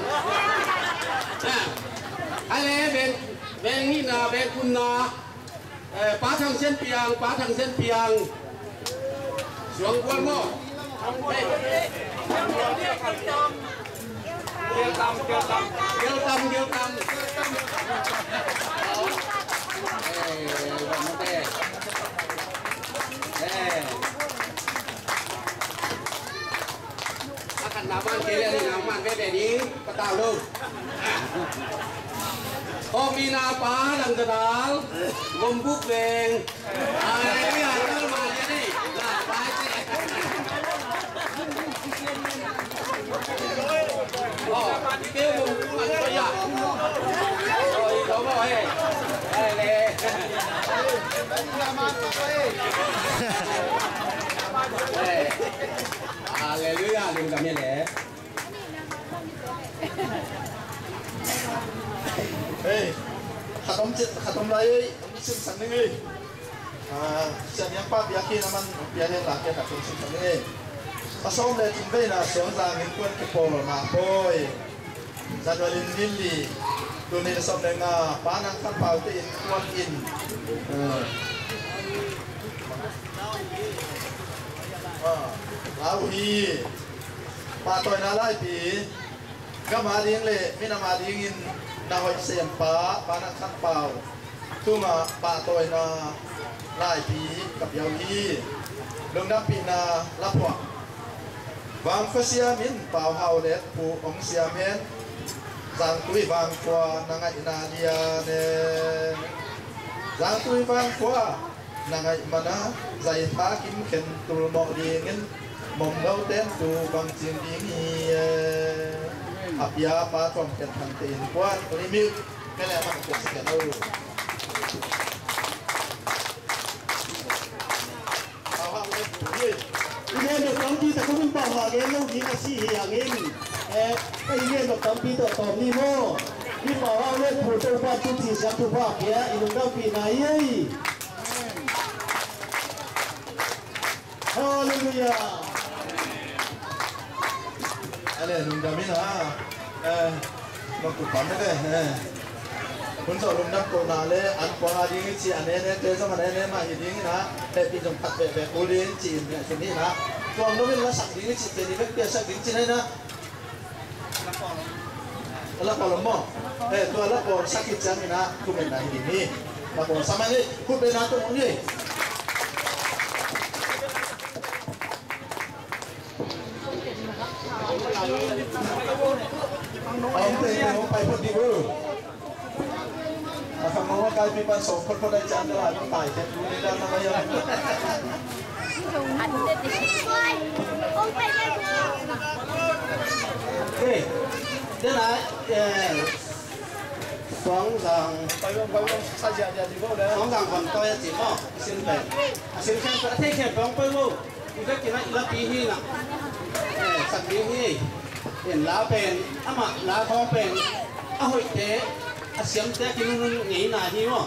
อะไรเป็นนี่นาเป็นคุณนาป้าทางเส้นเปียงป้าทางเส้นเปียงสวงกวนโม่เกี่ยวตำขันน้ำมันเกลียนี่น้ำมันแบบนี้กระต่ายลูกพอมีนาป้าหลังกระดาษลมบุกเวงอะไรเนี่ยเริ่มมาจะได้หน้าป้าอ๋อเกี่ยวลมมันก็ยากโอ้ยเขาบอกให้เลยอะไรเรื่องลืมกันเนี่ยแหละเฮ้ยขนมไรมีซึ่งสันนึงเลยเสียงยังป้าเบียร์ขี้น้ำมันเบียร์เลี้ยงหลักแกขัดซึ่งสันนึงเลยผสมเลยทิ้งไปนะเสียงจางเงินกวนกระโปรงมาโอยจัดวันลินลี่ตัวนี้ผสมเลยนะป้านั่งข้างเปล่าตีนกวนอินลาวฮีป้าต่อยนาไล่ปีก็มาเลี้ยงเลยไม่นำมาเลี้ยงอินดาวเสียมป้านั่งข้างเปล่าตู้มาป้าต่อยนาไล่ปีกับยาวฮีลงน้ำปีนาลับหัววางฟ้าเสียมินเปล่าเฮาเล็ดผู้องเสียเมนจางตุยวางขวานางไอนาเดียเนจางตุยวางขวานางไอมานะใจท้ากินเข็นตัวหมอกดีเงินมองเราเต้นตัวบางสิ่งดีมีอับยาปาทอมเข็นทันตีนกวนตัวนี้มิวแค่แหละมันเกิดสิ่งนั้นเอาห้ามเล็ดผู้ยี่เรื่องของที่แต่คุณบอกว่าเรื่องลูกนี้ก็ชี้อย่างนี้ไอ้เรื่องของปีต่อต่อนี่โม่ที่บอกว่าเรื่องผู้ตัวว่าทุกที่สักทุกภาคเนี่ยอีกแล้วปีไหนฮาเลลูยาอะไรนุ่มดำนี่นะมากุดปั๊มได้เลย คุณสอนลงนักโกนาเลอันกว่าดีจีอันนี้เนี่ยเจอสมัยนี้มาอย่างนี้นะแต่ปีจงพัดแบบโอเลียนจีนเนี่ยที่นี่นะตัวนู้นเป็นว่าสักดีจีเป็นอีกเปียสักดีจีนนะแล้วพอลงมอตัวแล้วพอสักกิจจังนะคุณเป็นนายดีนี่แล้วพอสมัยนี้คุณเป็นนายตัวนี้เอาเตะไปพอดีบุคำว่าการมีประสบคนคนใดจันทร์ตลาดต้องตายแค่ดูในด้านนั้นยังเฮ้ยเดี๋ยวนะสองสั่งไปวงใส่ยาจีบเลยสองสั่งคนต่อยจีบสินเป็นสินแค่ประเทศแค่ไปวงอีกกี่นัดอีกปีนี้นะสักปีนี้เห็นลาเป็นอามาลาทองเป็นอาหอยเตะเสียงเตะกินหนีหนาที่มั้ง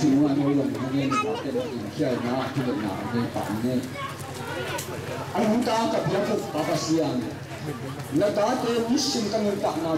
Chúng ta nói rằng nên có cái điểm chơi nó thì được nào nên phạm nên anh không ta gặp nhau được bà xiang là ta tới muốn xin các người bạn nào